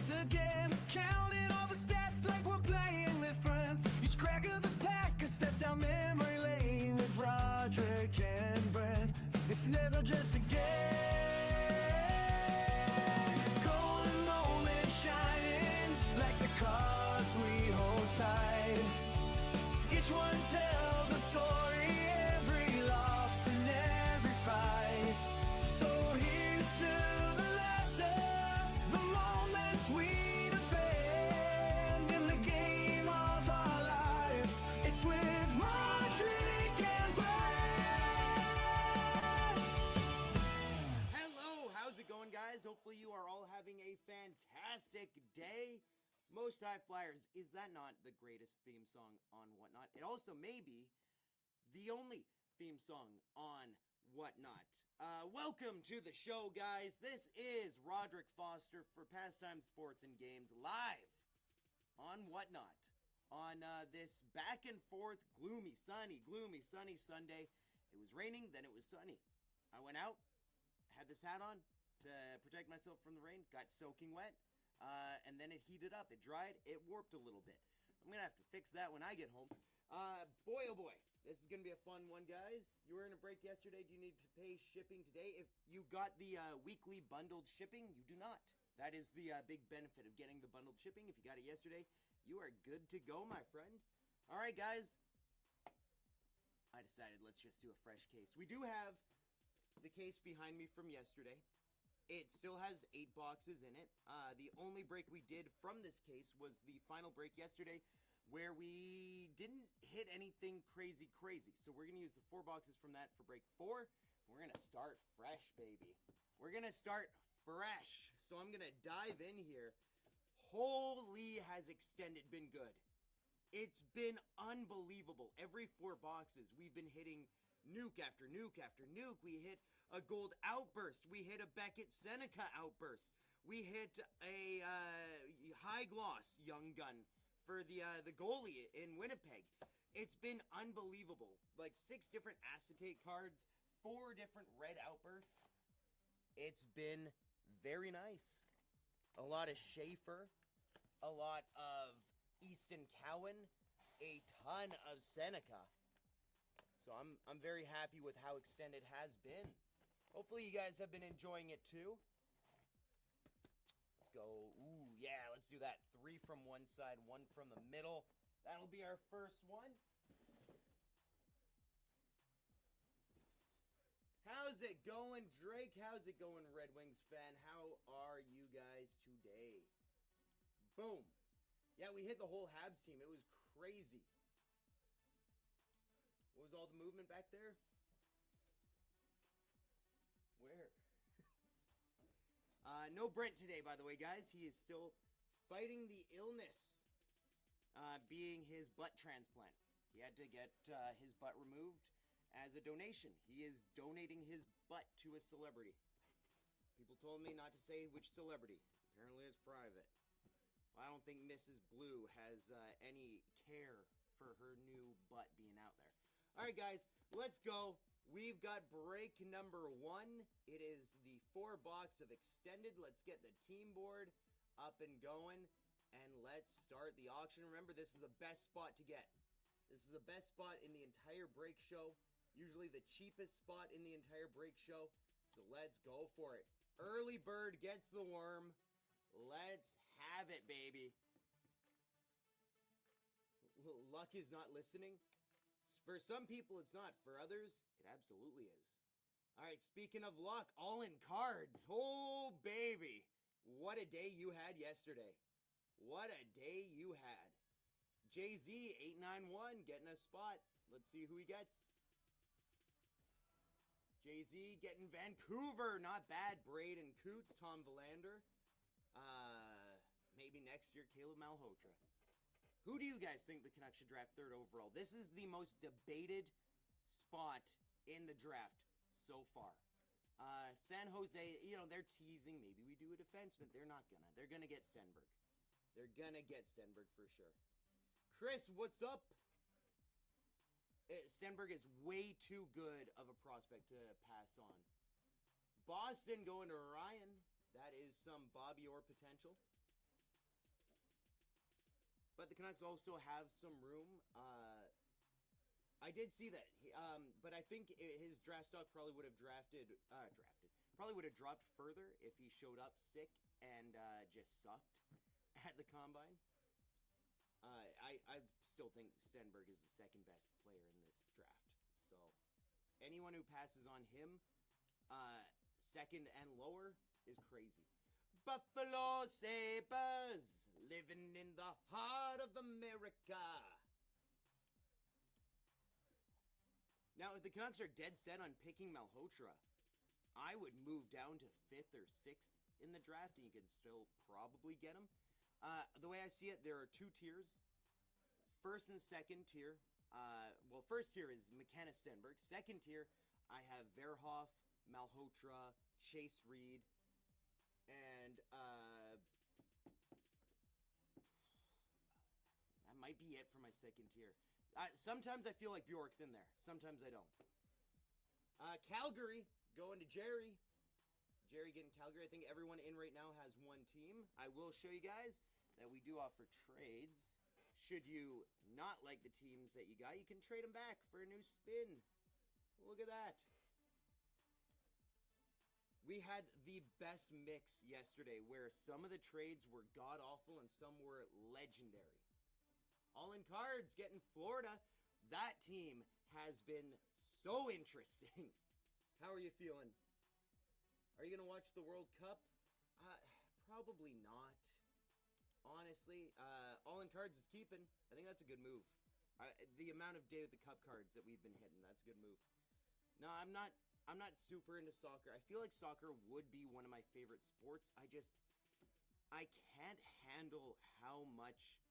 once again, counting all the stats like we're playing with friends. Each crack of the pack, a step down memory lane with Roderick and Brent. It's never just a game. Golden moment shining like the cards we hold tight. Each one tells a story, every loss and every fight. So here's to the laughter, the moments we defend in the game of our lives. It's with Roderick and Brent. Hello, how's it going, guys? Hopefully you are all having a fantastic day. Most High Flyers, is that not the greatest theme song on WhatNot? It also may be the only theme song on WhatNot. Welcome to the show, guys. This is Roderick Foster for Pastime Sports and Games live on WhatNot on this back and forth gloomy, sunny Sunday. It was raining, then it was sunny. I went out, had this hat on to protect myself from the rain, got soaking wet. And then it heated up, it dried, it warped a little bit. I'm gonna have to fix that when I get home. Boy, oh boy, this is gonna be a fun one, guys. You were in a break yesterday. Do you need to pay shipping today? If you got the weekly bundled shipping, you do not. That is the big benefit of getting the bundled shipping. If you got it yesterday, you are good to go, my friend. All right, guys. I decided let's just do a fresh case. We do have the case behind me from yesterday. It still has 8 boxes in it. The only break we did from this case was the final break yesterday, where we didn't hit anything crazy. So we're going to use the 4 boxes from that for break 4. We're going to start fresh, baby. We're going to start fresh. So I'm going to dive in here. Holy, has Extended been good. It's been unbelievable. Every 4 boxes, we've been hitting nuke after nuke after nuke. We hit a gold outburst. We hit a Beckett Seneca outburst. We hit a high gloss young gun for the goalie in Winnipeg. It's been unbelievable. Like 6 different acetate cards, 4 different red outbursts. It's been very nice. A lot of Schaefer, a lot of Easton Cowan, a ton of Seneca. So I'm very happy with how Extended has been. Hopefully you guys have been enjoying it too. Let's go. Ooh, yeah, let's do that. 3 from one side, 1 from the middle. That'll be our first one. How's it going, Drake? How's it going, Red Wings fan? How are you guys today? Boom. Yeah, we hit the whole Habs team. It was crazy. What was all the movement back there? Where? No Brent today, by the way, guys. He is still fighting the illness, being his butt transplant. He had to get his butt removed as a donation. He is donating his butt to a celebrity. People told me not to say which celebrity. Apparently it's private. Well, I don't think Mrs. Blue has any care for her new butt being out there. All right, guys, let's go. We've got break number 1. It is the 4 box of Extended. Let's get the team board up and going, and let's start the auction. Remember, this is the best spot to get. This is the best spot in the entire break show. Usually the cheapest spot in the entire break show. So let's go for it. Early bird gets the worm. Let's have it, baby. Luck is not listening. For some people, it's not. For others, it absolutely is. All right, speaking of luck, all in cards. Oh, baby. What a day you had yesterday. What a day you had. JZ891 getting a spot. Let's see who he gets. JZ getting Vancouver. Not bad. Braden Coots, Tom Verlander. Maybe next year, Caleb Malhotra. Who do you guys think the Canucks should draft 3rd overall? This is the most debated spot in the draft so far. San Jose, you know, they're teasing. Maybe we do a defenseman. They're not gonna. They're gonna get Stenberg. They're gonna get Stenberg for sure. Chris, what's up? Stenberg is way too good of a prospect to pass on. Boston going to Ryan. That is some Bobby Orr potential. but the Canucks also have some room. I did see that, but I think his draft stock probably would have probably would have dropped further if he showed up sick and just sucked at the combine. I still think Stenberg is the second best player in this draft. So anyone who passes on him, second and lower, is crazy. Buffalo Sabres, living in the heart of America. Now, if the Canucks are dead set on picking Malhotra, I would move down to 5th or 6th in the draft, and you can still probably get him. The way I see it, there are 2 tiers. First and second tier. First tier is McKenna Stenberg. Second tier, I have Verhoff, Malhotra, Chase Reed, and that might be it for my second tier. Sometimes I feel like Bjork's in there. Sometimes I don't. Calgary, going to Jerry. Jerry getting Calgary. I think everyone in right now has one team. I will show you guys that we do offer trades. Should you not like the teams that you got, you can trade them back for a new spin. Look at that. We had the best mix yesterday where some of the trades were god-awful and some were legendary. All in cards, getting Florida. That team has been so interesting. How are you feeling? Are you going to watch the World Cup? Probably not. Honestly, all in cards is keeping. I think that's a good move. The amount of day with the cup cards that we've been hitting, that's a good move. No, I'm not super into soccer. I feel like soccer would be one of my favorite sports. I can't handle how much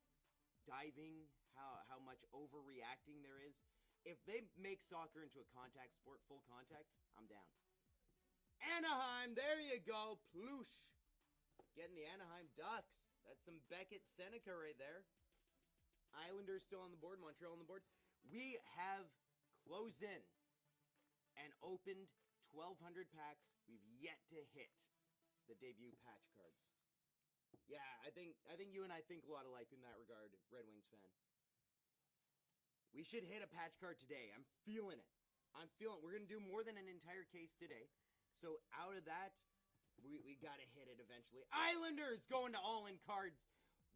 diving, how much overreacting there is. If they make soccer into a contact sport, full contact, I'm down. Anaheim, there you go, ploosh. Getting the Anaheim Ducks. That's some Beckett Seneca right there. Islanders still on the board, Montreal on the board. We have closed in and opened 1,200 packs. We've yet to hit the debut patch cards. Yeah, I think you and I think a lot alike in that regard, Red Wings fan. We should hit a patch card today. I'm feeling it. We're going to do more than an entire case today. So out of that, we got to hit it eventually. Islanders going to all in cards.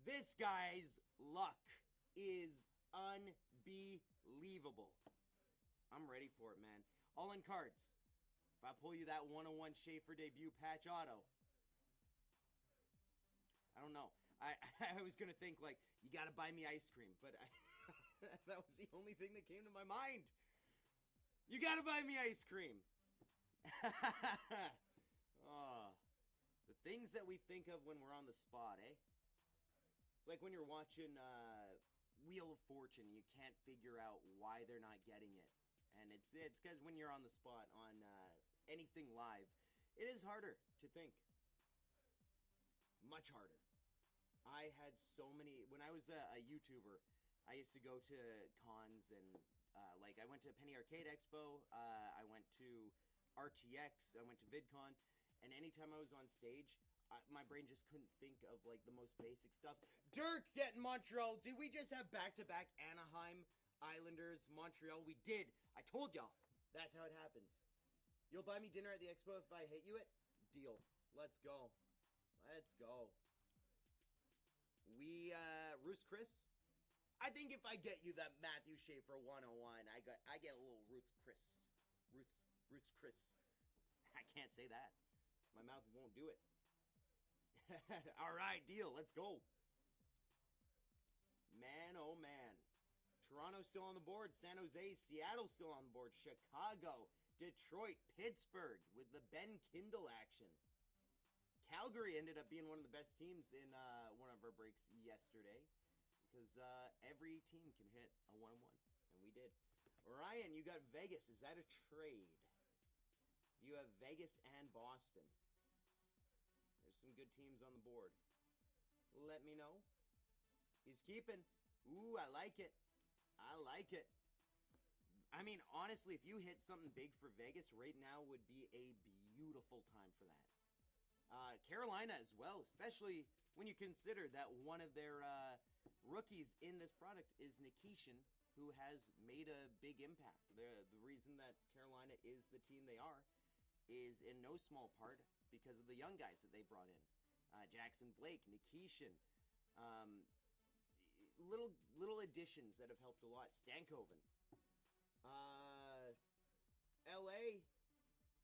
This guy's luck is unbelievable. I'm ready for it, man. All in cards. If I pull you that 101 Schaefer debut patch auto, I don't know. I was going to think, like, you got to buy me ice cream, but that was the only thing that came to my mind. You got to buy me ice cream. Oh, the things that we think of when we're on the spot, eh? It's like when you're watching Wheel of Fortune and you can't figure out why they're not getting it. And it's because when you're on the spot on anything live, it is harder to think. Much harder. I had so many... When I was a YouTuber, I used to go to cons and... I went to Penny Arcade Expo, I went to RTX, I went to VidCon, and anytime I was on stage, my brain just couldn't think of, like, the most basic stuff. Dirk getting Montreal! Did we just have back-to-back Anaheim, Islanders, Montreal? We did! I told y'all! That's how it happens. You'll buy me dinner at the Expo if I hit you it? Deal. Let's go. Let's go. Ruth Chris? I think if I get you that Matthew Schaefer 101, I get a little Ruth Chris. I can't say that. My mouth won't do it. All right, deal. Let's go. Man, oh man. Toronto's still on the board. San Jose, Seattle's still on the board. Chicago, Detroit, Pittsburgh with the Ben Kindle action. Calgary ended up being one of the best teams in one of our breaks yesterday because every team can hit a 1-1, and we did. Ryan, you got Vegas. Is that a trade? You have Vegas and Boston. There's some good teams on the board. Let me know. He's keeping. Ooh, I like it. I like it. I mean, honestly, if you hit something big for Vegas right now would be a beautiful time for that. Carolina as well, especially when you consider that one of their rookies in this product is Nikishin, who has made a big impact. The reason that Carolina is the team they are is in no small part because of the young guys that they brought in. Jackson Blake, Nikishin, little additions that have helped a lot. Stankoven.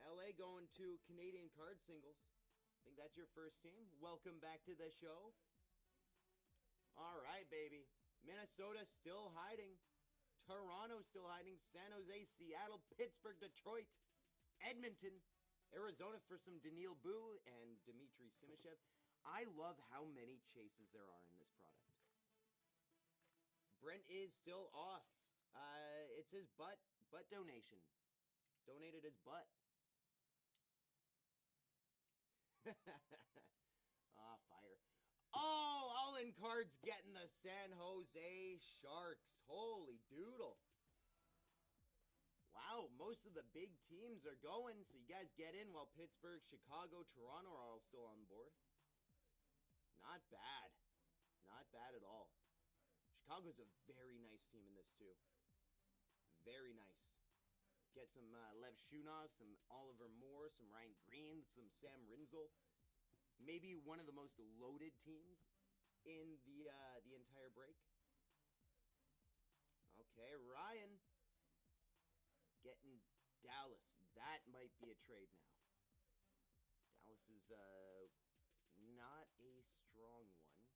LA going to Canadian card singles. I think that's your first team. Welcome back to the show. All right, baby. Minnesota still hiding. Toronto still hiding. San Jose, Seattle, Pittsburgh, Detroit, Edmonton, Arizona for some Daniil Boo and Dmitry Simashev. I love how many chases there are in this product. Brent is still off. It's his butt donation. Donated his butt. Fire. Oh, all-in cards getting the San Jose Sharks. Holy doodle. Wow, most of the big teams are going, so you guys get in while Pittsburgh, Chicago, Toronto are all still on board. Not bad. Not bad at all. Chicago's a very nice team in this, too. Very nice. Get some Lev Shunov, some Oliver Moore, some Ryan Green, some Sam Rinzel. Maybe one of the most loaded teams in the entire break. Okay, Ryan getting Dallas. That might be a trade now. Dallas is not a strong one.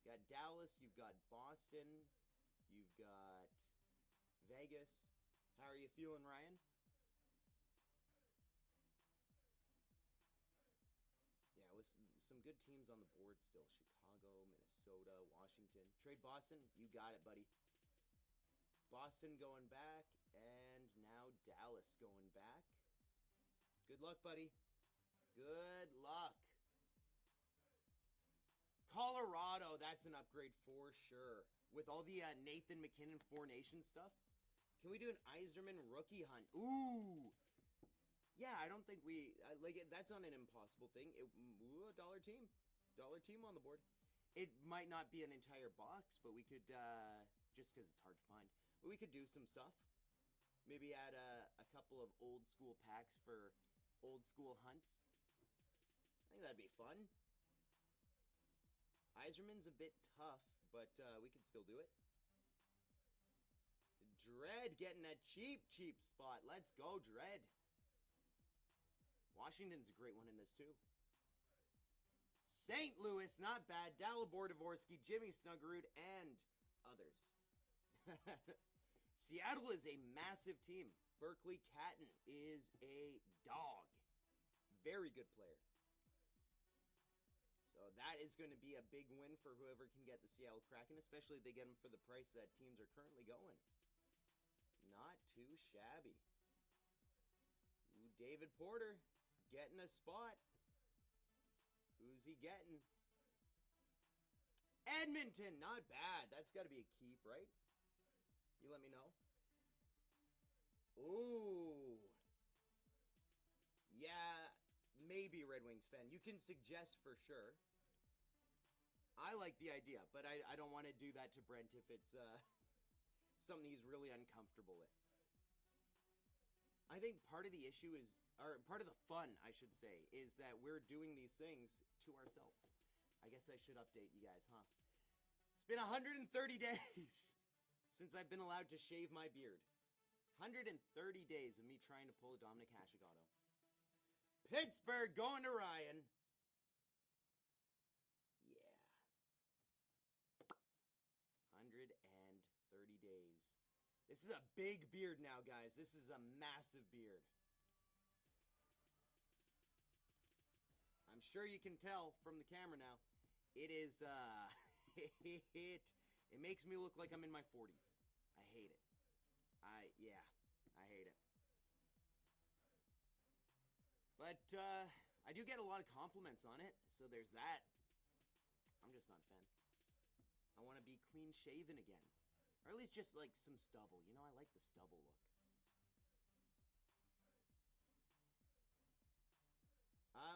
You got Dallas, you've got Boston, you've got Vegas. How are you feeling, Ryan? Yeah, with some good teams on the board still. Chicago, Minnesota, Washington. Trade Boston, you got it, buddy. Boston going back, and now Dallas going back. Good luck, buddy. Good luck. Colorado, that's an upgrade for sure. With all the Nathan McKinnon Four Nations stuff. Can we do an Yzerman rookie hunt? Ooh. Yeah, I don't think we... like, that's not an impossible thing. Dollar team. Dollar team on the board. It might not be an entire box, but we could, just because it's hard to find. But we could do some stuff. Maybe add a couple of old school packs for old school hunts. I think that'd be fun. Yzerman's a bit tough, but we can still do it. Dread getting a cheap spot. Let's go, Dread. Washington's a great one in this, too. St. Louis, not bad. Dalibor Dvorsky, Jimmy Snuggerud, and others. Seattle is a massive team. Berkeley Catton is a dog. Very good player. So that is going to be a big win for whoever can get the Seattle Kraken, especially if they get them for the price that teams are currently going. Not too shabby. Ooh, David Porter getting a spot. Who's he getting? Edmonton, not bad. That's got to be a keep, right? You let me know. Ooh. Yeah, maybe Red Wings fan. You can suggest for sure. I like the idea, but I don't want to do that to Brent if it's something he's really uncomfortable with. I think part of the issue is, or part of the fun, I should say, is that we're doing these things to ourselves. I guess I should update you guys, huh? It's been 130 days since I've been allowed to shave my beard. 130 days of me trying to pull a Dominic Hasek auto. Pittsburgh going to Ryan. Yeah. 130 days. This is a big beard now, guys. This is a massive beard. I'm sure you can tell from the camera now. It is, it makes me look like I'm in my 40s. I hate it. I hate it. But, I do get a lot of compliments on it, so there's that. I'm just not a fan. I want to be clean shaven again. Or at least just, like, some stubble. You know, I like the stubble look.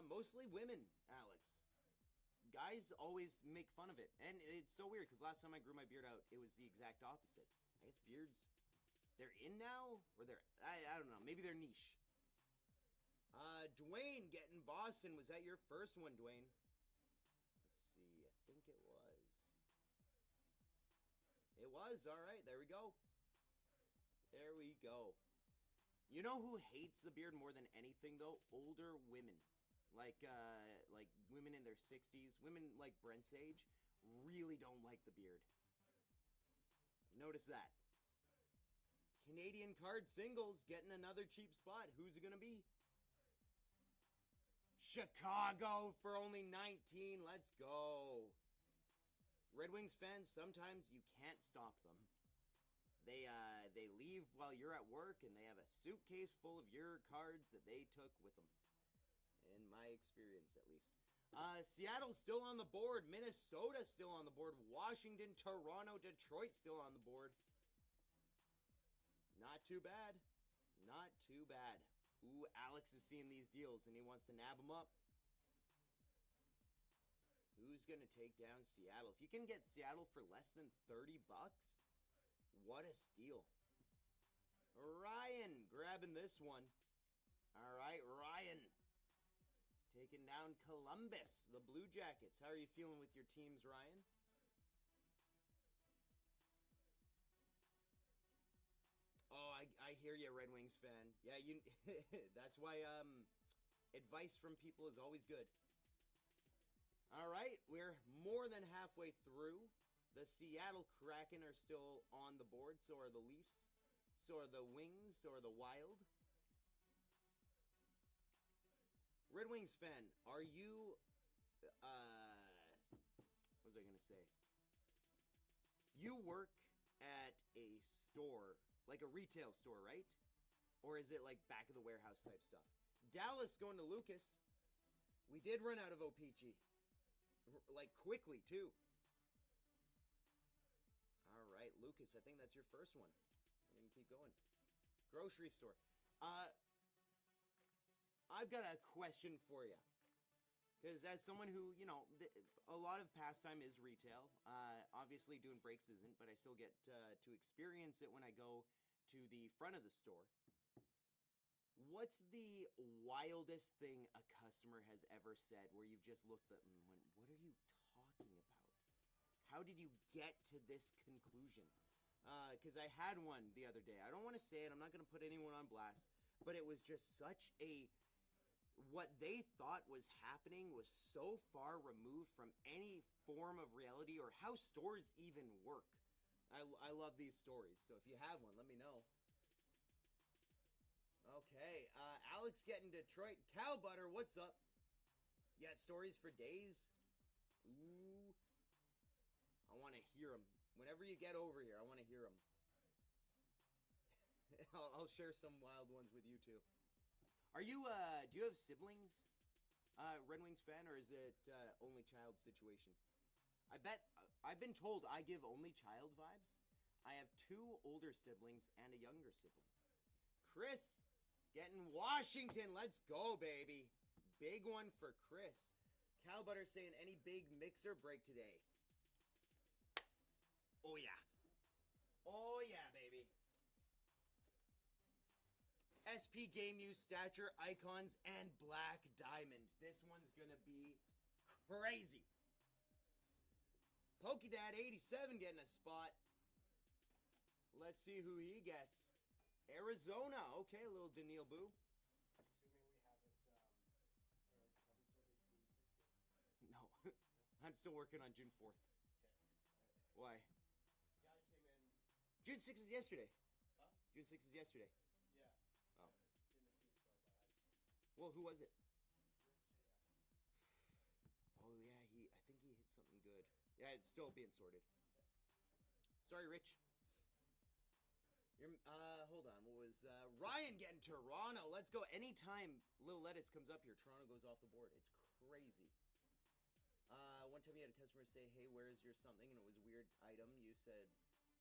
Mostly women, Alex. guys always make fun of it. And it's so weird, because last time I grew my beard out, it was the exact opposite. I guess beards, they're in now? Or I don't know. Maybe they're niche. Dwayne getting Boston. Was that your first one, Dwayne? Let's see. I think it was. It was. All right. There we go. There we go. You know who hates the beard more than anything, though? Older women. Like women in their 60s. Women like Brent's age really don't like the beard. Notice that. Canadian card singles getting another cheap spot. Who's it going to be? Chicago for only 19. Let's go. Red Wings fans, sometimes you can't stop them. They leave while you're at work, and they have a suitcase full of your cards that they took with them. In my experience, at least. Seattle's still on the board. Minnesota's still on the board. Washington, Toronto, Detroit still on the board. Not too bad. Not too bad. Ooh, Alex is seeing these deals, and he wants to nab them up. Who's going to take down Seattle? If you can get Seattle for less than $30, what a steal. Ryan grabbing this one. All right, Ryan. Taking down Columbus, the Blue Jackets. How are you feeling with your teams, Ryan? Oh, I hear you, Red Wings fan. Yeah, you. That's why advice from people is always good. All right, we're more than halfway through. The Seattle Kraken are still on the board. So are the Leafs. So are the Wings. So are the Wild. Red Wings fan, are you, what was I going to say? You work at a store, like a retail store, right? Or is it like back of the warehouse type stuff? Dallas going to Lucas. We did run out of OPG. Like quickly, too. All right, Lucas, I think that's your first one. We can keep going. Grocery store. I've got a question for you. Because as someone who, you know, a lot of Pastime is retail. Obviously, doing breaks isn't, but I still get to experience it when I go to the front of the store. What's the wildest thing a customer has ever said where you've just looked at them and went, what are you talking about? How did you get to this conclusion? Because I had one the other day. I don't want to say it. I'm not going to put anyone on blast. But it was just such a... What they thought was happening was so far removed from any form of reality or how stores even work. I love these stories. So if you have one, let me know. Okay, Alex getting Detroit. Cow butter, what's up? You got stories for days? Ooh. I want to hear them. Whenever you get over here, I want to hear them. I'll share some wild ones with you too. Are you, do you have siblings, Red Wings fan, or is it only child situation? I bet, I've been told I give only child vibes. I have 2 older siblings and a younger sibling. Chris, getting Washington. Let's go, baby. Big one for Chris. Cow butter saying any big mixer break today. Oh, yeah. Oh, yeah, baby. SP Game Use Stature, Icons, and Black Diamond. This one's gonna be crazy. Pokedad87 getting a spot. Let's see who he gets. Arizona. Okay, a little Daniil Boo. No. I'm still working on June 4th. Why? June 6th is yesterday. June 6th is yesterday. Well, who was it? Oh, yeah, I think he hit something good. Yeah, it's still being sorted. Sorry, Rich. Hold on. What was, Ryan getting Toronto. Let's go. Anytime Little Lettuce comes up here, Toronto goes off the board. It's crazy. One time you had a customer say, hey, where is your something? And it was a weird item. You said,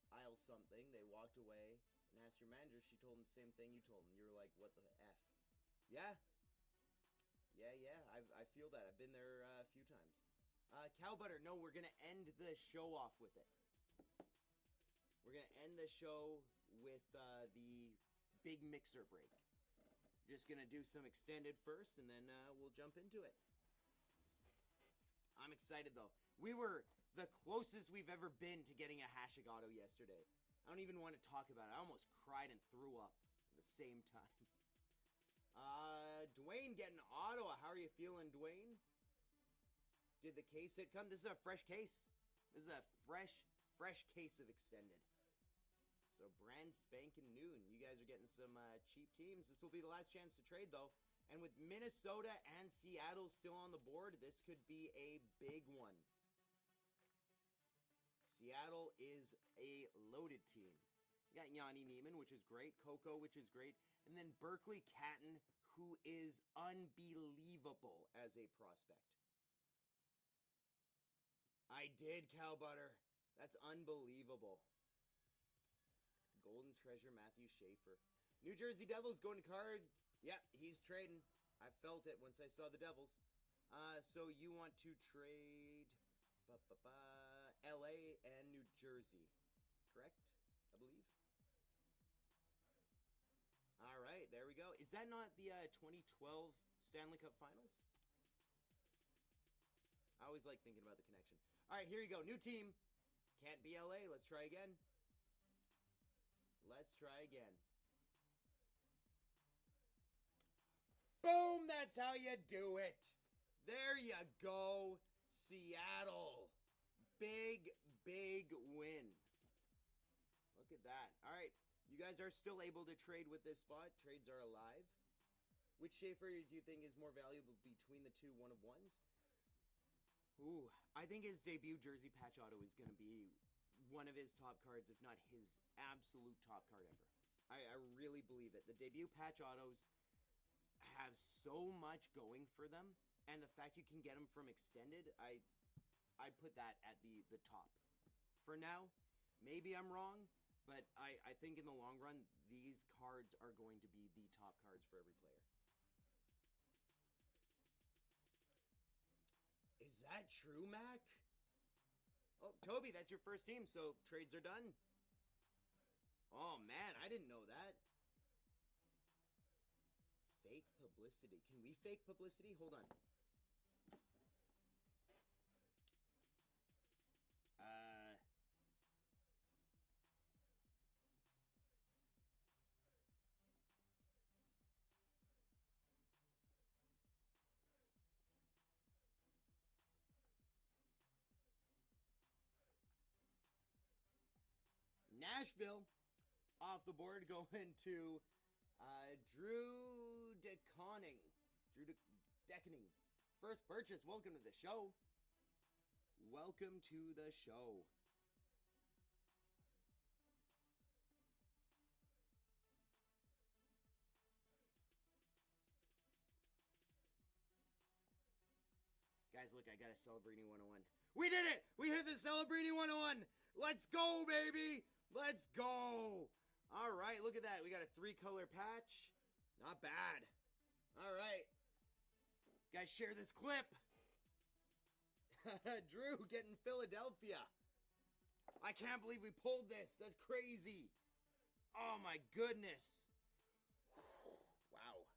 aisle something. They walked away and asked your manager. She told them the same thing you told them. You were like, what the F? Yeah. Yeah, I feel that. I've been there a few times. Cow butter, no, we're going to end the show off with it. We're going to end the show with the big mixer break. Just going to do some extended first, and then we'll jump into it. I'm excited, though. We were the closest we've ever been to getting a Hashigato yesterday. I don't even want to talk about it. I almost cried and threw up at the same time. Dwayne getting Ottawa. How are you feeling, Dwayne? Did the case hit come? This is a fresh case. This is a fresh case of extended. So brand spanking new. You guys are getting some cheap teams. This will be the last chance to trade, though. And with Minnesota and Seattle still on the board, this could be a big one. Seattle is a loaded team. You got Yanni Neiman, which is great. Coco, which is great. And then Berkeley Catton, who is unbelievable as a prospect. I did, Cow Butter. That's unbelievable. Golden Treasure, Matthew Schaefer. New Jersey Devils going to card. Yep, he's trading. I felt it once I saw the Devils. So you want to trade LA and New Jersey, correct? I believe. All right, there we go. Is that not the 2012 Stanley Cup Finals? I always like thinking about the connection. All right, here you go. New team. Can't be LA. Let's try again. Let's try again. Boom! That's how you do it. There you go. Seattle. Big win. Look at that. All right. You guys are still able to trade with this spot. Trades are alive. Which Schaefer do you think is more valuable between the two one-of-ones? Ooh, I think his debut jersey patch auto is going to be one of his top cards, if not his absolute top card ever. I really believe it. The debut patch autos have so much going for them, and the fact you can get them from extended, I'd put that at the top. For now, maybe I'm wrong, but I think in the long run, these cards are going to be the top cards for every player. Is that true, Mac? Oh, Toby, that's your first team, so trades are done. Oh, man, I didn't know that. Fake publicity. Can we fake publicity? Hold on. Nashville off the board going to Drew DeConning. Deckening. First purchase. Welcome to the show. Welcome to the show. Guys, look, I got a Celebrini 101. We did it! We hit the Celebrini 101! Let's go, baby! Let's go! All right, look at that. We got a 3-color patch. Not bad. All right. Guys, share this clip. Drew getting Philadelphia. I can't believe we pulled this. That's crazy. Oh, my goodness. Wow.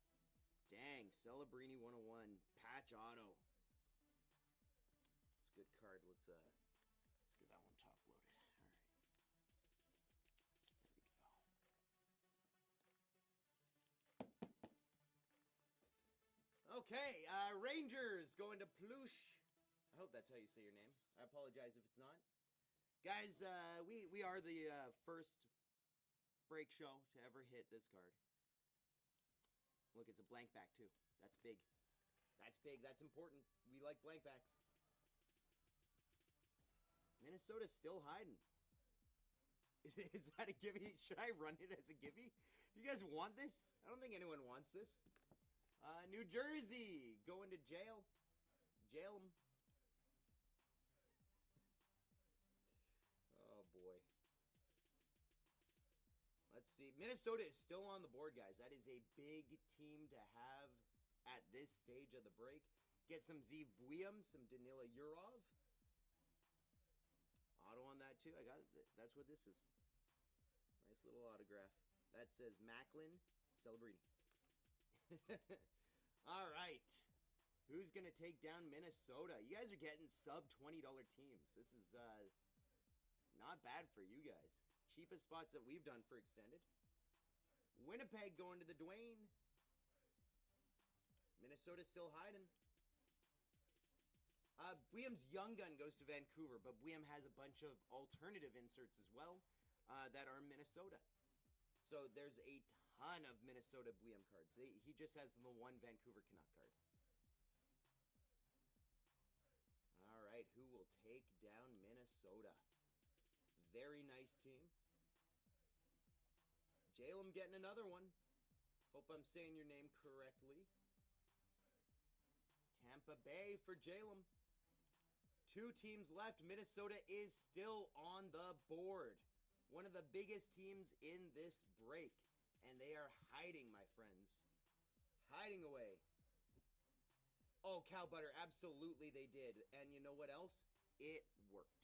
Dang, Celebrini 101. Patch auto. It's a good card. Let's get that one top loaded. All right. Okay, Rangers going to Plush. I hope that's how you say your name. I apologize if it's not. Guys, we are the first break show to ever hit this card. Look, it's a blank back too. That's big. That's big. That's important. We like blank backs. Minnesota's still hiding. Is that a gimme? Should I run it as a gimme? Do you guys want this? I don't think anyone wants this. New Jersey going to jail. Jail them. Oh, boy. Let's see. Minnesota is still on the board, guys. That is a big team to have at this stage of the break. Get some Zeev Buium, some Danila Yurov. Auto on that too. I got it. That's what this is. Nice little autograph. That says Macklin Celebrini. All right. Who's going to take down Minnesota? You guys are getting sub $20 teams. This is not bad for you guys. Cheapest spots that we've done for extended. Winnipeg going to the Dwayne. Minnesota's still hiding. Buium's Young Gun goes to Vancouver, but Buium has a bunch of alternative inserts as well that are Minnesota. So there's a ton of Minnesota Buium cards. He just has the one Vancouver Canuck card. All right, who will take down Minnesota? Very nice team. Jalem getting another one. Hope I'm saying your name correctly. Tampa Bay for Jalem. 2 teams left. Minnesota is still on the board. One of the biggest teams in this break. And they are hiding, my friends. Hiding away. Oh, cow butter. Absolutely they did. And you know what else? It worked.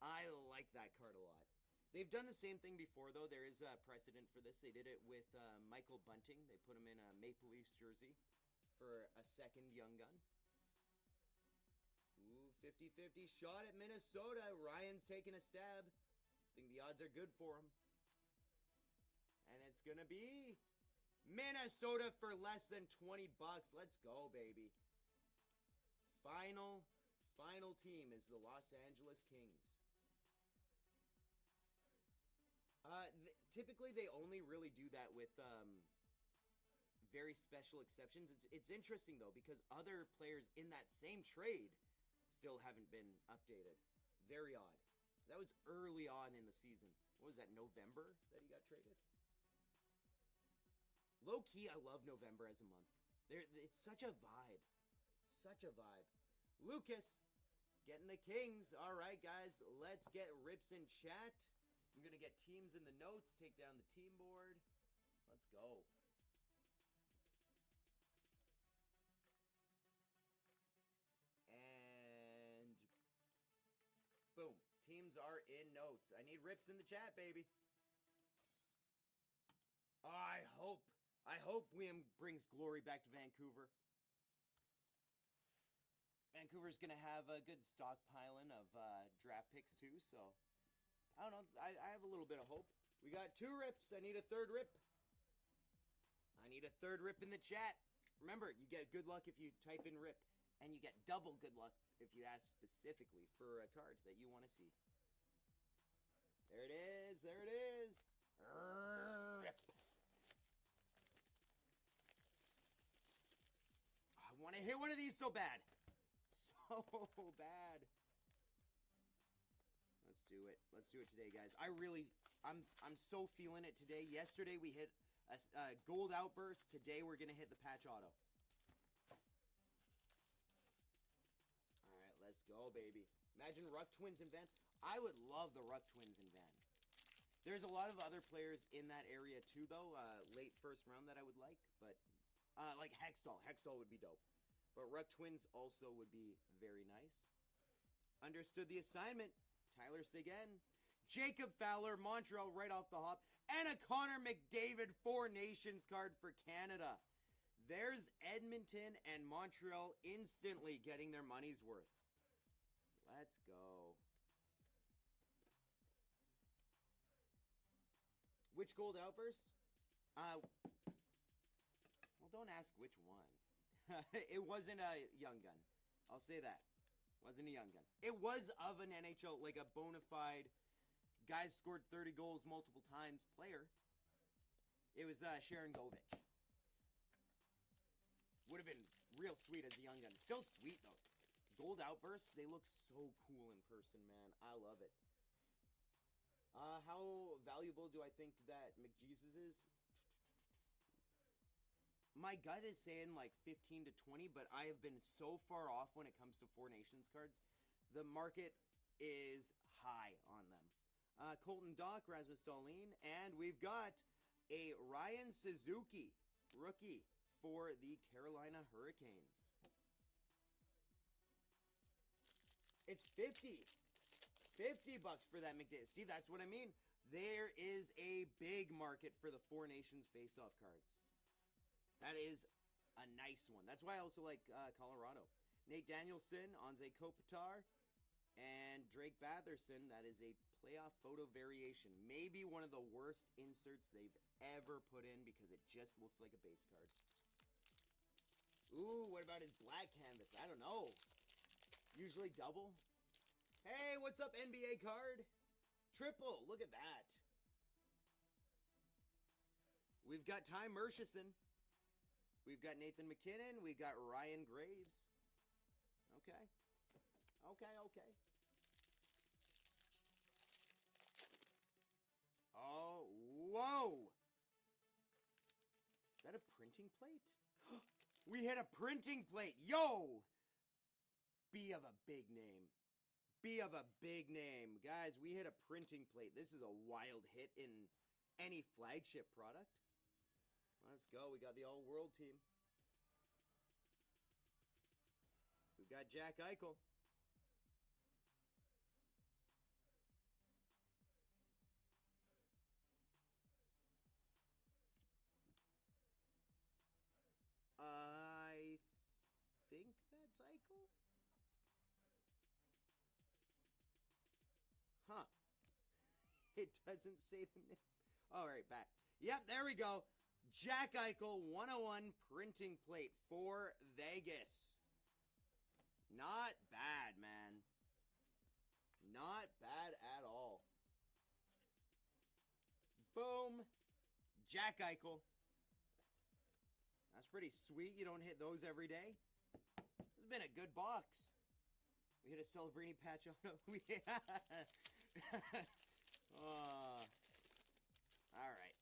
I like that card a lot. They've done the same thing before, though. There is a precedent for this. They did it with Michael Bunting. They put him in a Maple Leafs jersey for a second Young Gun. Ooh, 50-50 shot at Minnesota. Ryan's taking a stab. I think the odds are good for him. And it's going to be Minnesota for less than $20. Let's go, baby. Final team is the Los Angeles Kings. Typically, they only really do that with very special exceptions. It's interesting, though, because other players in that same trade still haven't been updated. Very odd. That was early on in the season. What was that, November that he got traded? Low-key, I love November as a month. It's such a vibe. Such a vibe. Lucas, getting the Kings. All right, guys, let's get rips in chat. I'm going to get teams in the notes, take down the team board. Let's go. And boom. Teams are in notes. I need rips in the chat, baby. I hope William brings glory back to Vancouver. Vancouver's going to have a good stockpiling of draft picks, too, so I don't know. I have a little bit of hope. We got 2 rips. I need a 3rd rip. I need a 3rd rip in the chat. Remember, you get good luck if you type in rip, and you get double good luck if you ask specifically for a card that you want to see. There it is. There it is. Rip. I want to hit one of these so bad. So bad. Let's do it. Let's do it today, guys. I'm so feeling it today. Yesterday we hit a gold outburst. Today we're gonna hit the patch auto. All right, let's go, baby. Imagine Ruck Twins and Van. I would love the Ruck Twins and Van. There's a lot of other players in that area too, though. Late first round that I would like, but like Hextall. Hextall would be dope. But Ruck Twins also would be very nice. Understood the assignment. Tyler Seguin. Jacob Fowler, Montreal right off the hop. And a Connor McDavid 4 Nations card for Canada. There's Edmonton and Montreal instantly getting their money's worth. Let's go. Which gold outburst? Well, don't ask which one. It wasn't a Young Gun. I'll say that. Wasn't a Young Gun. It was of an NHL, like a bona fide, guys scored 30 goals multiple times player. It was Sharon Govich. Would have been real sweet as a Young Gun. Still sweet, though. Gold outbursts, they look so cool in person, man. I love it. How valuable do I think that McJesus is? My gut is saying like 15 to 20, but I have been so far off when it comes to 4 Nations cards. The market is high on them. Colton Dach, Rasmus Dahlin, and we've got a Ryan Suzuki rookie for the Carolina Hurricanes. It's 50. 50 bucks for that McDavid. See, that's what I mean. There is a big market for the Four Nations face-off cards. That is a nice one. That's why I also like Colorado. Nate Danielson, Anze Kopitar, and Drake Batherson. That is a playoff photo variation. Maybe one of the worst inserts they've ever put in because it just looks like a base card. Ooh, what about his black canvas? I don't know. Usually double. Hey, what's up, NBA card? Triple. Look at that. We've got Ty Murchison. We've got Nathan McKinnon. We've got Ryan Graves. Okay. Okay. Oh, whoa. Is that a printing plate? We hit a printing plate. Yo! B of a big name. B of a big name. Guys, we hit a printing plate. This is a wild hit in any flagship product. Let's go. We got the all-world team. We've got Jack Eichel. I think that's Eichel. Huh. It doesn't say the name. All right, back. Yep, there we go. Jack Eichel 101 printing plate for Vegas. Not bad, man. Not bad at all. Boom. Jack Eichel. That's pretty sweet. You don't hit those every day. This has been a good box. We hit a Celebrini patch on it. Oh. All right.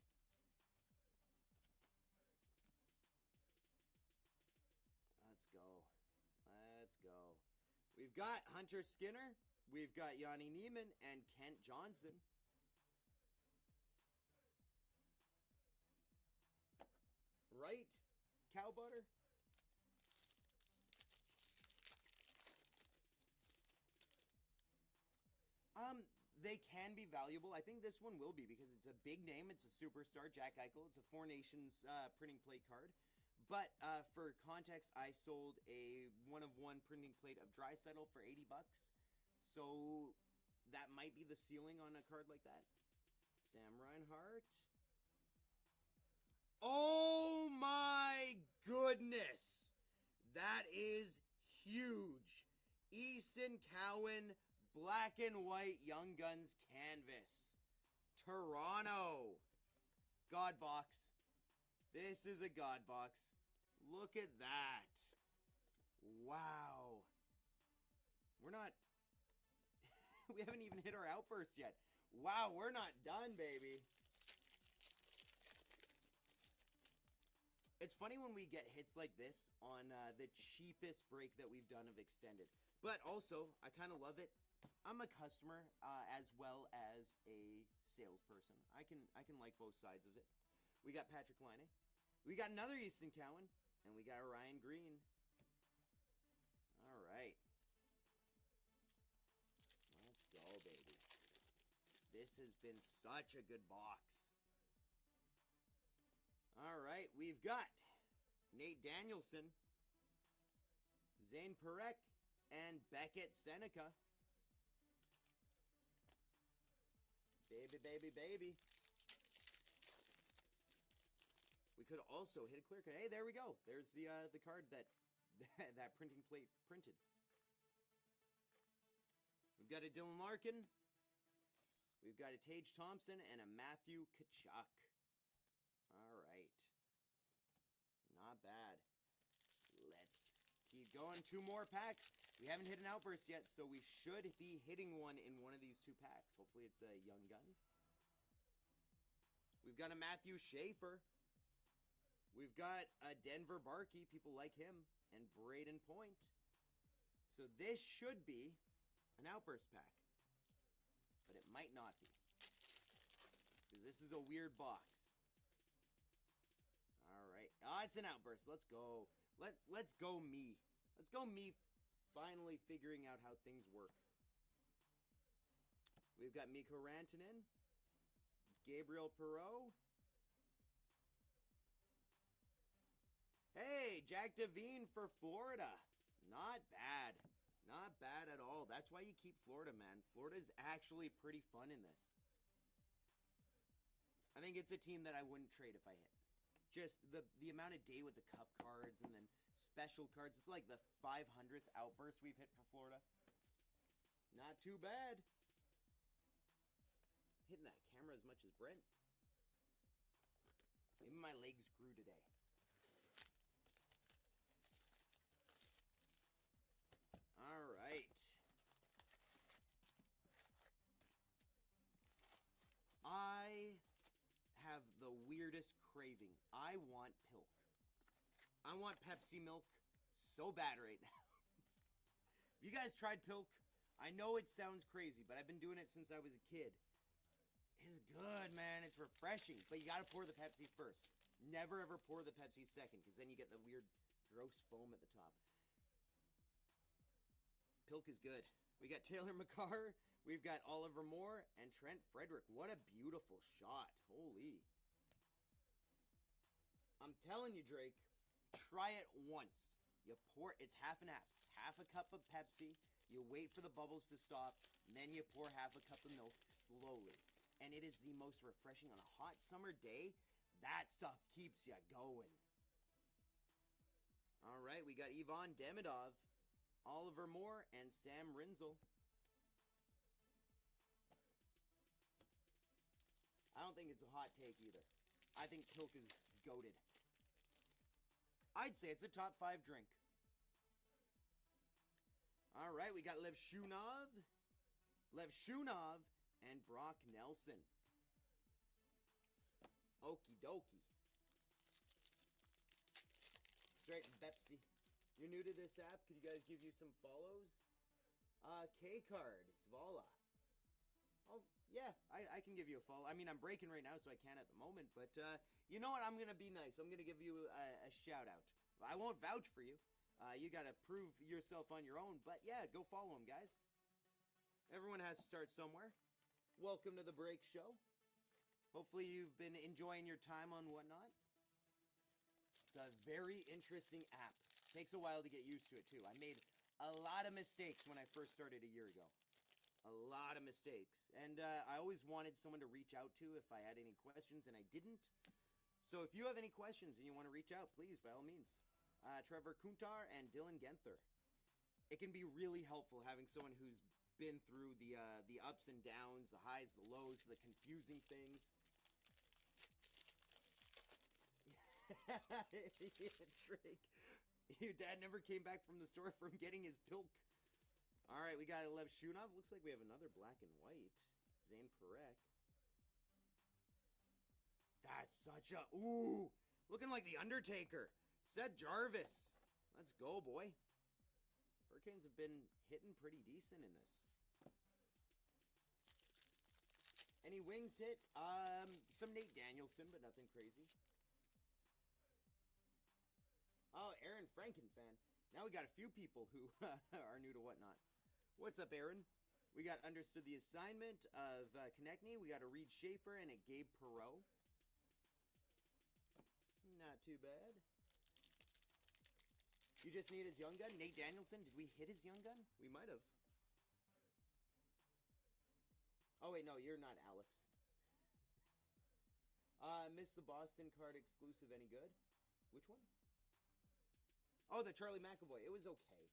Let's go. Let's go. We've got Hunter Skinner. We've got Yanni Neiman and Kent Johnson. Right? Cow butter? They can be valuable. I think this one will be because it's a big name. It's a superstar, Jack Eichel. It's a Four Nations printing plate card. But for context, I sold a one-of-one printing plate of Draisaitl for 80 bucks. So that might be the ceiling on a card like that. Sam Reinhart. Oh my goodness. That is huge. Easton Cowan, black and white Young Guns canvas. Toronto. God box. This is a God box. Look at that. Wow. We're not... we haven't even hit our outburst yet. Wow, we're not done, baby. It's funny when we get hits like this on the cheapest break that we've done of Extended. But also, I kind of love it. I'm a customer as well as a salesperson. I can like both sides of it. We got Patrick Laine. We got another Easton Cowan. And we got Ryan Green. All right. Let's go, baby. This has been such a good box. All right, we've got Nate Danielson, Zane Parekh, and Beckett Seneca. Baby, baby, baby. We could also hit a clear card. Hey, there we go. There's the card that that printing plate printed. We've got a Dylan Larkin. We've got a Tage Thompson and a Matthew Tkachuk. All right. Not bad. Let's keep going. 2 more packs. We haven't hit an outburst yet, so we should be hitting one in one of these 2 packs. Hopefully it's a Young Gun. We've got a Matthew Schaefer. We've got a Denver Barkey. People like him. And Braden Point. So this should be an outburst pack. But it might not be. Because this is a weird box. All right. Oh, it's an outburst. Let's go. Let's go me. Let's go me finally figuring out how things work. We've got Mikko Rantanen, Gabriel Perreault. Hey, Jack Devine for Florida. Not bad. Not bad at all. That's why you keep Florida, man. Florida's actually pretty fun in this. I think it's a team that I wouldn't trade if I hit. Just the amount of day with the cup cards and then special cards. It's like the 500th outburst we've hit for Florida. Not too bad. Hitting that camera as much as Brent. Maybe my legs grew today. All right. I have the weirdest craving. I want Pilk. I want Pepsi milk so bad right now. Have you guys tried Pilk? I know it sounds crazy, but I've been doing it since I was a kid. It's good, man. It's refreshing, but you gotta pour the Pepsi first. Never ever pour the Pepsi second, because then you get the weird, gross foam at the top. Pilk is good. We got Taylor McCarr, we've got Oliver Moore, and Trent Frederick. What a beautiful shot. Holy. I'm telling you, Drake, try it once. You pour, it's half and half. Half a cup of Pepsi, you wait for the bubbles to stop, and then you pour half a cup of milk slowly. And it is the most refreshing on a hot summer day. That stuff keeps you going. All right, we got Ivan Demidov, Oliver Moore, and Sam Rinzel. I don't think it's a hot take either. I think Pilk is goated. I'd say it's a top 5 drink. All right, we got Lev Shunov, and Brock Nelson. Okie dokie. Straight Pepsi. You're new to this app. Could you guys give you some follows? K-Card, Svala. Oh, yeah, I can give you a follow. I mean, I'm breaking right now, so I can't at the moment. But you know what? I'm going to be nice. I'm going to give you a shout-out. I won't vouch for you. You got to prove yourself on your own. But yeah, go follow him, guys. Everyone has to start somewhere. Welcome to the Break Show. Hopefully you've been enjoying your time on WhatNot. It's a very interesting app. Takes a while to get used to it, too. I made a lot of mistakes when I first started a year ago. A lot of mistakes. And I always wanted someone to reach out to if I had any questions, and I didn't. So if you have any questions and you want to reach out, please, by all means. Trevor Kuntar and Dylan Genther. It can be really helpful having someone who's been through the ups and downs, the highs, the lows, the confusing things. Drake, your dad never came back from the store from getting his Pilk. All right, we got Lev Shunov. Looks like we have another black and white. Zane Perek. That's such a... Ooh, looking like The Undertaker. Seth Jarvis. Let's go, boy. Hurricanes have been hitting pretty decent in this. Any wings hit? Some Nate Danielson, but nothing crazy. Oh, Aaron Franken fan. Now we got a few people who are new to WhatNot. What's up, Aaron? We got Understood the Assignment of Konechny. We got a Reed Schaefer and a Gabe Perreault. Not too bad. You just need his young gun? Nate Danielson, did we hit his young gun? We might have. Oh, wait, no, you're not Alex. Missed the Boston card exclusive. Any good? Which one? Oh, the Charlie McAvoy. It was okay.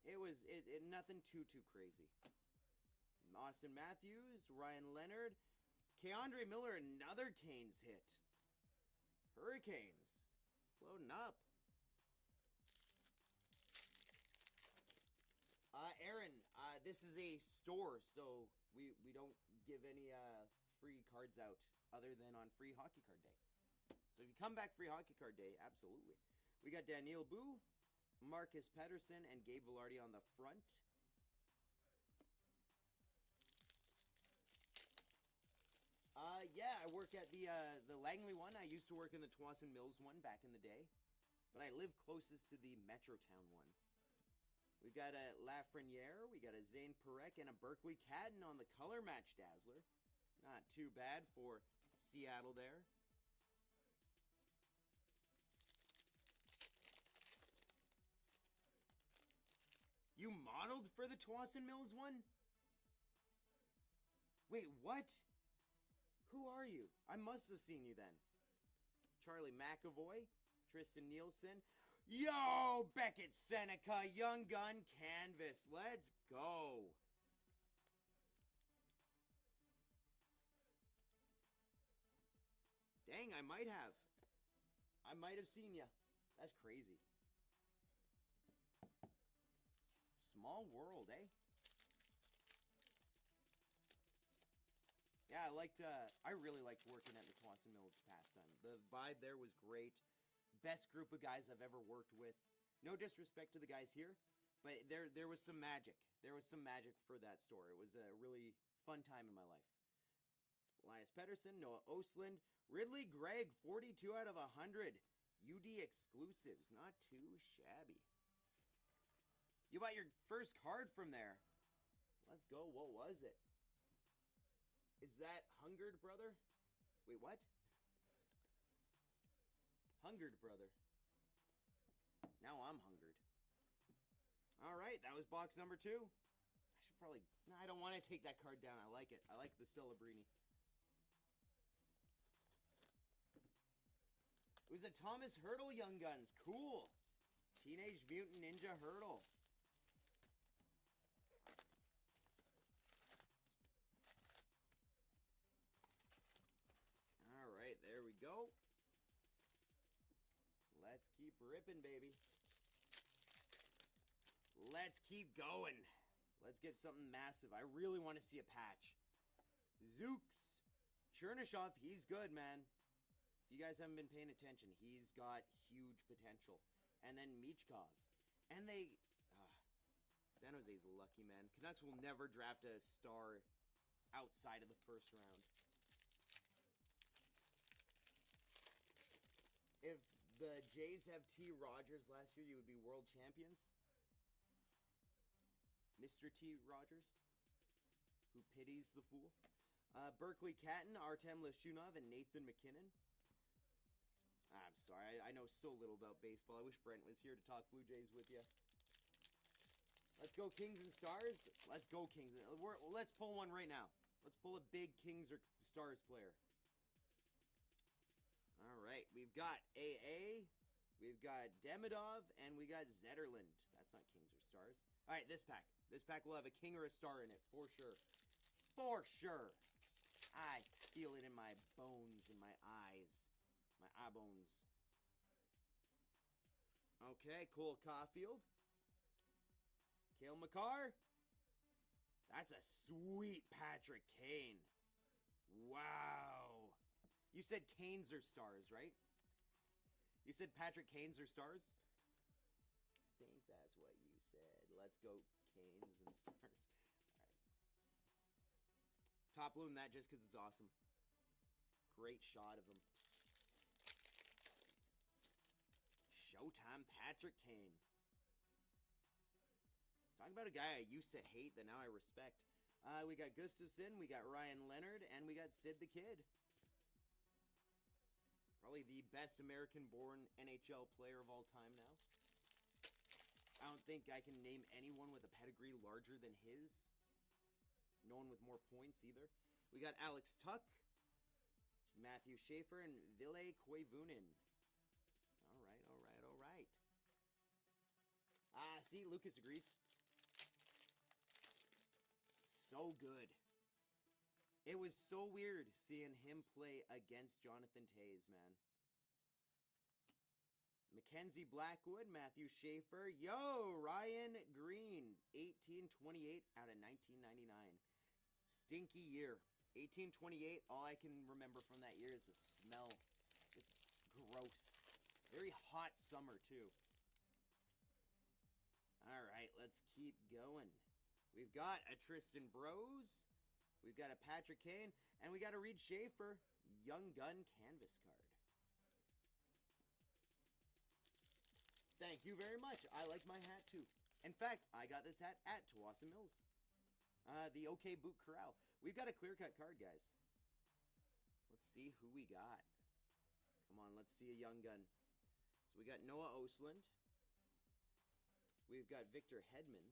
It was nothing too crazy. Austin Matthews, Ryan Leonard, Keandre Miller, another Canes hit. Hurricanes. Loading up. Aaron, this is a store, so we don't give any free cards out other than on Free Hockey Card Day. So if you come back Free Hockey Card Day, absolutely. We got Daniel Boo, Marcus Pedersen, and Gabe Velarde on the front. Yeah, I work at the Langley one. I used to work in the Twassen Mills one back in the day. but I live closest to the Metrotown one. We've got a Lafreniere, we got a Zane Perek, and a Berkeley Cadden on the color match Dazzler. Not too bad for Seattle there. You modeled for the Towson Mills one? Wait, what? Who are you? I must have seen you then. Charlie McAvoy, Tristan Nielsen. Yo, Beckett Seneca, Young Gun Canvas. Let's go. Dang, I might have. I might have seen ya. That's crazy. Small world, eh? Yeah, I really liked working at the Towson Mills Pastime. The vibe there was great. Best group of guys I've ever worked with. No disrespect to the guys here, but there was some magic. There was some magic for that store. It was a really fun time in my life. Elias Pettersson, Noah Osland, Ridley Gregg, 42 out of 100. UD exclusives, not too shabby. You bought your first card from there. Let's go. What was it? Is that Hungered Brother? Wait, what? Hungered Brother. Now I'm hungered. All right, that was box number 2. I should probably... No, I don't want to take that card down. I like it. I like the Celebrini. It was a Thomas Hurdle Young Guns. Cool. Teenage Mutant Ninja Hurdle. All right, there we go. Let's keep ripping, baby. Let's keep going. Let's get something massive. I really want to see a patch. Zooks. Chernyshov, he's good, man. If you guys haven't been paying attention, he's got huge potential. And then Michkov. And they... San Jose's lucky, man. Canucks will never draft a star outside of the first round. If the Jays have T. Rogers last year, you would be world champions. Mr. T. Rogers, who pities the fool. Berkeley Catton, Artem Leshunov, and Nathan McKinnon. I'm sorry, I know so little about baseball. I wish Brent was here to talk Blue Jays with you. Let's go Kings and Stars. Let's go Kings. Let's pull one right now. Let's pull a big Kings or Stars player. All right, we've got AA, we've got Demidov, and we got Zetterlund. That's not Kings or Stars. All right, this pack. This pack will have a King or a Star in it, for sure. For sure. I feel it in my bones, in my eyes. My eye bones. Okay, Cole Caulfield. Cale Makar. That's a sweet Patrick Kane. Wow. You said Canes are Stars, right? You said Patrick Canes are Stars? I think that's what you said. Let's go Canes and Stars. All right. Top loading that just because it's awesome. Great shot of him. Showtime Patrick Kane. Talk about a guy I used to hate that now I respect. We got Gustafson, we got Ryan Leonard, and we got Sid the Kid. Probably the best American-born NHL player of all time now. I don't think I can name anyone with a pedigree larger than his. No one with more points either. We got Alex Tuck, Matthew Schaefer, and Ville Koivunen. All right, all right, all right. See, Lucas agrees. So good. It was so weird seeing him play against Jonathan Toews, man. Mackenzie Blackwood, Matthew Schaefer. Yo, Ryan Green. 1828 out of 1999. Stinky year. 1828, all I can remember from that year is the smell. Just gross. Very hot summer, too. All right, let's keep going. We've got a Tristan Brose. We've got a Patrick Kane. And we got a Reed Schaefer Young Gun Canvas card. Thank you very much. I like my hat too. In fact, I got this hat at Tuwassa Mills. The OK Boot Corral. We've got a clear-cut card, guys. Let's see who we got. Come on, let's see a young gun. So we got Noah Osland. We've got Victor Hedman.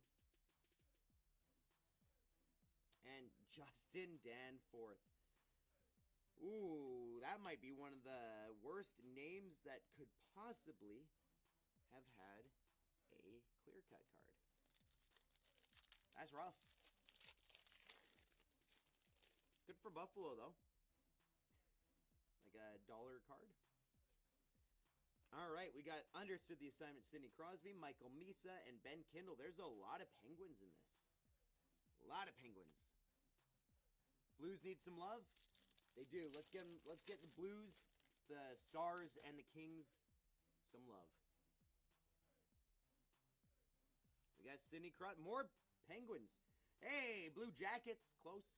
And Justin Danforth. Ooh, that might be one of the worst names that could possibly have had a clear-cut card. That's rough. Good for Buffalo, though. Like a dollar card. All right, we got understood the assignment Sidney Crosby, Michael Misa, and Ben Kindle. There's a lot of Penguins in this. A lot of Penguins. Blues need some love. They do. Let's get them, let's get the Blues, the Stars, and the Kings some love. We got Sidney Crosby. More Penguins. Hey, Blue Jackets. Close.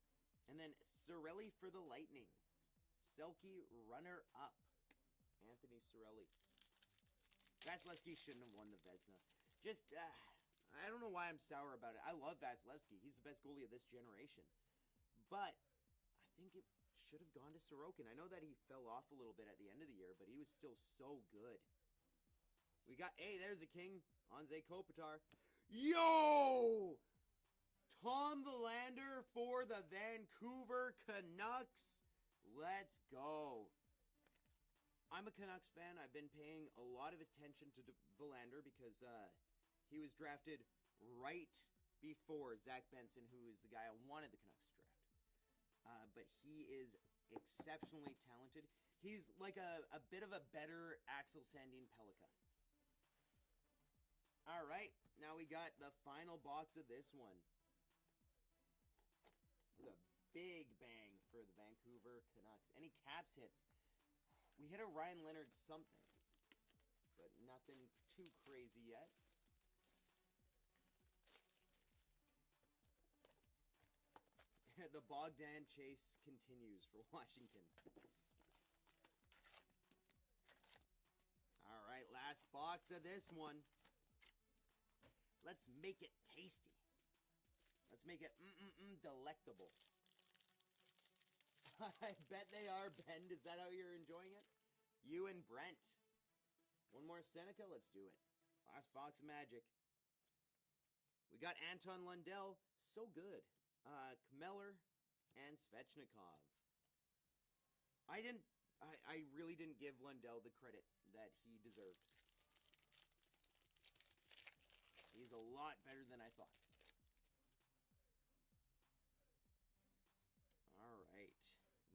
And then Cirelli for the Lightning. Selke runner-up. Anthony Cirelli. Vasilevsky shouldn't have won the Vezina. Just, I don't know why I'm sour about it. I love Vasilevsky. He's the best goalie of this generation. But I think it should have gone to Sorokin. I know that he fell off a little bit at the end of the year, but he was still so good. We got, hey, there's a king. Anze Kopitar. Yo! Tom Verlander for the Vancouver Canucks. Let's go. I'm a Canucks fan. I've been paying a lot of attention to Verlander because he was drafted right before Zach Benson, who is the guy I wanted the Canucks to draft. But he is exceptionally talented. He's like a bit of a better Axel Sandin Pellikka. All right, now we got the final box of this one. It was a big bang for the Vancouver Canucks. Any Caps hits? We hit a Ryan Leonard something, but nothing too crazy yet. The Bogdan chase continues for Washington. All right, last box of this one. Let's make it tasty. Let's make it delectable. I bet they are, Ben. Is that how you're enjoying it? You and Brent. One more Seneca? Let's do it. Last box of Magic. We got Anton Lundell. So good. Kmeller and Svechnikov. I really didn't give Lundell the credit that he deserved. He's a lot better than I thought. All right.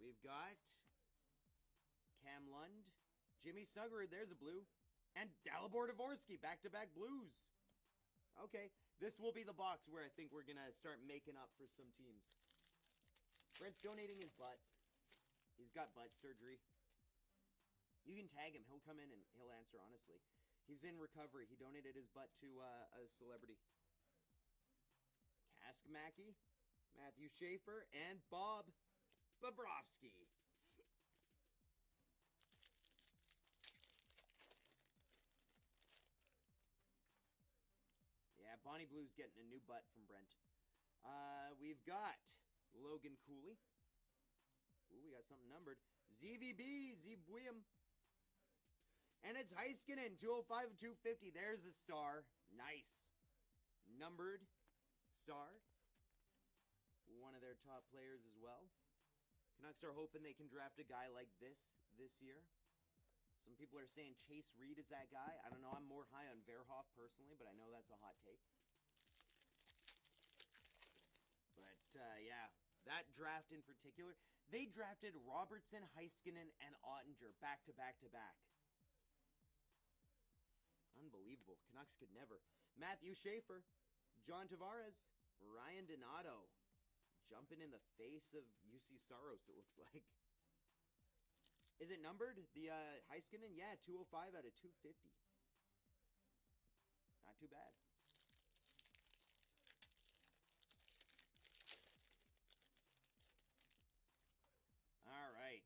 We've got Cam Lund, Jimmy Snuggerud, there's a blue, and Dalibor Dvorsky, back-to-back blues. Okay, this will be the box where I think we're going to start making up for some teams. Brent's donating his butt. He's got butt surgery. You can tag him. He'll come in and he'll answer honestly. He's in recovery. He donated his butt to a celebrity. Kaskmaki, Matthew Schaefer, and Bob Bobrovsky. Yeah, Bonnie Blue's getting a new butt from Brent. We've got Logan Cooley. Ooh, we got something numbered. ZVB, Zbwim. And it's Heiskanen, 205 and 250. There's a star. Nice. Numbered star. One of their top players as well. Canucks are hoping they can draft a guy like this year. Some people are saying Chase Reed is that guy. I don't know. I'm more high on Verhoff personally, but I know that's a hot take. But, yeah, that draft in particular. They drafted Robertson, Heiskanen, and Ottinger back-to-back-to-back. Unbelievable. Canucks could never. Matthew Schaefer, John Tavares, Ryan Donato. Jumping in the face of UC Saros, it looks like. Is it numbered? The Heiskanen? Yeah, 205 out of 250. Not too bad. All right.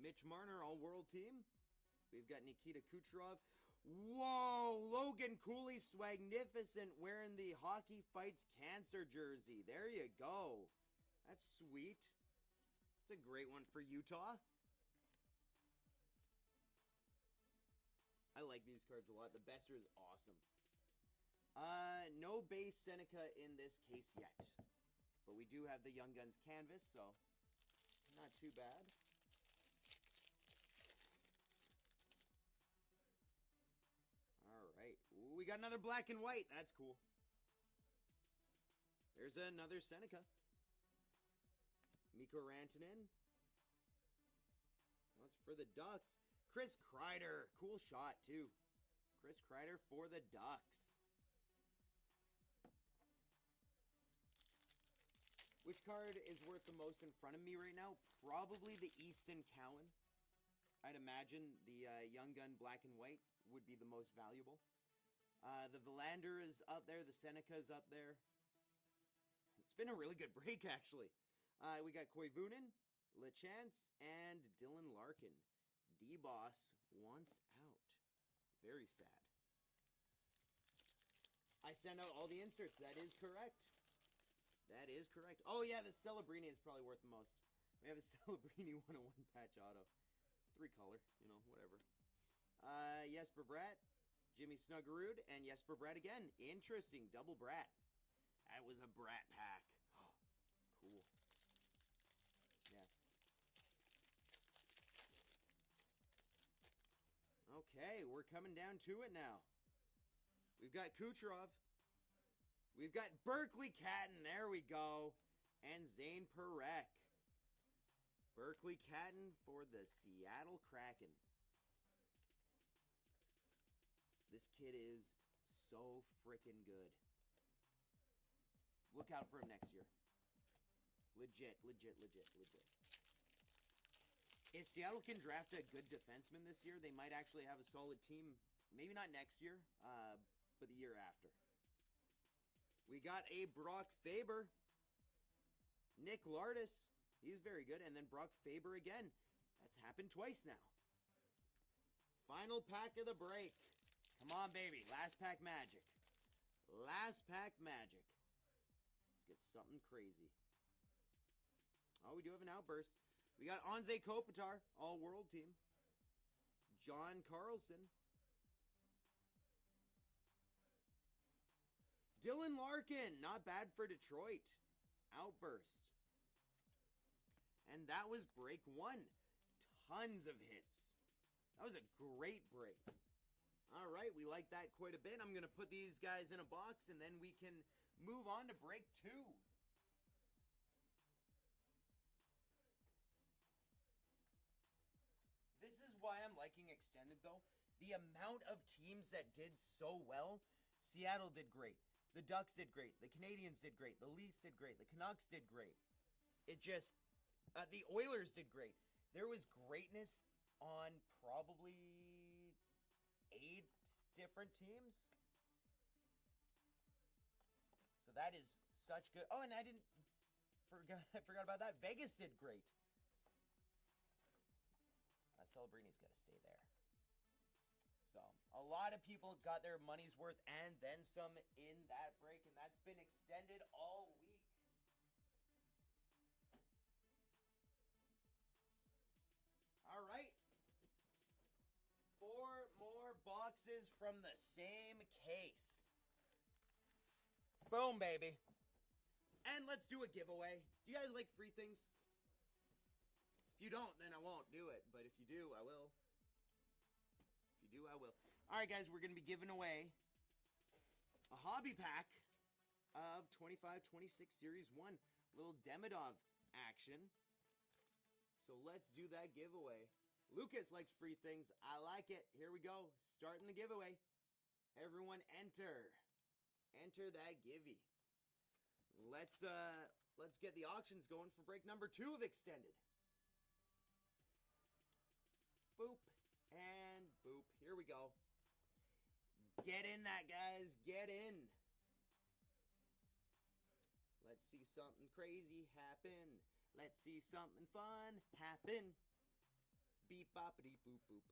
Mitch Marner, all-world team. We've got Nikita Kucherov. Whoa, Logan Cooley, swagnificent, wearing the Hockey Fights Cancer jersey. There you go. That's sweet. It's a great one for Utah. I like these cards a lot. The Besser is awesome. No base Seneca in this case yet. But we do have the Young Guns canvas, so not too bad. Alright. We got another black and white. That's cool. There's another Seneca. Mikko Rantanen. That's for the Ducks. Chris Kreider. Cool shot, too. Chris Kreider for the Ducks. Which card is worth the most in front of me right now? Probably the Easton Cowan. I'd imagine the Young Gun black and white would be the most valuable. The Verlander is up there. The Seneca is up there. It's been a really good break, actually. We got Koivunen, LeChance, and Dylan Larkin. D-Boss wants out. Very sad. I send out all the inserts. That is correct. That is correct. Oh, yeah, the Celebrini is probably worth the most. We have a Celebrini 101 patch auto. 3-color, you know, whatever. Jesper Bratt, Jimmy Snuggerud, and Jesper Bratt again. Interesting, double Bratt. That was a Bratt pack. Cool. Yeah. Okay, we're coming down to it now. We've got Kucherov. We've got Berkeley Catton. There we go. And Zane Parekh. Berkeley Catton for the Seattle Kraken. This kid is so freaking good. Look out for him next year. Legit. If Seattle can draft a good defenseman this year, they might actually have a solid team. Maybe not next year, but the year after. We got a Brock Faber. Nick Lardis. He's very good. And then Brock Faber again. That's happened twice now. Final pack of the break. Come on, baby. Last pack magic. Last pack magic. Let's get something crazy. Oh, we do have an outburst. We got Anze Kopitar, all-world team. John Carlson. Dylan Larkin, not bad for Detroit. Outburst. And that was break 1. Tons of hits. That was a great break. All right, we like that quite a bit. I'm going to put these guys in a box, and then we can move on to break 2. This is why I'm liking Extended, though. The amount of teams that did so well. Seattle did great. The Ducks did great. The Canadians did great. The Leafs did great. The Canucks did great. It just... the Oilers did great. There was greatness on probably 8 different teams. So that is such good. Oh, and I forgot about that. Vegas did great. Celebrini's got to stay there. So, a lot of people got their money's worth and then some in that break, and that's been extended all week. All right. 4 more boxes from the same case. Boom, baby. And let's do a giveaway. Do you guys like free things? If you don't, then I won't do it. But if you do, I will. If you do, I will. All right, guys, we're going to be giving away a hobby pack of 25-26 Series 1. Little Demidov action. So let's do that giveaway. Lucas likes free things. I like it. Here we go. Starting the giveaway. Everyone enter. Enter that givey. Let's get the auctions going for break number 2 of Extended. Boop and boop. Here we go. Get in that, guys. Get in. Let's see something crazy happen. Let's see something fun happen. Beep boppity boop boop.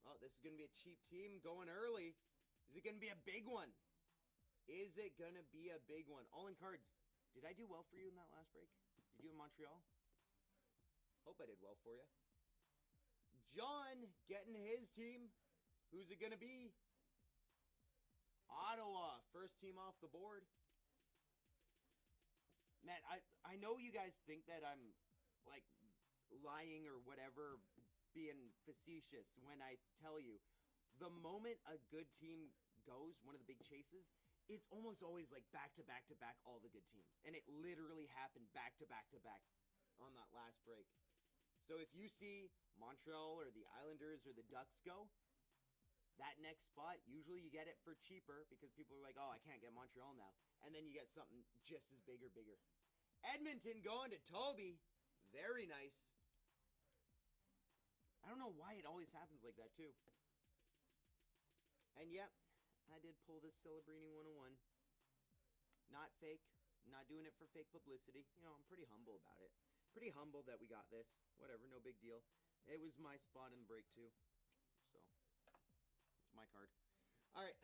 Oh, this is going to be a cheap team going early. Is it going to be a big one? Is it going to be a big one? All in cards. Did I do well for you in that last break? Did you have Montreal? Hope I did well for you. John getting his team. Who's it going to be? Ottawa. First team off the board. Man, I know you guys think that I'm, like, lying or whatever, being facetious when I tell you. The moment a good team goes, one of the big chases, it's almost always like back to back to back all the good teams. And it literally happened back to back to back on that last break. So if you see Montreal or the Islanders or the Ducks go, that next spot, usually you get it for cheaper because people are like, oh, I can't get Montreal now. And then you get something just as big or bigger. Edmonton going to Toby. Very nice. I don't know why it always happens like that too. And yep, I did pull this Celebrini 101. Not fake. Not doing it for fake publicity. You know, I'm pretty humble about it. Pretty humble that we got this. Whatever, no big deal. It was my spot in the break too. So, it's my card. Alright.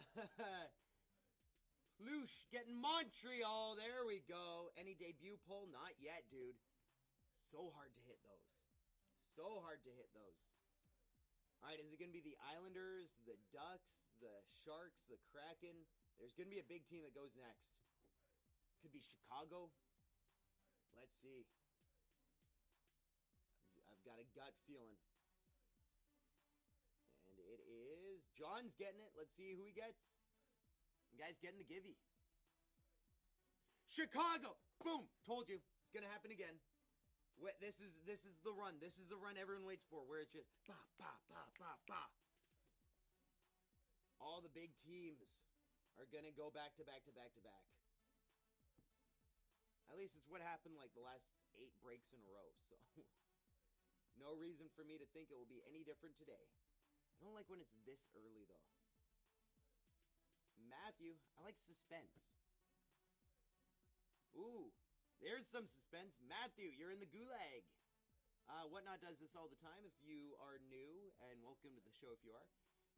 Plush getting Montreal. There we go. Any debut poll? Not yet, dude. So hard to hit those. So hard to hit those. Alright, is it going to be the Islanders, the Ducks, the Sharks, the Kraken? There's going to be a big team that goes next. Could be Chicago. Let's see. I've got a gut feeling. And it is... John's getting it. Let's see who he gets. The guy's getting the givey. Chicago! Boom! Told you. It's going to happen again. This is the run. This is the run everyone waits for, where it's just ba ba ba ba ba. All the big teams are gonna go back to back to back to back. At least it's what happened like the last 8 breaks in a row. So no reason for me to think it will be any different today. I don't like when it's this early though. Matthew, I like suspense. Ooh. There's some suspense. Matthew, you're in the gulag. WhatNot does this all the time if you are new, and welcome to the show if you are.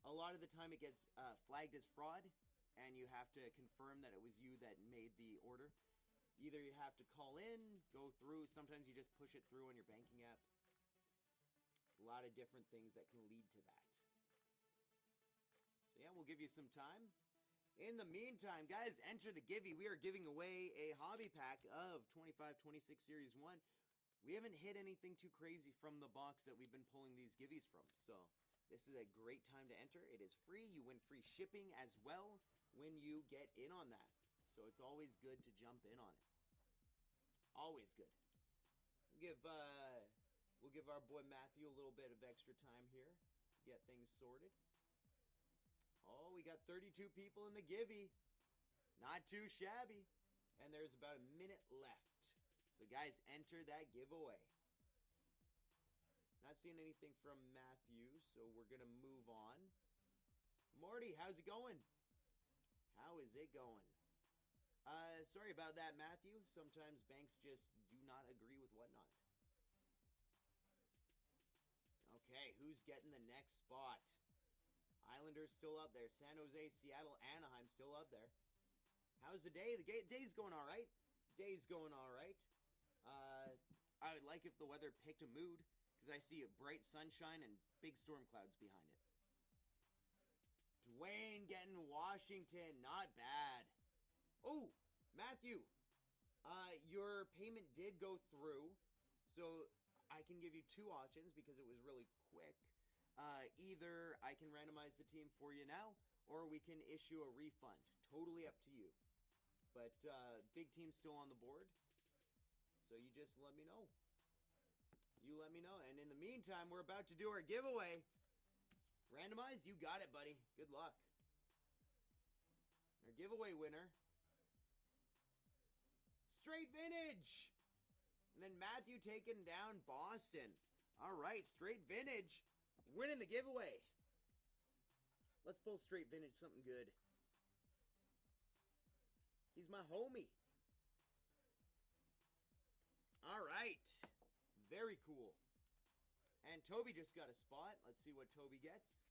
A lot of the time it gets flagged as fraud, and you have to confirm that it was you that made the order. Either you have to call in, go through, sometimes you just push it through on your banking app. A lot of different things that can lead to that. So yeah, we'll give you some time. In the meantime, guys, enter the Givey. We are giving away a hobby pack of 25-26 Series 1. We haven't hit anything too crazy from the box that we've been pulling these Giveys from. So this is a great time to enter. It is free. You win free shipping as well when you get in on that. So it's always good to jump in on it. Always good. We'll give our boy Matthew a little bit of extra time here to get things sorted. Oh, we got 32 people in the Givey. Not too shabby. And there's about a minute left. So guys, enter that giveaway. Not seeing anything from Matthew, so we're going to move on. Morty, how's it going? How is it going? Sorry about that, Matthew. Sometimes banks just do not agree with WhatNot. Okay, who's getting the next spot? Islanders still up there. San Jose, Seattle, Anaheim still up there. How's the day? The day's going all right. Day's going all right. I would like if the weather picked a mood, because I see a bright sunshine and big storm clouds behind it. Dwayne getting Washington. Not bad. Oh, Matthew. Your payment did go through, so I can give you 2 options because it was really quick. Either I can randomize the team for you now, or we can issue a refund. Totally up to you. But big team's still on the board, so you just let me know. You let me know. And in the meantime, we're about to do our giveaway. Randomize? You got it, buddy. Good luck. Our giveaway winner. Straight Vintage! And then Matthew taking down Boston. All right, Straight Vintage. Winning the giveaway. Let's pull Straight Vintage something good. He's my homie. All right. Very cool. And Toby just got a spot. Let's see what Toby gets.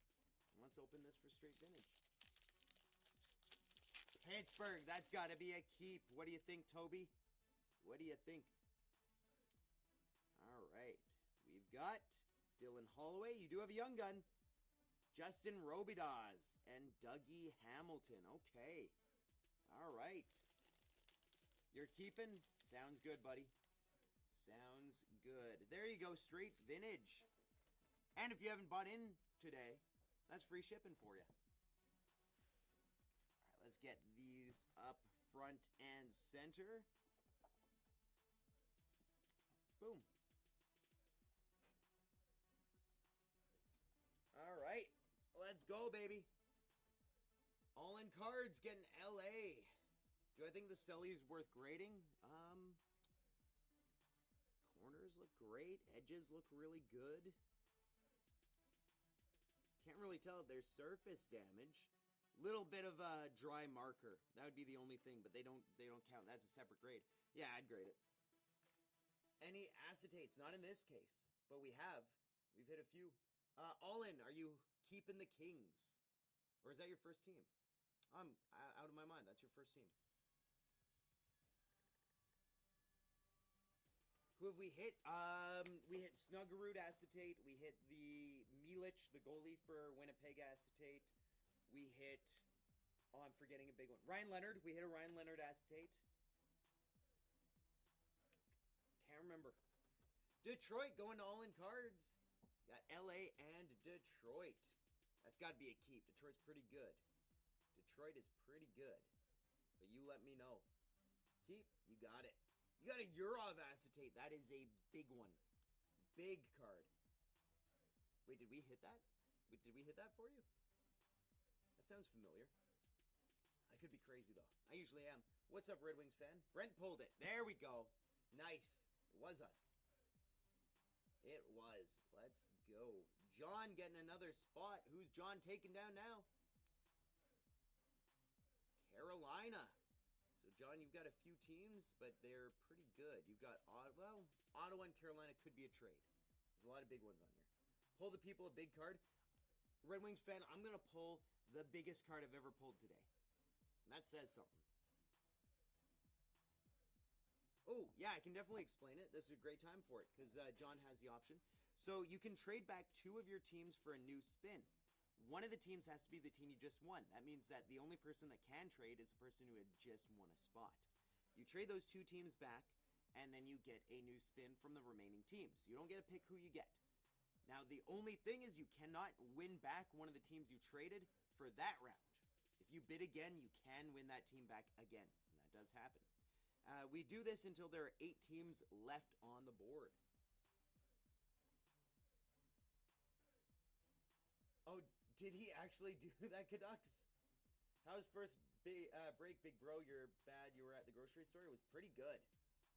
Let's open this for straight vintage. Pittsburgh, that's got to be a keep. What do you think, Toby? What do you think? All right. We've got Dylan Holloway. You do have a young gun. Justin Robidas and Dougie Hamilton. Okay. All right. You're keeping? Sounds good, buddy. Sounds good. There you go. Straight vintage. And if you haven't bought in today, that's free shipping for you. All right, let's get these up front and center. Boom. All right, let's go, baby. All in cards getting LA. Do I think the Selly's worth grading? Corners look great. Edges look really good. Can't really tell if there's surface damage. Little bit of a dry marker. That would be the only thing, but they don't count. That's a separate grade. Yeah, I'd grade it. Any acetates? Not in this case, but we've hit a few. All in. Are you keeping the Kings, or is that your first team? I'm out of my mind. That's your first team. Who have we hit? We hit Snuggerud acetate. We hit the Milic, the goalie for Winnipeg acetate. We hit, I'm forgetting a big one. Ryan Leonard. We hit a Ryan Leonard acetate. Can't remember. Detroit going to all in cards. Got LA and Detroit. That's got to be a keep. Detroit's pretty good. Detroit is pretty good. But you let me know. Keep, you got it. You got a Urov acetate. That is a big one. Big card. Wait, did we hit that? Did we hit that for you? That sounds familiar. I could be crazy, though. I usually am. What's up, Red Wings fan? Brent pulled it. There we go. Nice. It was us. It was. Let's go. John getting another spot. Who's John taking down now? Carolina. So, John, you've got a few teams, but they're pretty good. You've got, Ottawa and Carolina could be a trade. There's a lot of big ones on here. Pull the people a big card. Red Wings fan, I'm going to pull the biggest card I've ever pulled today. And that says something. Oh, yeah, I can definitely explain it. This is a great time for it because John has the option. So you can trade back 2 of your teams for a new spin. One of the teams has to be the team you just won. That means that the only person that can trade is the person who had just won a spot. You trade those 2 teams back, and then you get a new spin from the remaining teams. You don't get to pick who you get. Now, the only thing is you cannot win back one of the teams you traded for that round. If you bid again, you can win that team back again, and that does happen. We do this until there are 8 teams left on the board. Oh, did he actually do that, Canucks? How's first break, big bro? You're bad. You were at the grocery store. It was pretty good.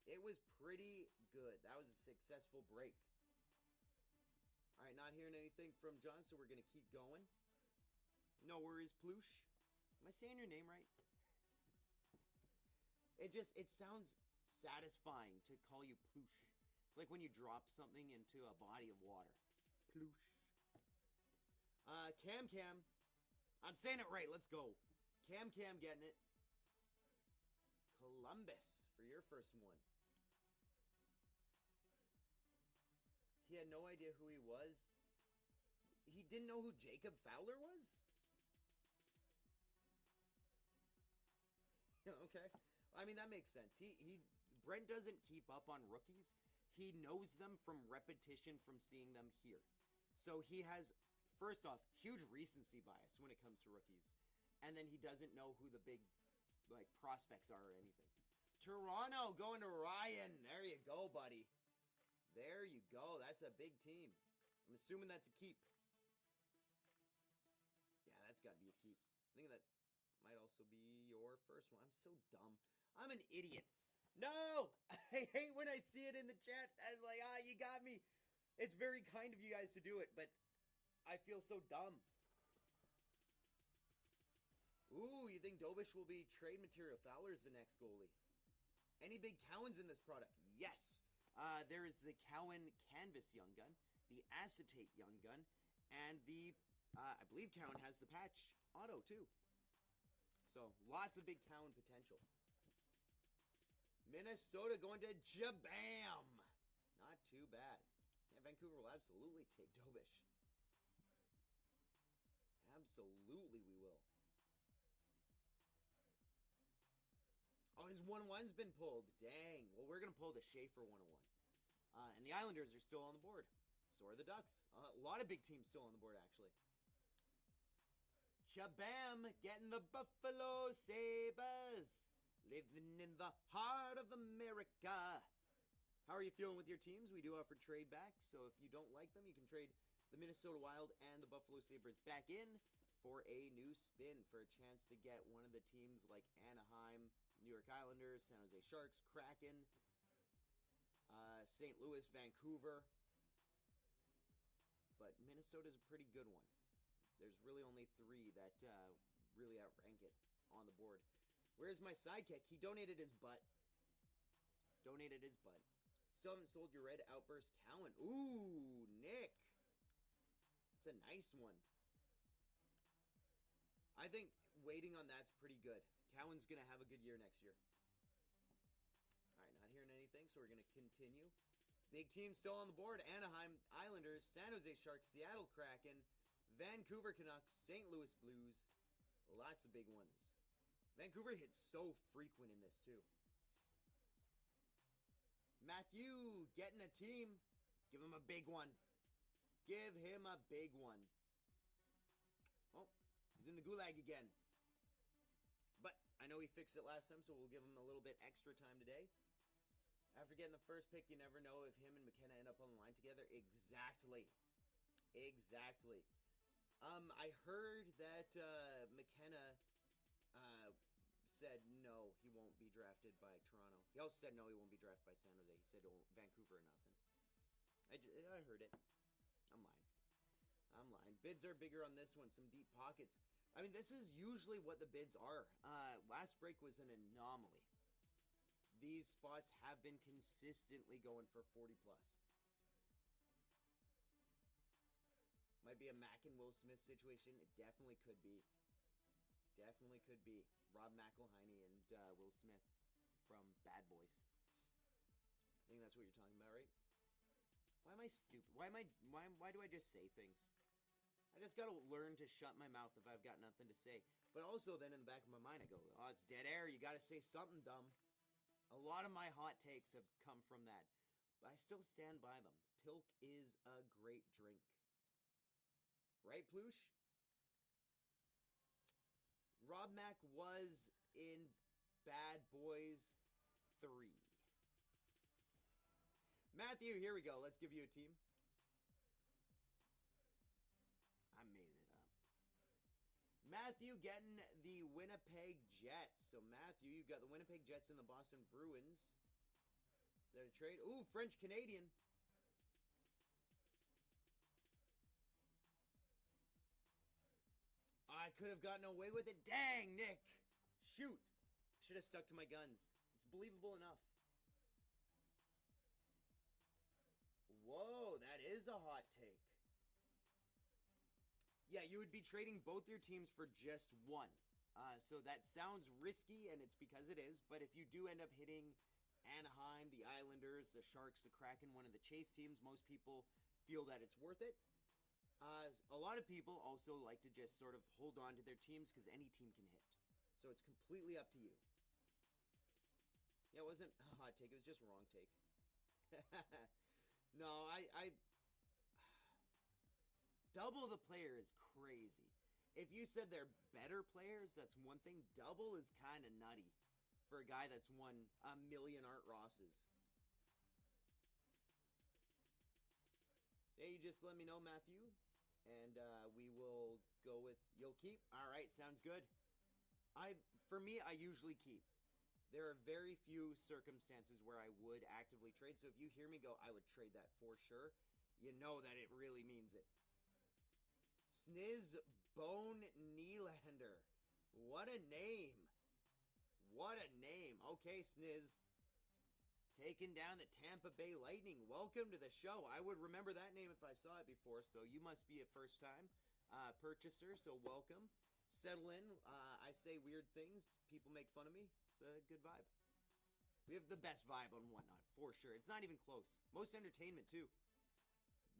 It was pretty good. That was a successful break. All right, not hearing anything from John, so we're going to keep going. No worries, Ploosh. Am I saying your name right? It sounds satisfying to call you Ploosh. It's like when you drop something into a body of water. Ploosh. Cam. I'm saying it right. Let's go. Cam getting it. Columbus for your first one. He had no idea who he was. He didn't know who Jacob Fowler was? Okay. I mean, that makes sense. Brent doesn't keep up on rookies. He knows them from repetition from seeing them here. So he has, first off, huge recency bias when it comes to rookies. And then he doesn't know who the big, prospects are or anything. Toronto going to Ryan. There you go, buddy. There you go. That's a big team. I'm assuming that's a keep. Yeah, that's got to be a keep. I think that might also be your first one. I'm so dumb. I'm an idiot. No! I hate when I see it in the chat. I was like, you got me. It's very kind of you guys to do it, but I feel so dumb. Ooh, you think Dobish will be trade material? Fowler's the next goalie. Any big Cowens in this product? Yes. There is the Cowan Canvas Young Gun, the Acetate Young Gun, and the I believe Cowan has the patch auto too. So lots of big Cowan potential. Minnesota going to Jabam. Not too bad. Yeah, Vancouver will absolutely take Dobish. Absolutely we will. Oh, his 1-1's been pulled. Dang. Well, we're going to pull the Schaefer 101. And the Islanders are still on the board. So are the Ducks. A lot of big teams still on the board, actually. Chabam getting the Buffalo Sabres. Living in the heart of America. How are you feeling with your teams? We do offer trade backs, so if you don't like them, you can trade the Minnesota Wild and the Buffalo Sabres back in for a new spin for a chance to get one of the teams like Anaheim, New York Islanders, San Jose Sharks, Kraken, St. Louis, Vancouver. But Minnesota's a pretty good one. There's really only 3 that really outrank it on the board. Where's my sidekick? He donated his butt. Donated his butt. Still haven't sold your red outburst, Cowan. Ooh, Nick. It's a nice one. I think waiting on that's pretty good. Cowan's going to have a good year next year. All right, not hearing anything, so we're going to continue. Big teams still on the board. Anaheim Islanders, San Jose Sharks, Seattle Kraken, Vancouver Canucks, St. Louis Blues. Lots of big ones. Vancouver hits so frequent in this, too. Matthew getting a team. Give him a big one. Give him a big one. Oh, he's in the gulag again. But I know he fixed it last time, so we'll give him a little bit extra time today. After getting the first pick, you never know if him and McKenna end up on the line together. Exactly. Exactly. I heard that McKenna said no, he won't be drafted by Toronto. He also said no, he won't be drafted by San Jose. He said Vancouver or nothing. I heard it. I'm lying. Bids are bigger on this one. Some deep pockets. I mean, this is usually what the bids are. Last break was an anomaly. These spots have been consistently going for 40 plus. Might be a Mack and Will Smith situation. It definitely could be. Definitely could be. Rob McElhinney and Will Smith from Bad Boys. I think that's what you're talking about, right? Why am I stupid? Why do I just say things? I just gotta learn to shut my mouth if I've got nothing to say. But also then in the back of my mind I go, oh, it's dead air. You gotta say something dumb. A lot of my hot takes have come from that. But I still stand by them. Pilk is a great drink. Right, Ploosh? Rob Mack was in Bad Boys 3. Matthew, here we go. Let's give you a team. I made it up. Matthew getting the Winnipeg Jets. So, Matthew, you've got the Winnipeg Jets and the Boston Bruins. Is that a trade? Ooh, French-Canadian. I could have gotten away with it. Dang, Nick. Shoot. Should have stuck to my guns. It's believable enough. Whoa, that is a hot take. Yeah, you would be trading both your teams for just one. So that sounds risky, and it's because it is. But if you do end up hitting Anaheim, the Islanders, the Sharks, the Kraken, one of the chase teams, most people feel that it's worth it. A lot of people also like to just sort of hold on to their teams because any team can hit. So it's completely up to you. Yeah, it wasn't a hot take. It was just a wrong take. No, I double the player is crazy. If you said they're better players, that's one thing. Double is kind of nutty for a guy that's won a million Art Rosses. So, yeah, you just let me know, Matthew. And we will go with, you'll keep? All right, sounds good. For me, I usually keep. There are very few circumstances where I would actively trade. So if you hear me go, I would trade that for sure, you know that it really means it. Sniz Bone Nylander. What a name. What a name. Okay, Sniz. Taking down the Tampa Bay Lightning. Welcome to the show. I would remember that name if I saw it before, so you must be a first time. purchaser, so welcome. Settle in. I say weird things. People make fun of me. It's a good vibe. We have the best vibe on WhatNot, for sure. It's not even close. Most entertainment, too.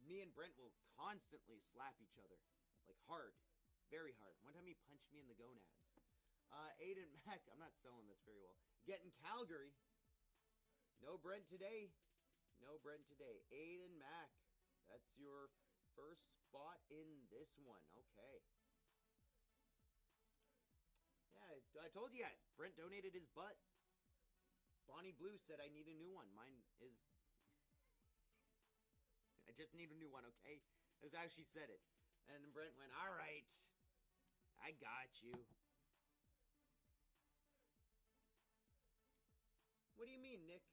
Me and Brent will constantly slap each other. Like, hard. Very hard. One time he punched me in the gonads. Aiden Mac, I'm not selling this very well. Getting Calgary. No Brent today. No Brent today. Aiden Mac, that's your first spot in this one. Okay. Yeah, I told you guys. Brent donated his butt. Bonnie Blue said I need a new one. Mine is... I just need a new one, okay? That's how she said it. And Brent went, all right. I got you. What do you mean, Nick?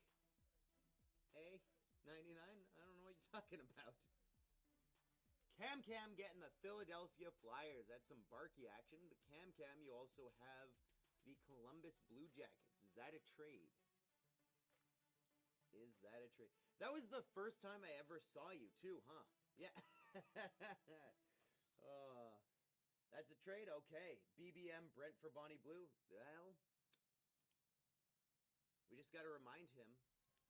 A 99? I don't know what you're talking about. Cam getting the Philadelphia Flyers. That's some Barkey action. But Cam, you also have the Columbus Blue Jackets. Is that a trade? Is that a trade? That was the first time I ever saw you, too, huh? Yeah. That's a trade? Okay. BBM Brent for Bonnie Blue. Well, we just got to remind him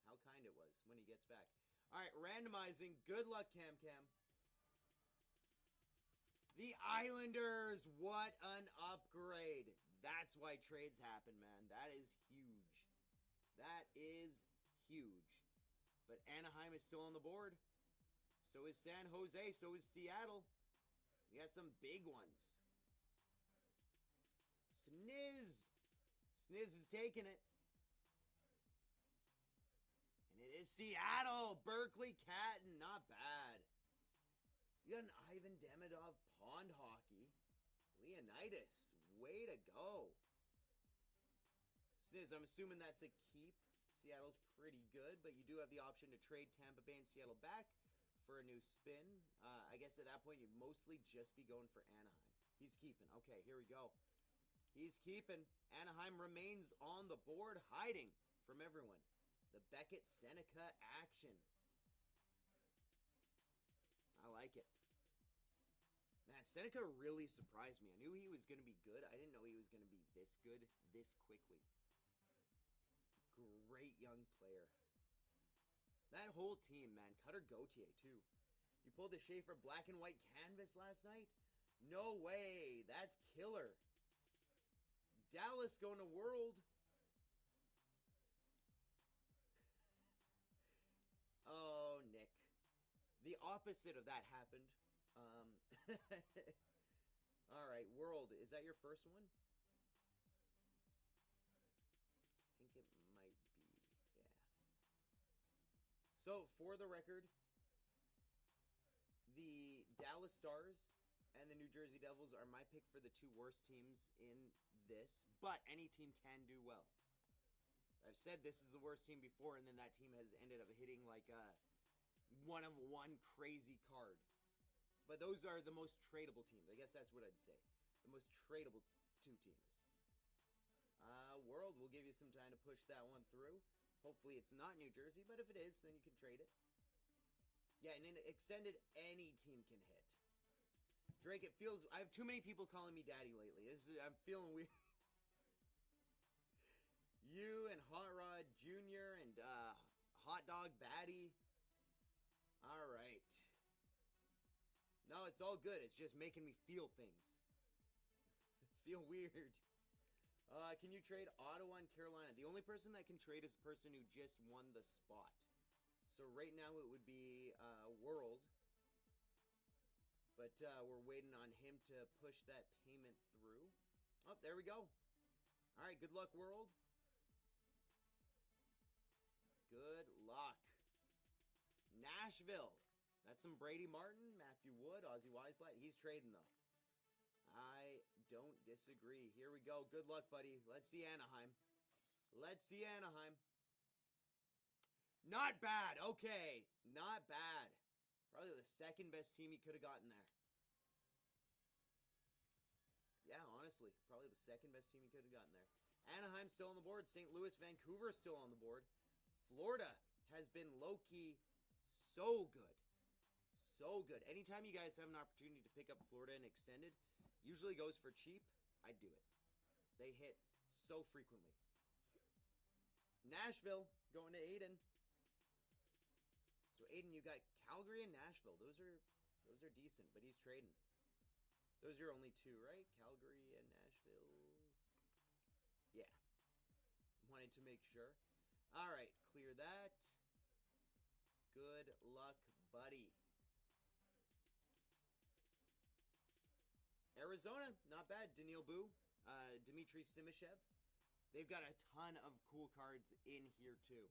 how kind it was when he gets back. All right, randomizing. Good luck, Cam. The Islanders. What an upgrade. That's why trades happen, man. That is huge. That is huge. But Anaheim is still on the board. So is San Jose. So is Seattle. We got some big ones. Sniz is taking it. And it is Seattle. Berkeley Catton. Not bad. You got an Ivan Demidov Pond Hockey. Leonidas. Way to go. Sniz, I'm assuming that's a keep. Seattle's pretty good, but you do have the option to trade Tampa Bay and Seattle back for a new spin. I guess at that point, you'd mostly just be going for Anaheim. He's keeping. Okay, here we go. He's keeping. Anaheim remains on the board, hiding from everyone. The Beckett-Seneca action. I like it. Man, Seneca really surprised me. I knew he was going to be good. I didn't know he was going to be this good this quickly. Great young player. That whole team, man. Cutter Gauthier, too. You pulled the Schaefer black and white canvas last night? No way. That's killer. Dallas going to World. Oh, Nick. The opposite of that happened. All right, World. Is that your first one? I think it might be. Yeah. So, for the record, the Dallas Stars and the New Jersey Devils are my pick for the two worst teams in this, but any team can do well. I've said this is the worst team before, and then that team has ended up hitting like a one-of-one crazy card. But those are the most tradable teams. I guess that's what I'd say. The most tradable two teams. World will give you some time to push that one through. Hopefully it's not New Jersey, but if it is, then you can trade it. Yeah, and in extended, any team can hit. Drake, it feels... I have too many people calling me daddy lately. I'm feeling weird. You and Hot Rod Jr. and Hot Dog Batty. All right. No, it's all good. It's just making me feel things. Feel weird. Can you trade Ottawa and Carolina? The only person that can trade is the person who just won the spot. So right now it would be World. But we're waiting on him to push that payment through. Oh, there we go. All right, good luck, World. Good luck. Nashville. That's some Brady Martin, Matthew Wood, Ozzy Weisblatt. He's trading, though. I don't disagree. Here we go. Good luck, buddy. Let's see Anaheim. Let's see Anaheim. Not bad. Okay. Not bad. Probably the second best team he could have gotten there. Yeah, honestly. Probably the second best team he could have gotten there. Anaheim's still on the board. St. Louis, Vancouver still on the board. Florida has been low-key so good. so good. Anytime you guys have an opportunity to pick up Florida and extended, usually goes for cheap, I do it. They hit so frequently. Nashville going to Aiden. So Aiden, you got Calgary and Nashville. Those are decent, but he's trading. Those are only two, right? Calgary and Nashville. Yeah. Wanted to make sure. All right, clear that. Good luck, buddy. Arizona, not bad. Daniil Boo, Dmitry Simishev. They've got a ton of cool cards in here, too.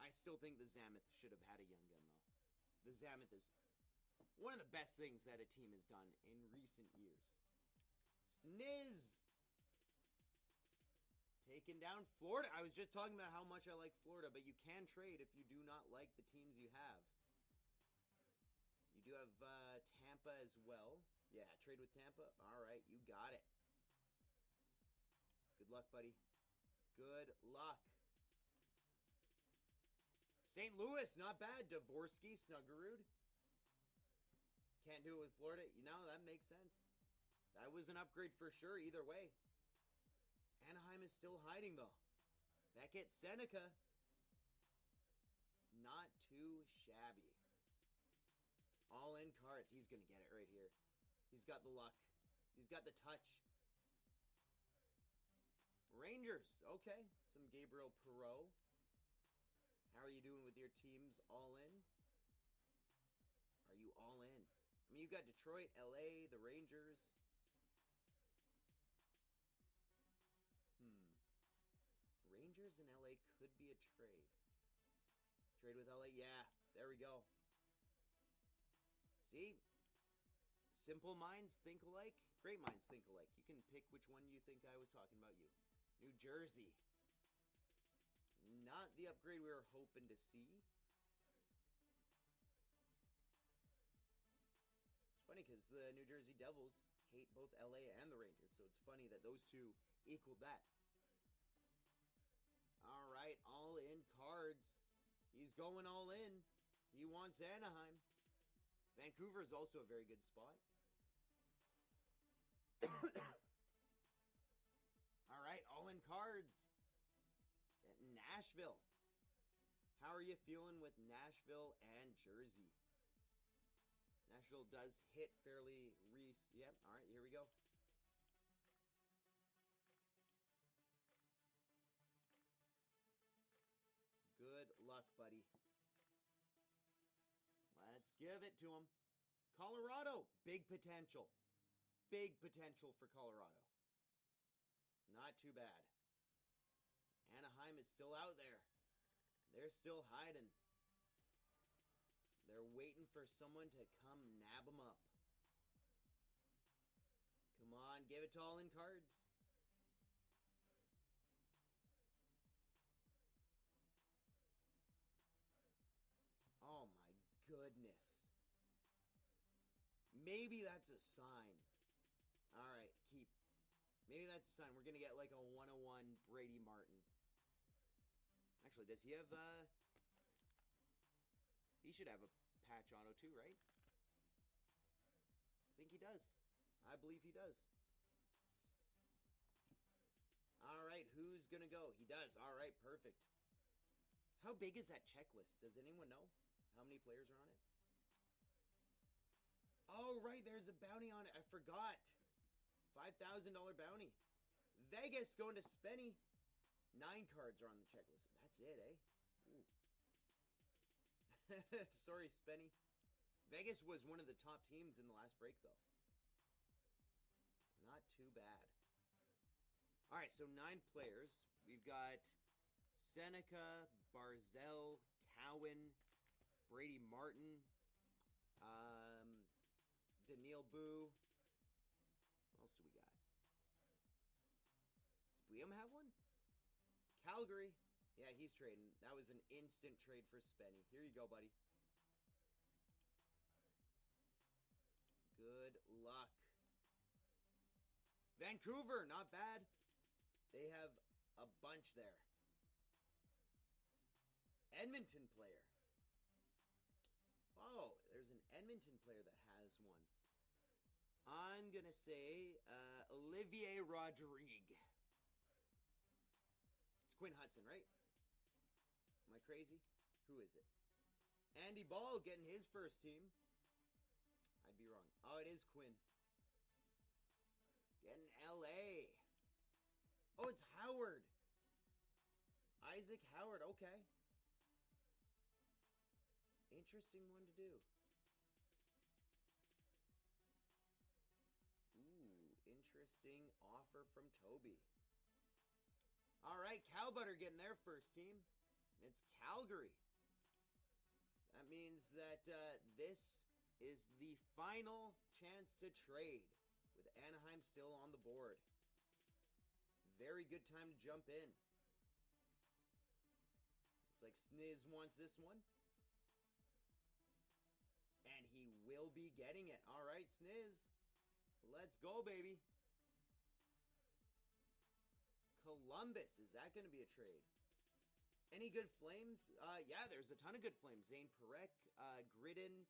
I still think the Zameth should have had a young gun, though. The Zameth is one of the best things that a team has done in recent years. Sniz! Taking down Florida. I was just talking about how much I like Florida, but you can trade if you do not like the teams you have. You do have Tampa as well. Yeah, trade with Tampa. All right, you got it. Good luck, buddy. Good luck. St. Louis, not bad. Dvorsky, Snuggerud. Can't do it with Florida. You know, that makes sense. That was an upgrade for sure either way. Anaheim is still hiding, though. That gets Seneca. Not too shabby. All in cards. He's going to get it right here. He's got the luck. He's got the touch. Rangers. Okay. Some Gabriel Perreault. How are you doing with your teams all in? Are you all in? I mean, you've got Detroit, LA, the Rangers. Rangers and LA could be a trade. Trade with LA? Yeah, there we go. See? Simple minds think alike. Great minds think alike. You can pick which one you think I was talking about you. New Jersey. Not the upgrade we were hoping to see. It's funny because the New Jersey Devils hate both LA and the Rangers, so it's funny that those two equaled that. All right, all in cards. He's going all in. He wants Anaheim. Vancouver is also a very good spot. All right, all in cards. Nashville. How are you feeling with Nashville and Jersey? Nashville does hit fairly Yep, all right, here we go. Good luck, buddy. Let's give it to him. Colorado, big potential. Big potential for Colorado. Not too bad. Anaheim is still out there. They're still hiding. They're waiting for someone to come nab them up. Come on, give it to all in cards. Oh my goodness. Maybe that's a sign. Alright, keep. Maybe that's a sign. We're going to get like a 101 Brady Martin. Actually, does he have, he should have a patch auto too, right? I think he does. I believe he does. Alright, who's going to go? He does. Alright, perfect. How big is that checklist? Does anyone know how many players are on it? Oh, right, there's a bounty on it. I forgot. $5,000 bounty. Vegas going to Spenny. 9 cards are on the checklist. That's it, eh? Sorry, Spenny. Vegas was one of the top teams in the last break, though. Not too bad. All right, so 9 players. We've got Seneca, Barzell, Cowan, Brady Martin, Daniil Boo. What else do we got? Does Buiam have one? Calgary. Yeah, he's trading. That was an instant trade for Spenny. Here you go, buddy. Good luck. Vancouver, not bad. They have a bunch there. Edmonton player. Oh, there's an Edmonton player that has one. I'm going to say Olivier Rodrigue. It's Quinn Hudson, right? Am I crazy? Who is it? Andy Ball getting his first team. I'd be wrong. Oh, it is Quinn. Getting LA. Oh, it's Howard. Isaac Howard, okay. Interesting one to do. Ooh, interesting offer from Toby. All right, Cowbutter getting their first team. It's Calgary. That means that this is the final chance to trade with Anaheim still on the board. Very good time to jump in. Looks like Sniz wants this one. And he will be getting it. All right, Sniz. Let's go, baby. Columbus. Is that going to be a trade? Any good Flames? Yeah, there's a ton of good Flames. Zane Perek, Gridden.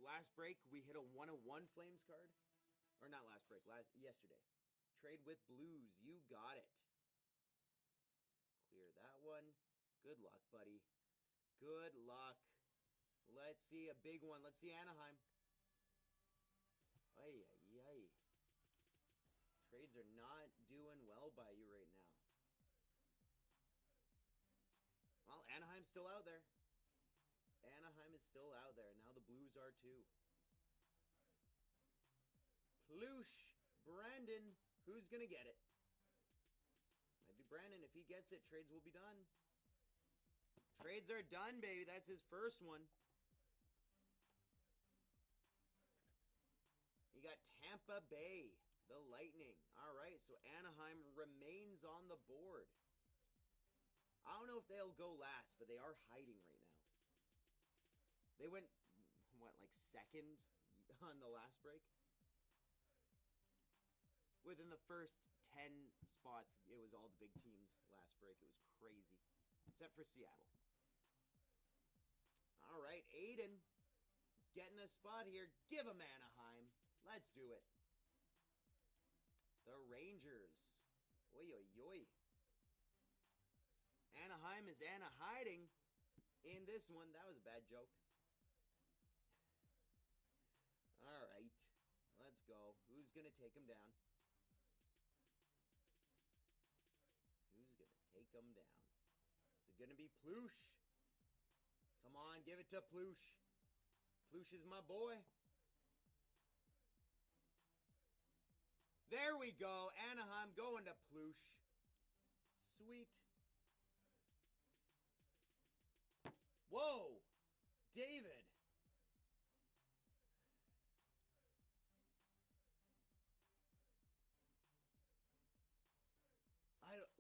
Last break, we hit a 1-1 Flames card. Or not last break, yesterday. Trade with Blues. You got it. Clear that one. Good luck, buddy. Good luck. Let's see a big one. Let's see Anaheim. Ay, ay, ay. Trades are not doing well by you right now. Well, Anaheim's still out there. Anaheim is still out there. Now the Blues are too. Ploosh. Brandon. Who's going to get it? Might be Brandon. If he gets it, trades will be done. Trades are done, baby. That's his first one. You got Tampa Bay, the Lightning. All right, so Anaheim remains on the board. I don't know if they'll go last, but they are hiding right now. They went, what, like second on the last break? Within the first 10 spots, it was all the big teams last break. It was crazy. Except for Seattle. All right, Aiden. Getting a spot here. Give him Anaheim. Let's do it. The Rangers. Oy, oy, oy. Anaheim is Anna hiding in this one. That was a bad joke. All right. Let's go. Who's going to take him down? Who's going to take him down? Is it going to be Ploosh? Come on, give it to Ploosh. Ploosh is my boy. There we go. Anaheim going to Ploosh. Sweet. Whoa. David.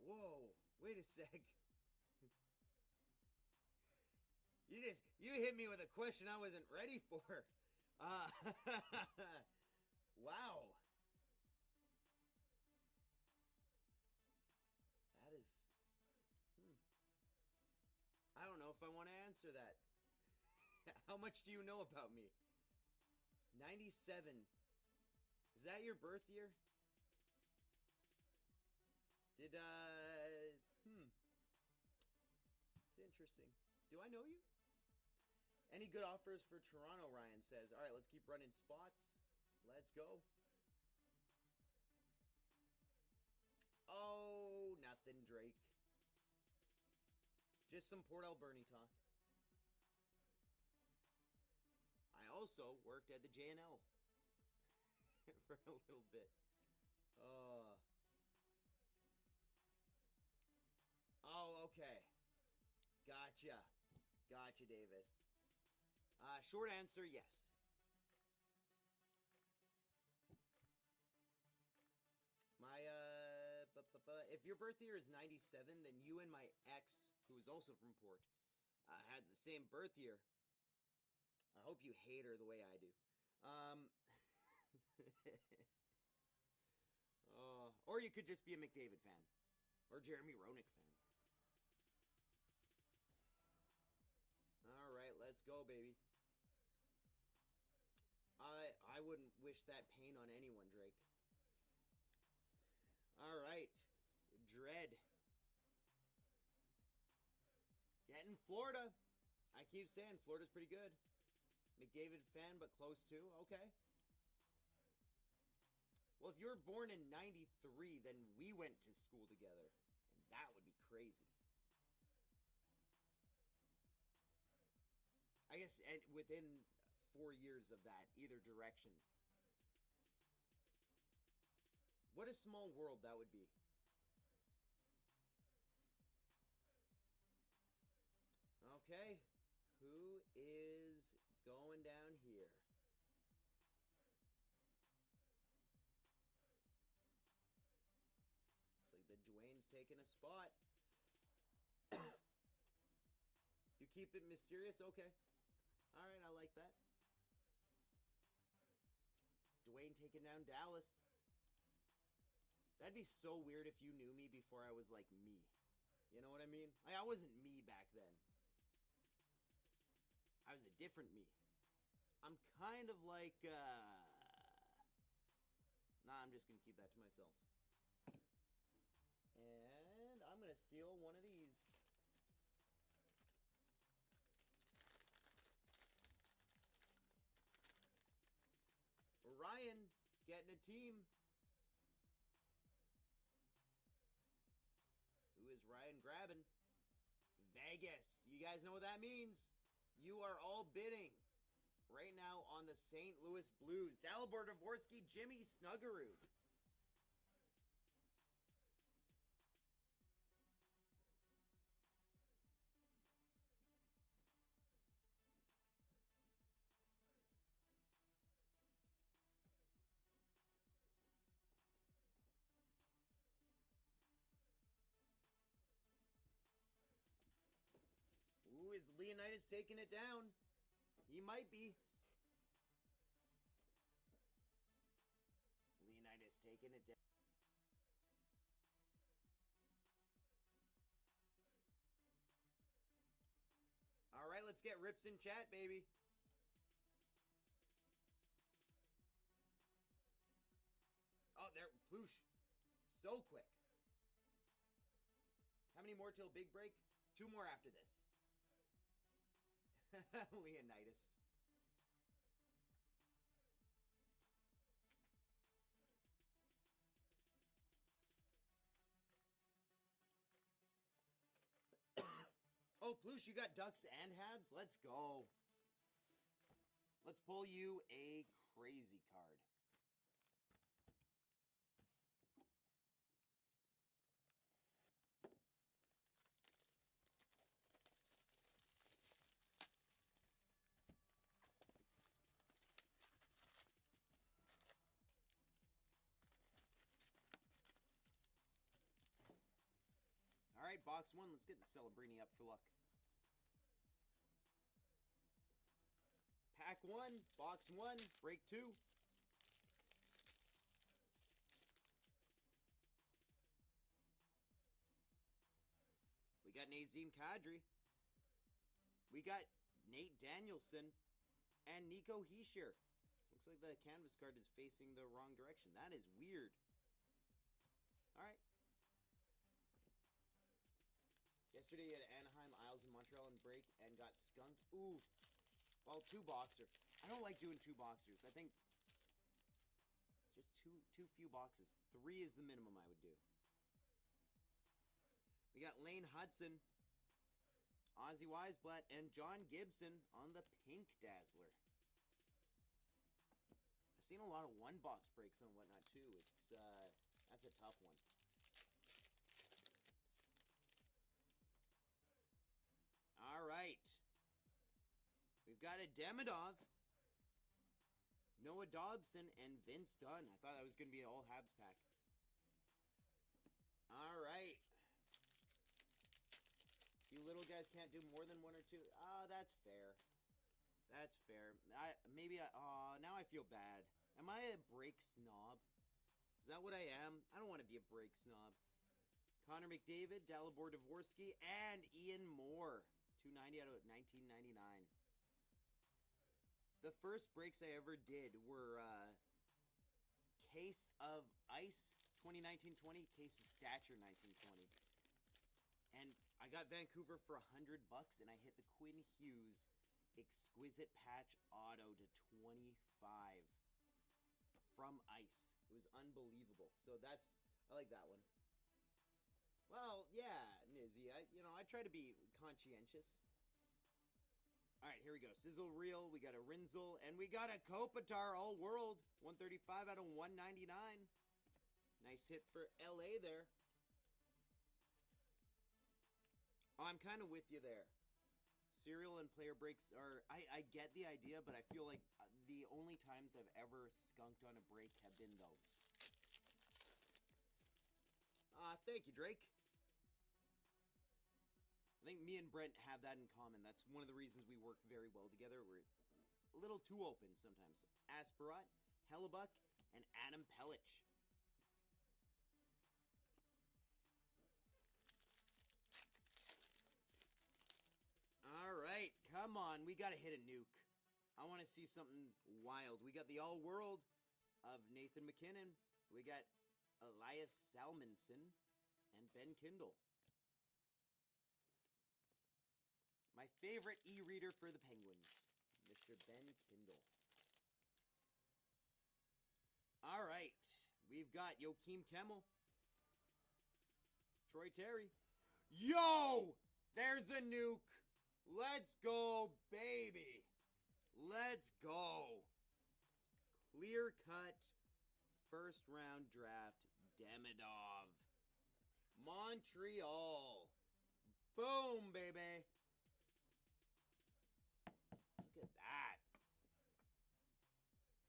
Whoa. Wait a sec. You hit me with a question I wasn't ready for. Wow. That is... I don't know if I want to answer that. How much do you know about me? 97. Is that your birth year? Did, It's interesting. Do I know you? Any good offers for Toronto, Ryan says. All right, let's keep running spots. Let's go. Oh, nothing, Drake. Just some Port Alberni talk. I also worked at the J&L for a little bit. Oh, okay. Gotcha. Gotcha, David. Short answer, yes. My, if your birth year is 97, then you and my ex, who is also from Port, had the same birth year. I hope you hate her the way I do. Or you could just be a McDavid fan. Or Jeremy Roenick fan. Alright, let's Let's go, baby. I wouldn't wish that pain on anyone, Drake. All right. Dread. Getting Florida. I keep saying Florida's pretty good. McDavid fan, but close to. Okay. Well, if you were born in 93, then we went to school together. And that would be crazy. I guess and within 4 years of that, either direction. What a small world that would be. Okay. Who is going down here? Looks like the Dwayne's taking a spot. You keep it mysterious? Okay. Alright, I like that. Dwayne taking down Dallas. That'd be so weird if you knew me before I was like me. You know what I mean? Like, I wasn't me back then. I was a different me. I'm kind of like, Nah, I'm just gonna keep that to myself. And I'm gonna steal one of these. Ryan getting a team. Who is Ryan grabbing? Vegas. You guys know what that means? You are all bidding right now on the St. Louis Blues. Dalibor Dvorsky, Jimmy Snuggerud. Ooh, is Leonidas taking it down? He might be. Leonidas taking it down. All right, let's get rips in chat, baby. Oh, there, Ploosh. So quick. How many more till big break? 2 more after this. Leonidas. Oh, Ploosh, you got ducks and habs? Let's go. Let's pull you a crazy card. All right, box 1. Let's get the Celebrini up for luck. Pack 1, box 1, break 2. We got Nazem Kadri. We got Nate Danielson and Nico Hischier. Looks like the canvas card is facing the wrong direction. That is weird. All right. Yesterday at Anaheim, Isles, and Montreal and break and got skunked. Ooh. Well, 2 boxer. I don't like doing 2 boxers. I think just too few boxes. 3 is the minimum I would do. We got Lane Hudson, Ozzy Weisblatt, and John Gibson on the Pink Dazzler. I've seen a lot of 1-box breaks and whatnot too. It's that's a tough one. All right. We've got a Demidov, Noah Dobson, and Vince Dunn. I thought that was going to be an all Habs pack. All right. You little guys can't do more than 1 or 2. That's fair. That's fair. Now I feel bad. Am I a break snob? Is that what I am? I don't want to be a break snob. Connor McDavid, Dalibor Dvorsky, and Ian Moore. 290 out of 1999. The first breaks I ever did were Case of Ice 2019-20, Case of Stature 1920. And I got Vancouver for $100, and I hit the Quinn Hughes Exquisite Patch Auto to 25 from Ice. It was unbelievable. So I like that one. Well, yeah, Nizzy, I try to be conscientious. All right, here we go. Sizzle Reel, we got a Rinzel, and we got a Kopitar All World, 135 out of 199. Nice hit for LA there. Oh, I'm kind of with you there. Serial and player breaks are, I get the idea, but I feel like the only times I've ever skunked on a break have been those. Thank you, Drake. I think me and Brent have that in common. That's one of the reasons we work very well together. We're a little too open sometimes. Asperat, Hellebuck, and Adam Pellich. All right, come on. We got to hit a nuke. I want to see something wild. We got the all-world of Nathan McKinnon. We got Elias Salmonson and Ben Kindle. My favorite e-reader for the Penguins, Mr. Ben Kindle. All right, we've got Joakim Kemmel, Troy Terry. Yo, there's a nuke. Let's go, baby. Let's go. Clear-cut first-round draft, Demidov. Montreal. Boom, baby. Look at that.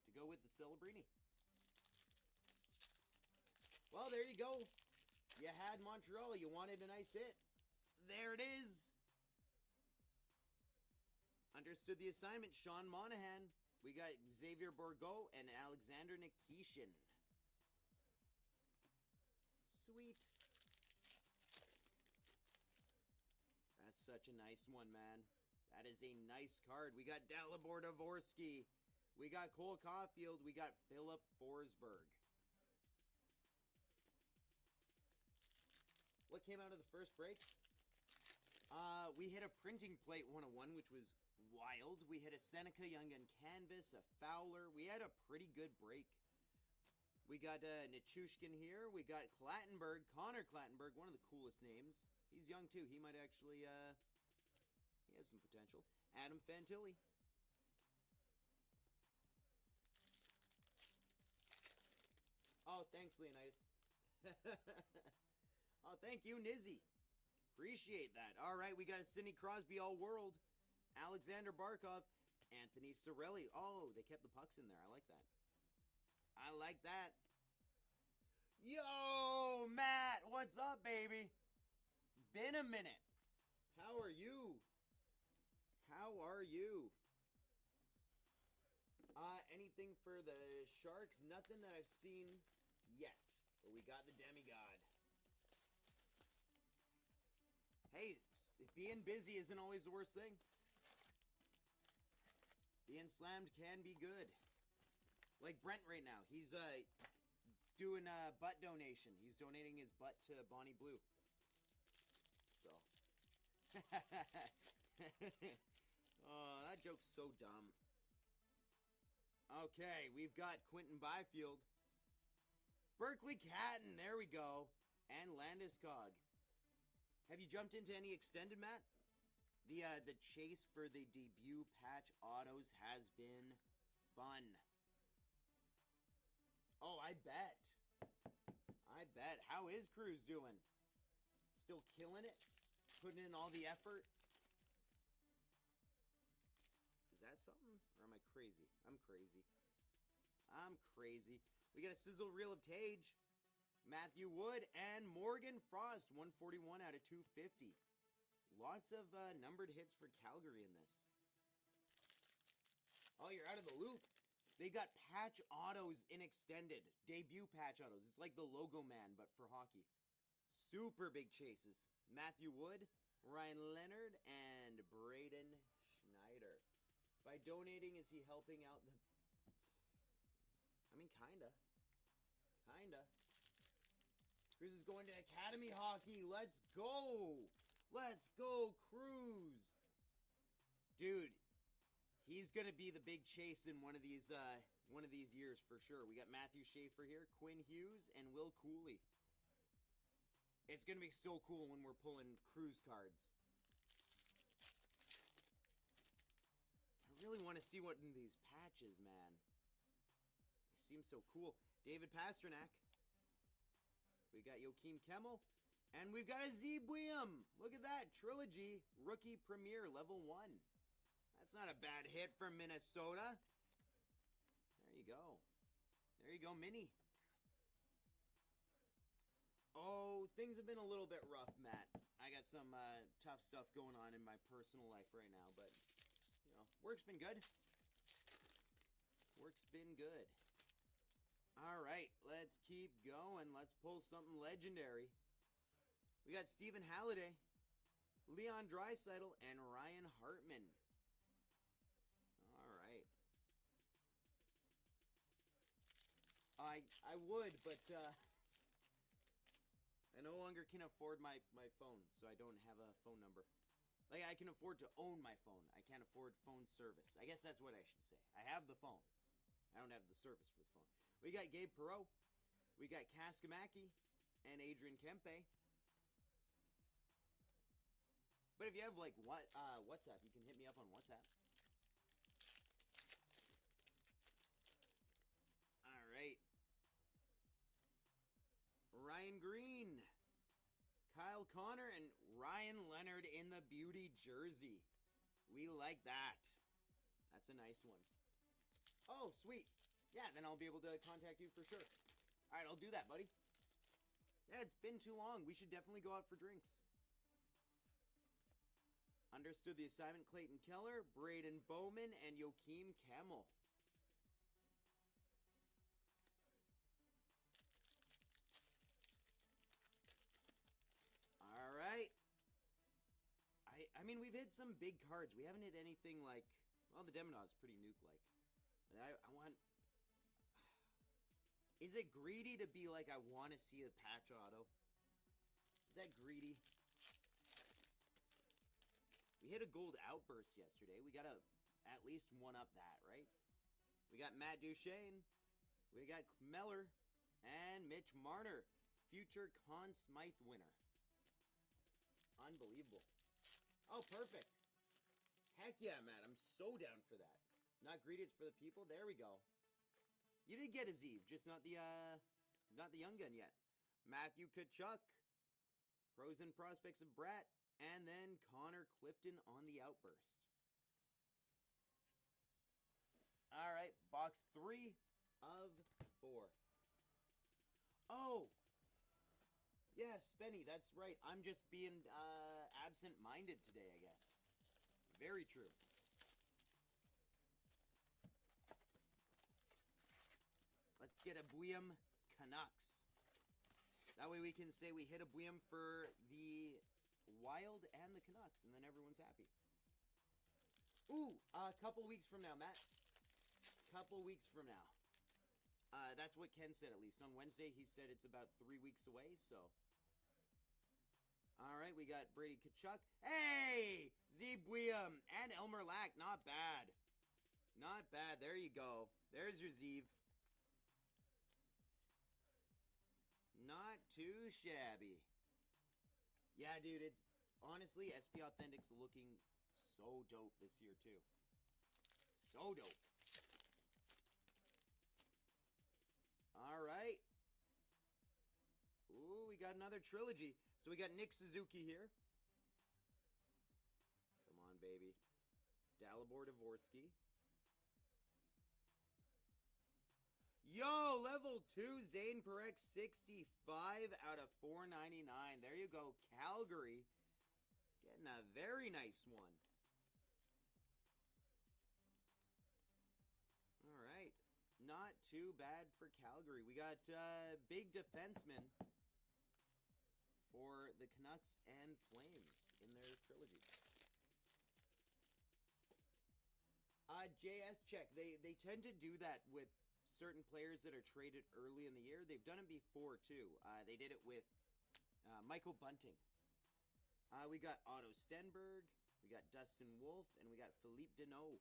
To go with the Celebrini. Well, there you go. You had Montreal. You wanted a nice hit. There it is. Understood the assignment. Sean Monahan. We got Xavier Bourgault and Alexander Nikishin. Sweet. That's such a nice one, man. That is a nice card. We got Dalibor Dvorsky. We got Cole Caulfield. We got Philip Forsberg. What came out of the first break? We hit a printing plate 101, which was wild. We hit a Seneca Young Gun Canvas, a Fowler. We had a pretty good break. We got Nichushkin here. We got Clattenburg, Connor Clattenburg, one of the coolest names. He's young too. He might actually, he has some potential. Adam Fantilli. Oh, thanks, Leonidas. Oh, thank you, Nizzy. Appreciate that. All right, we got a Sidney Crosby All-World. Alexander Barkov. Anthony Cirelli. Oh, they kept the pucks in there. I like that. I like that. Yo, Matt. What's up, baby? Been a minute. How are you? How are you? Anything for the Sharks? Nothing that I've seen yet. But we got the Demigod. Hey, being busy isn't always the worst thing. Being slammed can be good. Like Brent right now. He's doing a butt donation. He's donating his butt to Bonnie Blue. So. Oh, that joke's so dumb. Okay, we've got Quentin Byfield. Berkeley Catton, there we go. And Landeskog. Have you jumped into any extended, Matt? The chase for the debut patch autos has been fun. Oh, I bet. I bet. How is Cruz doing? Still killing it? Putting in all the effort? Is that something? Or am I crazy? I'm crazy. I'm crazy. We got a sizzle reel of Tage. Matthew Wood and Morgan Frost, 141 out of 250. Lots of numbered hits for Calgary in this. Oh, you're out of the loop. They got patch autos in extended. Debut patch autos. It's like the Logo Man, but for hockey. Super big chases. Matthew Wood, Ryan Leonard, and Braden Schneider. By donating, is he helping out the... I mean, kinda. Kinda. Cruz is going to Academy Hockey. Let's go! Let's go, Cruz! Dude, he's gonna be the big chase in one of these years for sure. We got Matthew Schaefer here, Quinn Hughes, and Will Cooley. It's gonna be so cool when we're pulling Cruz cards. I really want to see what in these patches, man. They seem so cool. David Pasternak. We got Joakim Kemmel. And we've got a Zebuium. Look at that. Trilogy. Rookie Premier Level 1. That's not a bad hit from Minnesota. There you go. There you go, Mini. Oh, things have been a little bit rough, Matt. I got some tough stuff going on in my personal life right now, but, you know, work's been good. Work's been good. All right, let's keep going. Let's pull something legendary. We got Stephen Halliday, Leon Draisaitl, and Ryan Hartman. All right. I would, but I no longer can afford my phone, so I don't have a phone number. Like, I can afford to own my phone. I can't afford phone service. I guess that's what I should say. I have the phone. I don't have the service for the phone. We got Gabe Perreault. We got Kaskamaki and Adrian Kempe. But if you have, like, WhatsApp, you can hit me up on WhatsApp. All right. Ryan Green, Kyle Connor, and Ryan Leonard in the beauty jersey. We like that. That's a nice one. Oh, sweet. Yeah, then I'll be able to contact you for sure. All right, I'll do that, buddy. Yeah, it's been too long. We should definitely go out for drinks. Understood the assignment. Clayton Keller, Braden Bowman, and Joakim Kemmel. All right. I mean, we've hit some big cards. We haven't hit anything like... Well, the Demonod's pretty nuke-like. But I want... Is it greedy to be like, I want to see a patch auto? Is that greedy? We hit a gold outburst yesterday. We got to at least one-up that, right? We got Matt Duchesne. We got Meller. And Mitch Marner. Future Conn Smythe winner. Unbelievable. Oh, perfect. Heck yeah, Matt. I'm so down for that. Not greedy, it's for the people. There we go. You did get a Zeev, just not the young gun yet. Matthew Tkachuk. Pros and prospects of Bratt. And then Connor Clifton on the outburst. All right, box 3 of 4. Oh! Yes, Spenny, that's right. I'm just being absent-minded today, I guess. Very true. Let's get a Buium Canucks. That way we can say we hit a Buium for the Wild and the Canucks, and then everyone's happy. Ooh, a couple weeks from now, Matt. Couple weeks from now. That's what Ken said, at least. On Wednesday, he said it's about 3 weeks away, so... All right, we got Brady Tkachuk. Hey! Zebuium and Elmer Lack. Not bad. Not bad. There you go. There's your Zeev. Not too shabby. Yeah, dude, it's... Honestly, SP Authentic's looking so dope this year, too. So dope. All right. Ooh, we got another trilogy. So we got Nick Suzuki here. Come on, baby. Dalibor Dvorsky. Yo, level 2, Zane Parekh, 65 out of 499. There you go, Calgary. Getting a very nice one. All right. Not too bad for Calgary. We got big defensemen for the Canucks and Flames in their trilogy. JS check. They tend to do that with certain players that are traded early in the year. They've done it before too. They did it with Michael Bunting. We got Otto Stenberg, we got Dustin Wolf, and we got Philippe Deneau.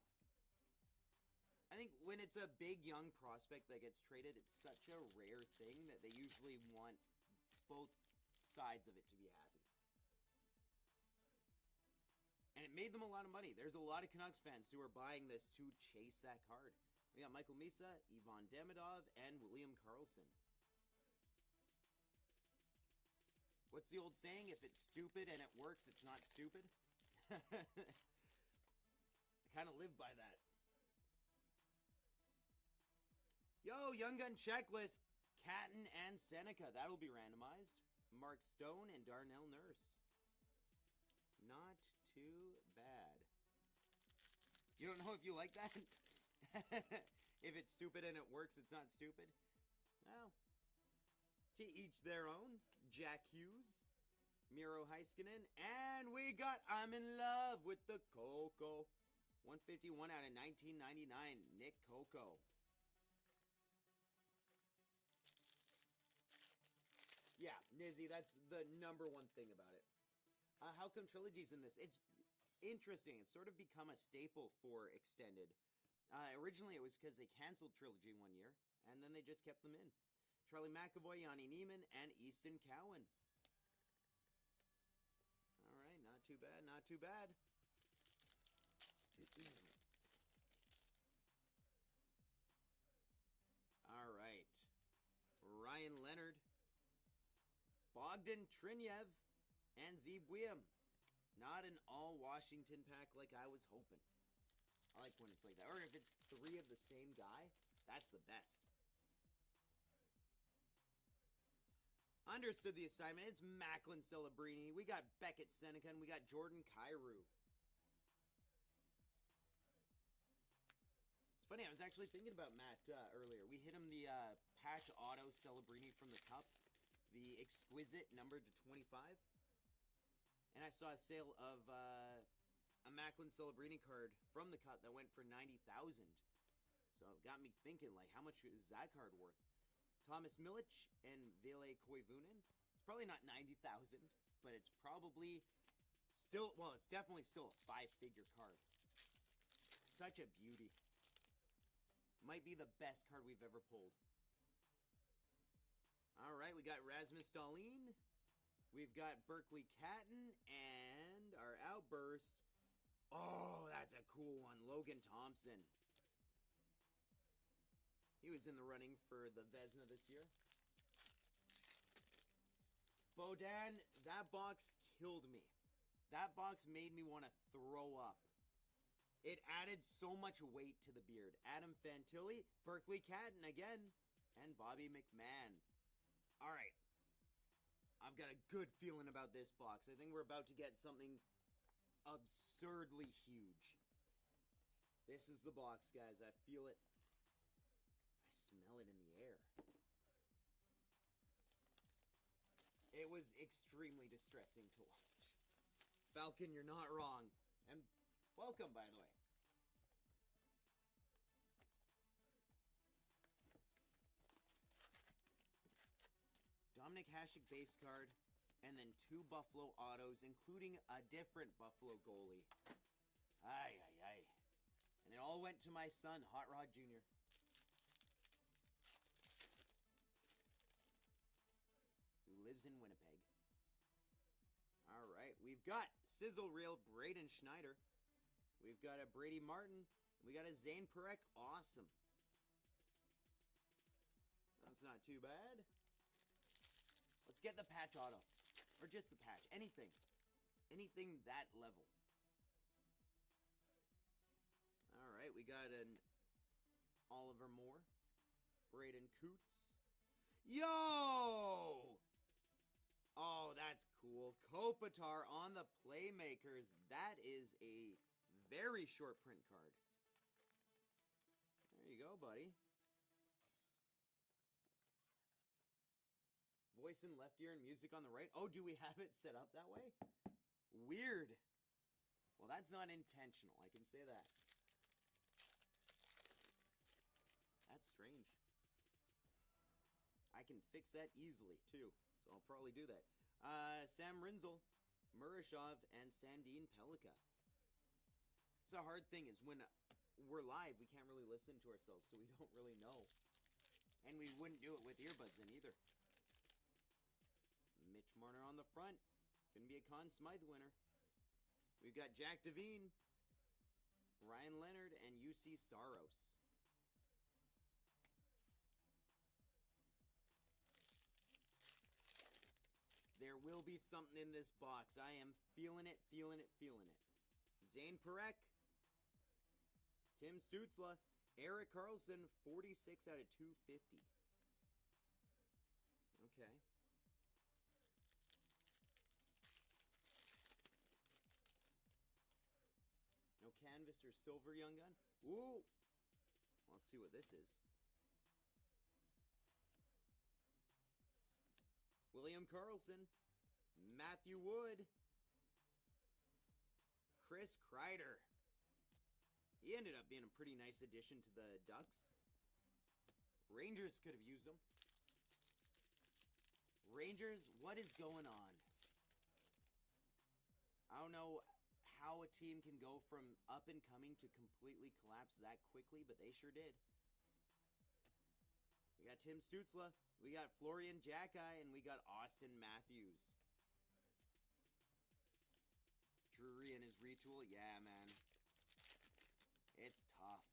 I think when it's a big young prospect that gets traded, it's such a rare thing that they usually want both sides of it to be happy. And it made them a lot of money. There's a lot of Canucks fans who are buying this to chase that card. We got Michael Misa, Ivan Demidov, and William Karlsson. What's the old saying? If it's stupid and it works, it's not stupid. I kind of live by that. Yo, Young Gun checklist. Catton and Seneca. That'll be randomized. Mark Stone and Darnell Nurse. Not too bad. You don't know if you like that? If it's stupid and it works, it's not stupid? Well, to each their own. Jack Hughes, Miro Heiskanen, and we got I'm in Love with the Coco. 151 out of 1999, Nick Coco. Yeah, Nizzy, that's the number one thing about it. How come Trilogy's in this? It's interesting. It's sort of become a staple for Extended. Originally, it was because they canceled Trilogy one year, and then they just kept them in. Charlie McAvoy, Yanni Neiman, and Easton Cowan. All right, not too bad, not too bad. All right. Ryan Leonard, Bogdan Trinev, and Zeev William. Not an all-Washington pack like I was hoping. I like when it's like that. Or if it's three of the same guy, that's the best. Understood the assignment. It's Macklin Celebrini. We got Beckett Seneca, and we got Jordan Kyrou. It's funny, I was actually thinking about Matt earlier. We hit him the patch auto Celebrini from the Cup. The exquisite numbered to 25. And I saw a sale of a Macklin Celebrini card from the Cup that went for $90,000. So it got me thinking, like, how much is that card worth? Thomas Milic and Ville Koivunen. It's probably not $90,000, but it's probably still, well, it's definitely still a 5-figure card. Such a beauty. Might be the best card we've ever pulled. All right, we got Rasmus Dahlin. We've got Berkeley Catton and our Outburst. Oh, that's a cool one. Logan Thompson. He was in the running for the Vezina this year. Bodan, that box killed me. That box made me want to throw up. It added so much weight to the beard. Adam Fantilli, Berkeley Catton again, and Bobby McMahon. All right. I've got a good feeling about this box. I think we're about to get something absurdly huge. This is the box, guys. I feel it. Smell it in the air. It was extremely distressing to watch. Falcon, you're not wrong. And welcome, by the way. Dominic Hasek base card, and then 2 Buffalo autos, including a different Buffalo goalie. Ay, ay, ay. And it all went to my son, Hot Rod Jr. who lives in Winnipeg. All right, we've got Sizzle Reel, Braden Schneider. We've got a Brady Martin. We got a Zane Perek. Awesome. That's not too bad. Let's get the patch auto. Or just the patch. Anything. Anything that level. All right, we got an Oliver Moore. Braden Coots. Yo! Oh, that's cool. Kopitar on the Playmakers. That is a very short print card. There you go, buddy. Voice in left ear and music on the right. Oh, do we have it set up that way? Weird. Well, that's not intentional. I can say that. I can fix that easily, too. So I'll probably do that. Sam Rinzel, Murashov, and Sandine Pelika. It's a hard thing is when we're live, we can't really listen to ourselves, so we don't really know. And we wouldn't do it with earbuds in either. Mitch Marner on the front. Gonna be a Conn Smythe winner. We've got Jack Devine, Ryan Leonard, and UC Saros. There will be something in this box. I am feeling it, feeling it, feeling it. Zane Perek, Tim Stutzla, Eric Carlson, 46 out of 250. Okay. No canvas or silver young gun. Ooh. Let's see what this is. William Carlson, Matthew Wood, Chris Kreider. He ended up being a pretty nice addition to the Ducks. Rangers could have used him. Rangers, what is going on? I don't know how a team can go from up and coming to completely collapse that quickly, but they sure did. We got Tim Stutzla, we got Florian Jacki, and we got Austin Matthews. Drury and his retool, yeah, man. It's tough.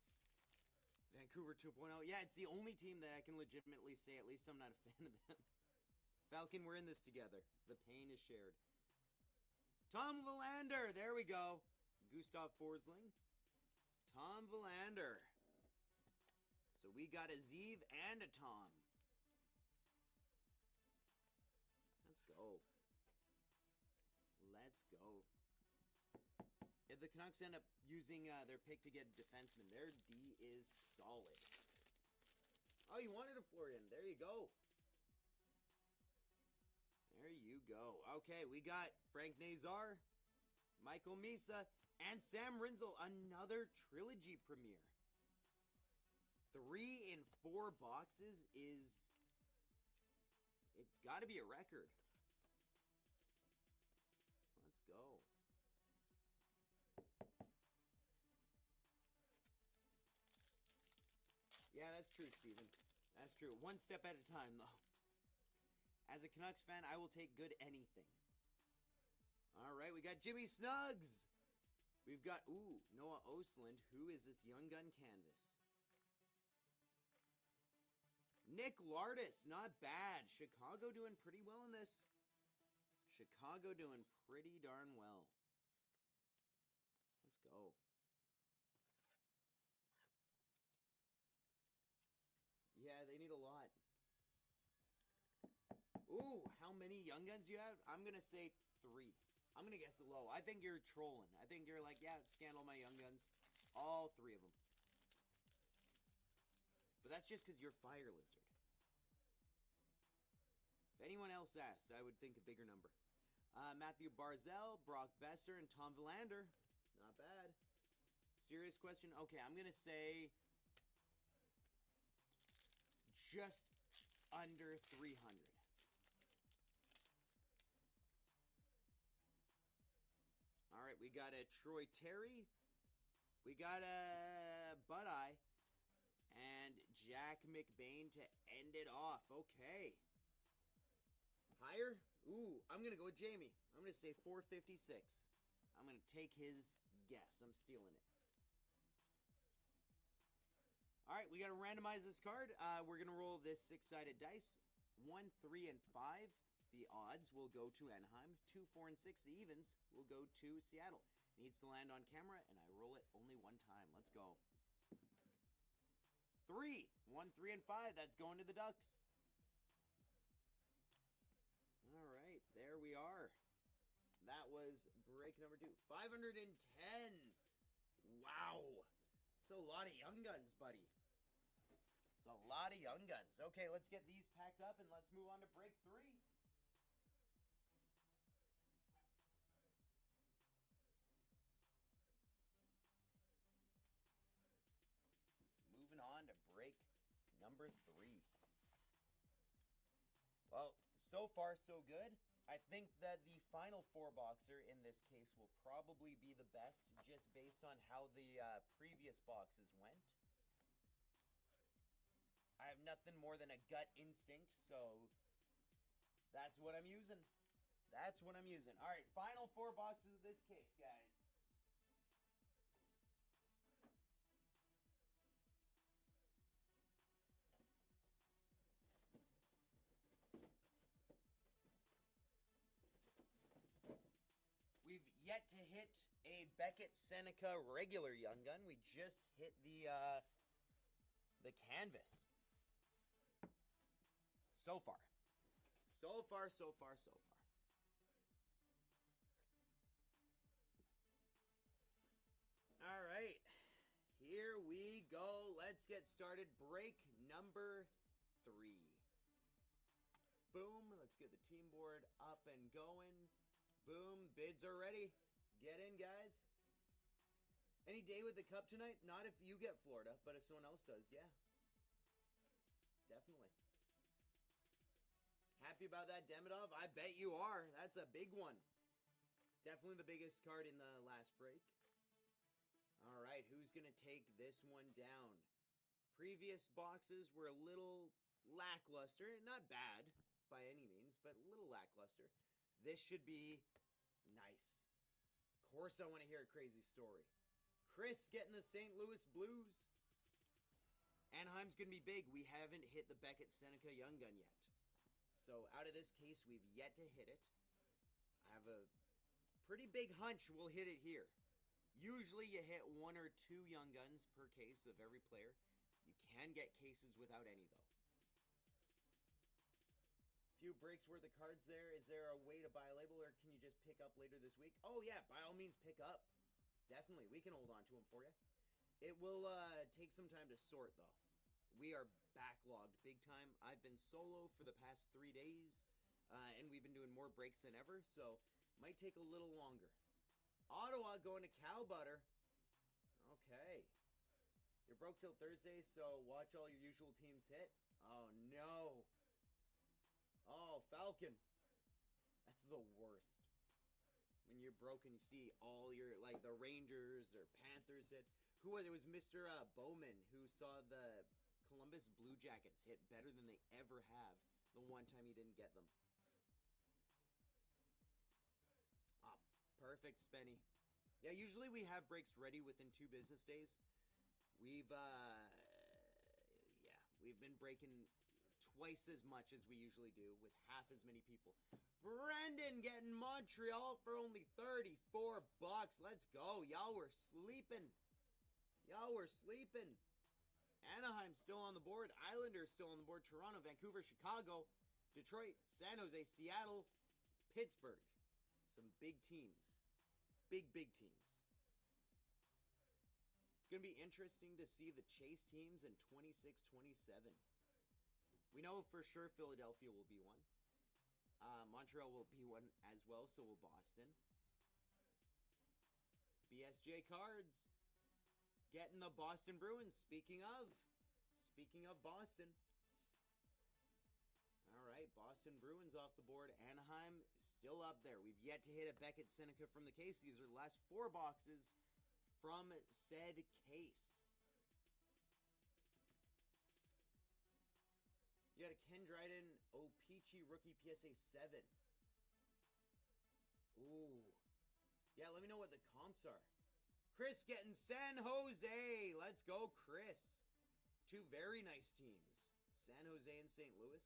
Vancouver 2.0, yeah, it's the only team that I can legitimately say at least I'm not a fan of them. Falcon, we're in this together. The pain is shared. Tom Villander, there we go. Gustav Forsling. Tom Villander. So we got a Zeev and a Tom. Let's go. Let's go. If the Canucks end up using their pick to get a defenseman, their D is solid. Oh, you wanted a Florian. There you go. There you go. Okay, we got Frank Nazar, Michael Misa, and Sam Rinzel. Another trilogy premiere. 3 in 4 boxes is... It's got to be a record. Let's go. Yeah, that's true, Steven. That's true. One step at a time, though. As a Canucks fan, I will take good anything. All right, we got Jimmy Snuggs. We've got, Noah Osland. Who is this young gun canvas? Nick Lardis, not bad. Chicago doing pretty well in this. Chicago doing pretty darn well. Let's go. Yeah, they need a lot. Ooh, how many young guns do you have? I'm going to say 3. I'm going to guess low. I think you're trolling. I think you're like, yeah, scan all my young guns. All 3 of them. But that's just because you're Fire Lizard. If anyone else asked, I would think a bigger number. Matthew Barzell, Brock Besser, and Tom Villander. Not bad. Serious question? Okay, I'm going to say just under 300. All right, we got a Troy Terry. We got a Bud Eye. And Jack McBain to end it off. Okay. Higher? Ooh, I'm going to go with Jamie. I'm going to say 456. I'm going to take his guess. I'm stealing it. All right, we got to randomize this card. We're going to roll this 6-sided dice. 1, 3, and 5. The odds will go to Anaheim. 2, 4, and 6. The evens will go to Seattle. Needs to land on camera, and I roll it only 1 time. Let's go. 3. 1, 3, and 5. That's going to the Ducks. All right, there we are. That was break number 2. 510. Wow. It's a lot of young guns, buddy. It's a lot of young guns. Okay, let's get these packed up and let's move on to break 3. Moving on to break number 3. So far, so good. I think that the final 4-boxer in this case will probably be the best, just based on how the previous boxes went. I have nothing more than a gut instinct, so that's what I'm using. That's what I'm using. All right, final 4 boxes of this case, guys. We've yet to hit a Beckett Seneca regular Young Gun. We just hit the canvas. So far. So far, so far, so far. All right. Here we go. Let's get started. Break number 3. Boom. Let's get the team board up and going. Boom. Bids are ready. Get in, guys. Any day with the cup tonight? Not if you get Florida, but if someone else does, yeah. Definitely. Happy about that, Demidov? I bet you are. That's a big one. Definitely the biggest card in the last break. All right, who's going to take this one down? Previous boxes were a little lackluster. Not bad by any means, but a little lackluster. This should be nice. Of course I want to hear a crazy story. Chris getting the St. Louis Blues. Anaheim's going to be big. We haven't hit the Beckett Seneca Young Gun yet. So out of this case, we've yet to hit it. I have a pretty big hunch we'll hit it here. Usually you hit 1 or 2 Young Guns per case of every player. You can get cases without any, though. Few breaks worth of cards there. Is there a way to buy a label, or can you just pick up later this week? Oh, yeah, by all means, pick up. Definitely. We can hold on to them for you. It will take some time to sort, though. We are backlogged big time. I've been solo for the past 3 days, and we've been doing more breaks than ever, so might take a little longer. Ottawa going to Cow Butter. Okay. You're broke till Thursday, so watch all your usual teams hit. Oh, no. Oh, Falcon. That's the worst. When you're broke and you see all your, like, the Rangers or Panthers hit. Who was it? It was Mr. Bowman who saw the Columbus Blue Jackets hit better than they ever have the one time he didn't get them. Ah, perfect, Spenny. Yeah, usually we have breaks ready within 2 business days. We've been breaking twice as much as we usually do with half as many people. Brendan getting Montreal for only $34. Let's go. Y'all were sleeping. Y'all were sleeping. Anaheim still on the board. Islanders still on the board. Toronto, Vancouver, Chicago, Detroit, San Jose, Seattle, Pittsburgh. Some big teams. Big teams. It's going to be interesting to see the chase teams in 26-27. We know for sure Philadelphia will be one. Montreal will be one as well, so will Boston. BSJ cards. Getting the Boston Bruins. Speaking of Boston. All right, Boston Bruins off the board. Anaheim still up there. We've yet to hit a Beckett Seneca from the case. These are the last 4 boxes from said case. You got a Ken Dryden Opeachy rookie PSA 7. Ooh. Yeah, let me know what the comps are. Chris getting San Jose. Let's go, Chris. 2 very nice teams. San Jose and St. Louis.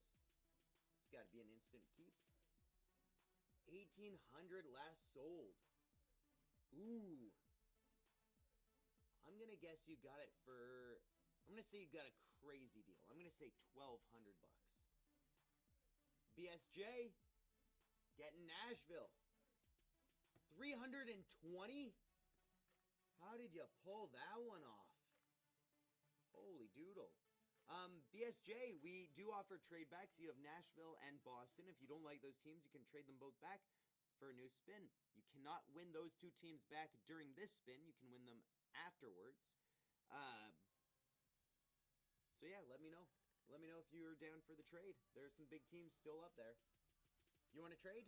It's got to be an instant keep. 1,800 last sold. Ooh. I'm going to guess you got it for... I'm going to say you got a crazy deal. I'm going to say $1,200. BSJ getting Nashville. 320? How did you pull that one off? Holy doodle. BSJ, we do offer trade backs. You have Nashville and Boston. If you don't like those teams, you can trade them both back for a new spin. You cannot win those 2 teams back during this spin. You can win them afterwards. So yeah, let me know. Let me know if you're down for the trade. There are some big teams still up there. You want to trade?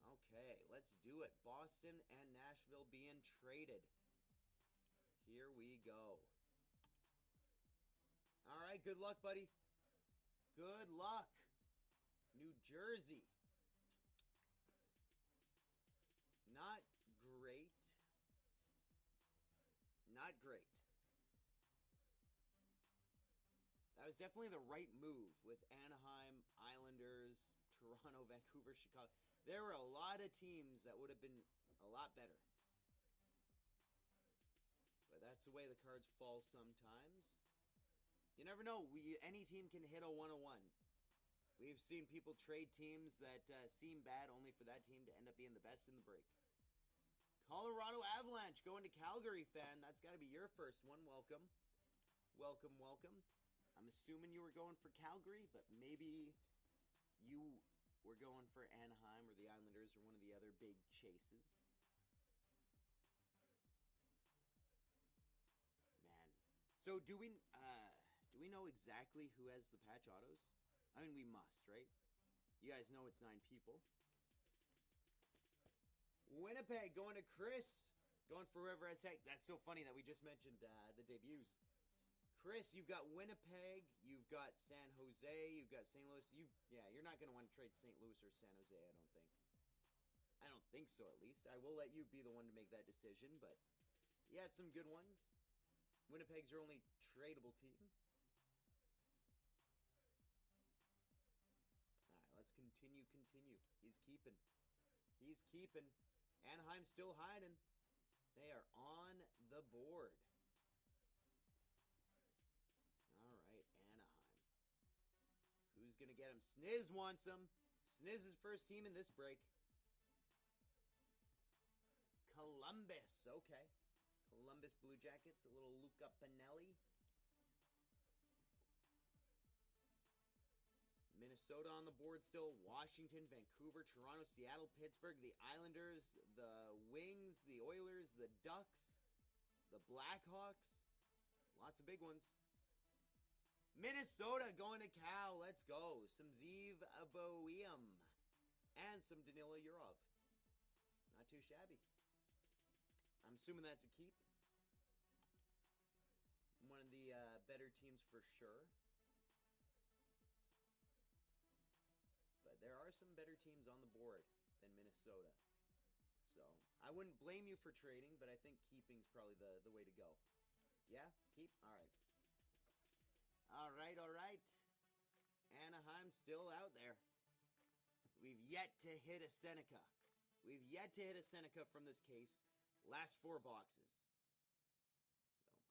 Okay, let's do it. Boston and Nashville being traded. Here we go. All right, good luck, buddy. Good luck. New Jersey. Not great. Not great. That was definitely the right move with Anaheim, Islanders, Toronto, Vancouver, Chicago. There were a lot of teams that would have been a lot better. But that's the way the cards fall sometimes. You never know. Any team can hit a 101. We've seen people trade teams that seem bad only for that team to end up being the best in the break. Colorado Avalanche going to Calgary, fan. That's got to be your first one. Welcome. Welcome, welcome. I'm assuming you were going for Calgary, but maybe you were going for Anaheim or the Islanders or one of the other big chases. Man. So do we know exactly who has the patch autos? I mean, we must, right? You guys know it's 9 people. Winnipeg going to Chris. Going for River Tech. That's so funny that we just mentioned the debuts. Chris, you've got Winnipeg. You've got San Jose. You've got St. Louis. You're not going to want to trade St. Louis or San Jose, I don't think. I don't think so, at least. I will let you be the one to make that decision, but you had some good ones. Winnipeg's your only tradable team. All right, let's continue. He's keeping. Anaheim's still hiding. They are on the board. All right, Anaheim. Who's going to get him? Sniz wants him. Sniz is first team in this break. Columbus. Okay. Columbus Blue Jackets. A little Luca Pinelli. Minnesota on the board still. Washington, Vancouver, Toronto, Seattle, Pittsburgh, the Islanders, the Wings, the Oilers, the Ducks, the Blackhawks. Lots of big ones. Minnesota going to Cal. Let's go. Some Zeev Boehm and some Danila Yurov. Not too shabby. I'm assuming that's a keep. One of the better teams for sure. But there are some better teams on the board than Minnesota. So I wouldn't blame you for trading, but I think keeping's probably the way to go. Yeah? Keep? All right. Anaheim still out there. We've yet to hit a Seneca. From this case. Last 4 boxes.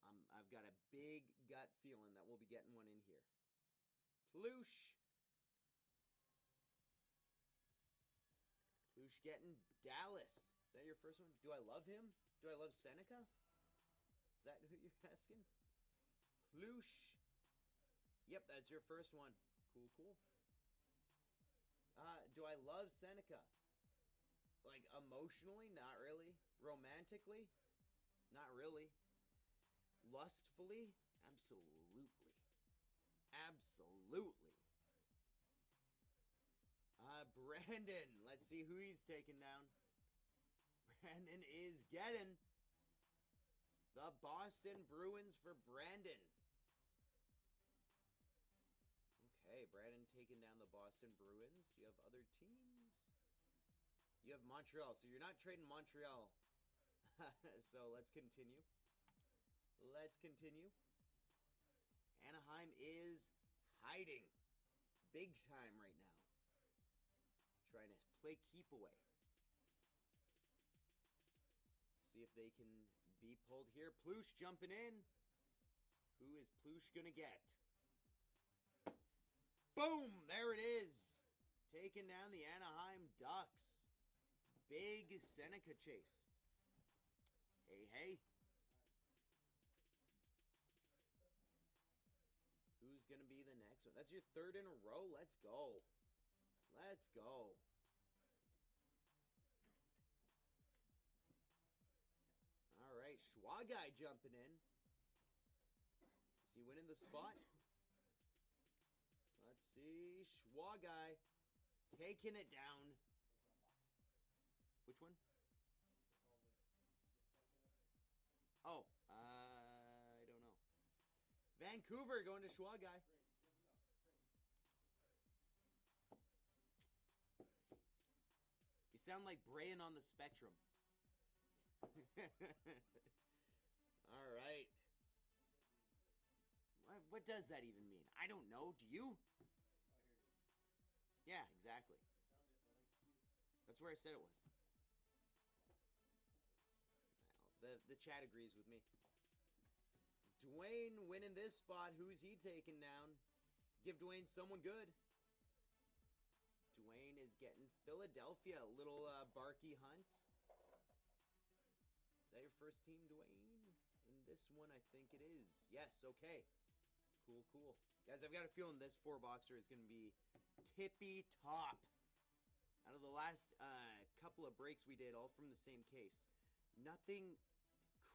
So I've got a big gut feeling that we'll be getting one in here. Ploosh getting Dallas. Is that your first one? Do I love him? Do I love Seneca? Is that who you're asking? Ploosh. Yep, that's your first one. Cool. Do I love Seneca? Like, emotionally? Not really. Romantically? Not really. Lustfully? Absolutely. Brandon. Let's see who he's taking down. Brandon is getting the Boston Bruins for Brandon. Okay, Brandon taking down the Boston Bruins. You have other teams? You have Montreal. So you're not trading Montreal. So let's continue. Anaheim is hiding. Big time right now. Trying to play keep away. See if they can be pulled here. Ploosh jumping in. Who is Ploosh going to get? Boom! There it is. Taking down the Anaheim Ducks. Big Seneca chase. Hey. Who's going to be the next one? That's your 3rd in a row. Let's go. All right, Schwa guy jumping in. Is he winning the spot? Let's see. Schwa guy. Taking it down. Which one? Oh, I don't know. Vancouver going to Schwa guy. You sound like Brayan on the Spectrum. All right. What does that even mean? I don't know. Do you? Yeah, exactly. That's where I said it was. The chat agrees with me. Dwayne winning this spot. Who's he taking down? Give Dwayne someone good. Dwayne is getting Philadelphia. A little Barkey Hunt. Is that your first team, Dwayne? In this one, I think it is. Yes, okay. Cool, cool. Guys, I've got a feeling this 4-boxer is going to be tippy top. Out of the last couple of breaks we did, all from the same case. Nothing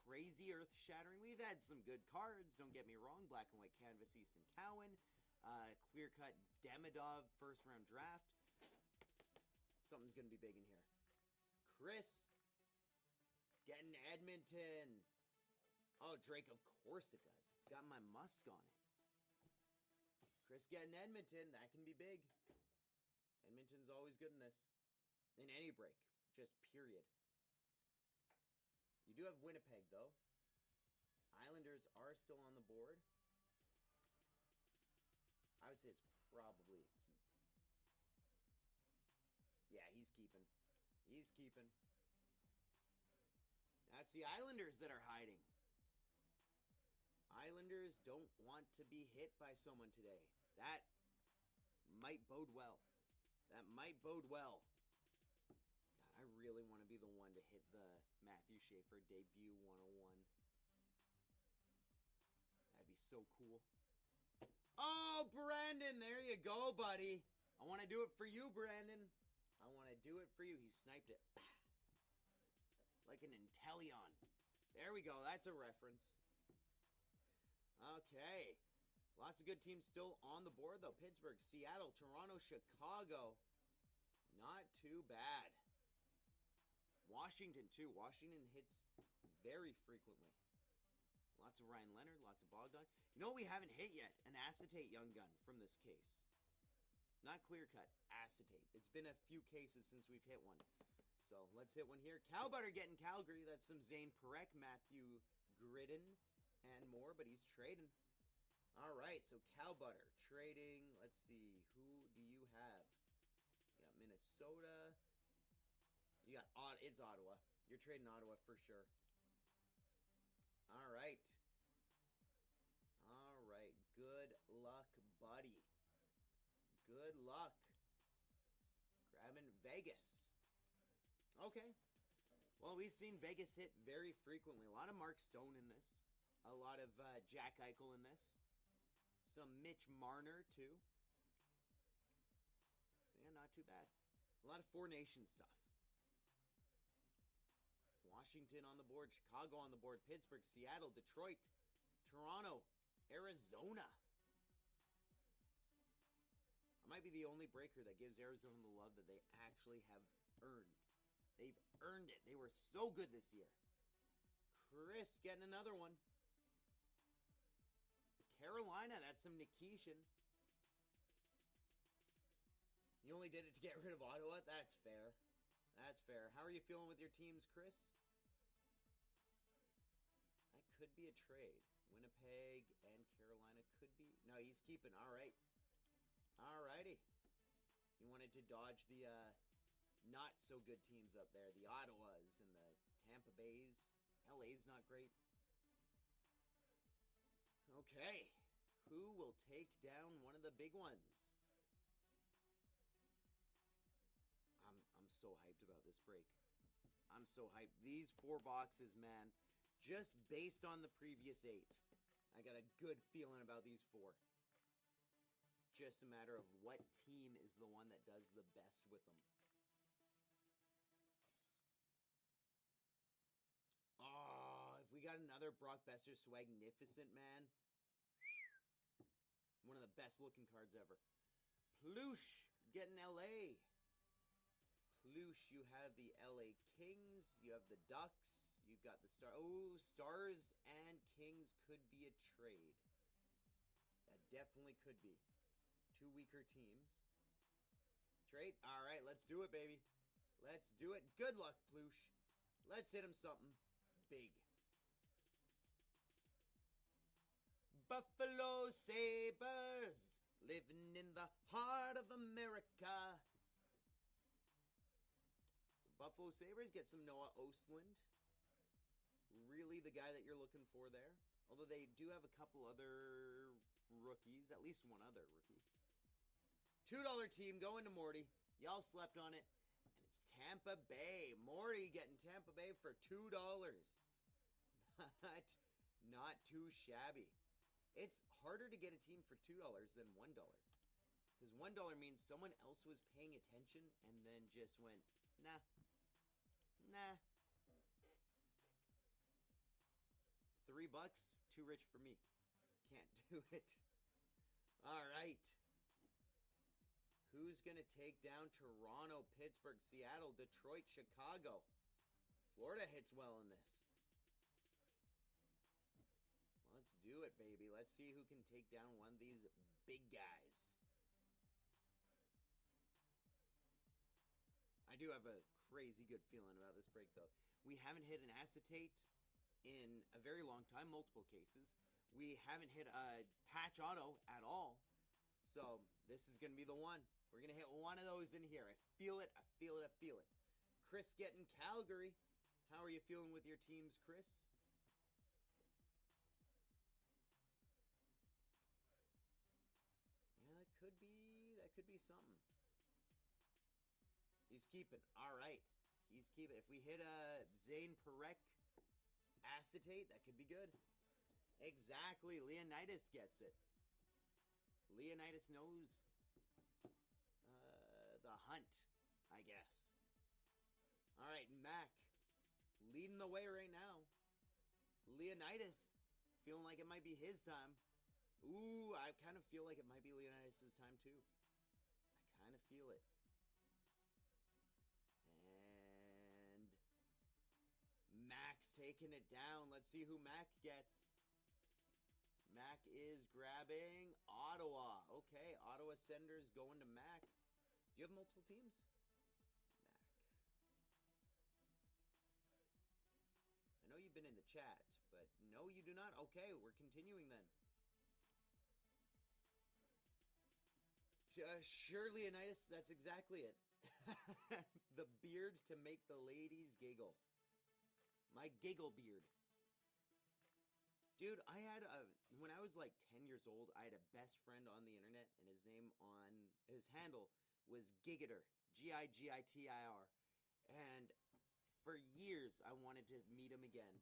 crazy earth-shattering. We've had some good cards, don't get me wrong. Black and white canvas, Easton Cowan. Clear-cut Demidov, first-round draft. Something's going to be big in here. Chris getting Edmonton. Oh, Drake, of course it does. It's got my musk on it. Chris getting Edmonton. That can be big. Edmonton's always good in this. In any break. Just period. You do have Winnipeg, though. Islanders are still on the board. I would say it's probably a keep. Yeah, he's keeping. He's keeping. That's the Islanders that are hiding. Islanders don't want to be hit by someone today. That might bode well. That might bode well. God, I really want to be the one to hit the Matthew Schaefer debut 101. That'd be so cool. Oh, Brandon, there you go, buddy. I want to do it for you, Brandon. I want to do it for you. He sniped it. Like an Intellion. There we go. That's a reference. Okay. Lots of good teams still on the board, though. Pittsburgh, Seattle, Toronto, Chicago. Not too bad. Washington, too. Washington hits very frequently. Lots of Ryan Leonard, lots of Bogdan. You know what we haven't hit yet? An acetate young gun from this case. Not clear cut, acetate. It's been a few cases since we've hit one. So let's hit one here. Cowbutter getting Calgary. That's some Zane Parekh, Matthew Gridden, and more, but he's trading. All right, so Cowbutter trading. Let's see. Who do you have? You got Minnesota. You got it's Ottawa. You're trading Ottawa for sure. All right. All right. Good luck, buddy. Good luck. Grabbing Vegas. Okay. Well, we've seen Vegas hit very frequently. A lot of Mark Stone in this. A lot of Jack Eichel in this. Some Mitch Marner, too. Yeah, not too bad. A lot of Four Nations stuff. Washington on the board. Chicago on the board. Pittsburgh, Seattle, Detroit, Toronto, Arizona. I might be the only breaker that gives Arizona the love that they actually have earned. They've earned it. They were so good this year. Chris getting another one. Carolina, that's some Nikishin. You only did it to get rid of Ottawa? That's fair. That's fair. How are you feeling with your teams, Chris? That could be a trade. Winnipeg and Carolina could be. No, he's keeping. All right. All righty. You wanted to dodge the not so good teams up there. The Ottawas and the Tampa Bays. LA's not great. Okay. Who will take down one of the big ones? I'm so hyped about this break. I'm so hyped. These 4 boxes, man, just based on the previous 8, I got a good feeling about these 4. Just a matter of what team is the one that does the best with them. Oh, if we got another Brock Besser Swagnificent, man. One of the best looking cards ever. Ploosh Getting LA. Ploosh, you have the LA Kings. You have the Ducks. You've got the Stars and Kings could be a trade. That definitely could be. Two weaker teams. Trade? Alright, let's do it, baby. Let's do it. Good luck, Ploosh. Let's hit him something big. Buffalo Sabres, living in the heart of America. So Buffalo Sabres get some Noah Ostlund. Really the guy that you're looking for there. Although they do have a couple other rookies, at least one other rookie. $2 team going to Morty. Y'all slept on it. And it's Tampa Bay. Morty getting Tampa Bay for $2. Not too shabby. It's harder to get a team for $2 than $1. Because $1 means someone else was paying attention and then just went, nah. $3, too rich for me. Can't do it. All right. Who's going to take down Toronto, Pittsburgh, Seattle, Detroit, Chicago? Florida hits well in this. Let's do it, baby. Let's see who can take down one of these big guys. I do have a crazy good feeling about this break, though. We haven't hit an acetate in a very long time, multiple cases. We haven't hit a patch auto at all. So this is going to be the one. We're going to hit one of those in here. I feel it. I feel it. I feel it. Chris getting Calgary. How are you feeling with your teams, Chris? Yeah, that could be something. He's keeping. All right. He's keeping. If we hit a Zane Perek acetate, that could be good. Exactly. Leonidas gets it. Leonidas knows the hunt, I guess. All right, Mac leading the way right now. Leonidas feeling like it might be his time. Ooh, I kind of feel like it might be Leonidas' time too. I kind of feel it. And Mac's taking it down. Let's see who Mac gets. Mac is grabbing Ottawa. Okay, Ottawa Senators going to Mac. Do you have multiple teams? Mac. I know you've been in the chat, but no, you do not. Okay, we're continuing then. Sure, Leonidas, that's exactly it. The beard to make the ladies giggle. My giggle beard. Dude, I had when I was like 10 years old, I had a best friend on the internet, and his handle was Gigitor, Gigiter, and for years I wanted to meet him again.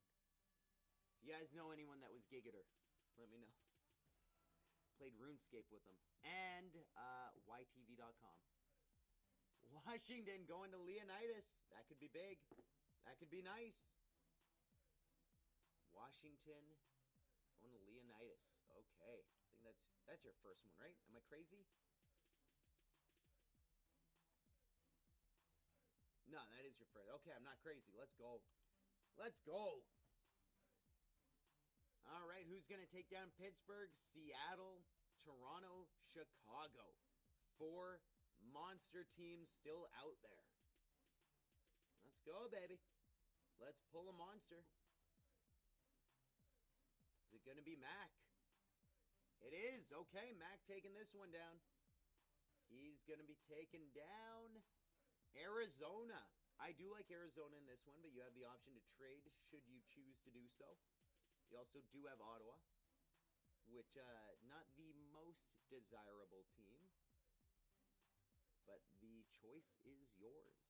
If you guys know anyone that was Gigitor, let me know. Played RuneScape with him, and YTV.com. Washington going to Leonidas. That could be big. That could be nice. Washington going to Leonidas. Okay. I think that's your first one, right? Am I crazy? No, that is your first. Okay, I'm not crazy. Let's go. Let's go. All right, who's going to take down Pittsburgh, Seattle, Toronto, Chicago? 4 monster teams still out there. Let's go, baby. Let's pull a monster. Is it going to be Mac? It is. Okay, Mac taking this one down. He's going to be taken down Arizona. I do like Arizona in this one, but you have the option to trade should you choose to do so. You also do have Ottawa, which not the most desirable team, but the choice is yours.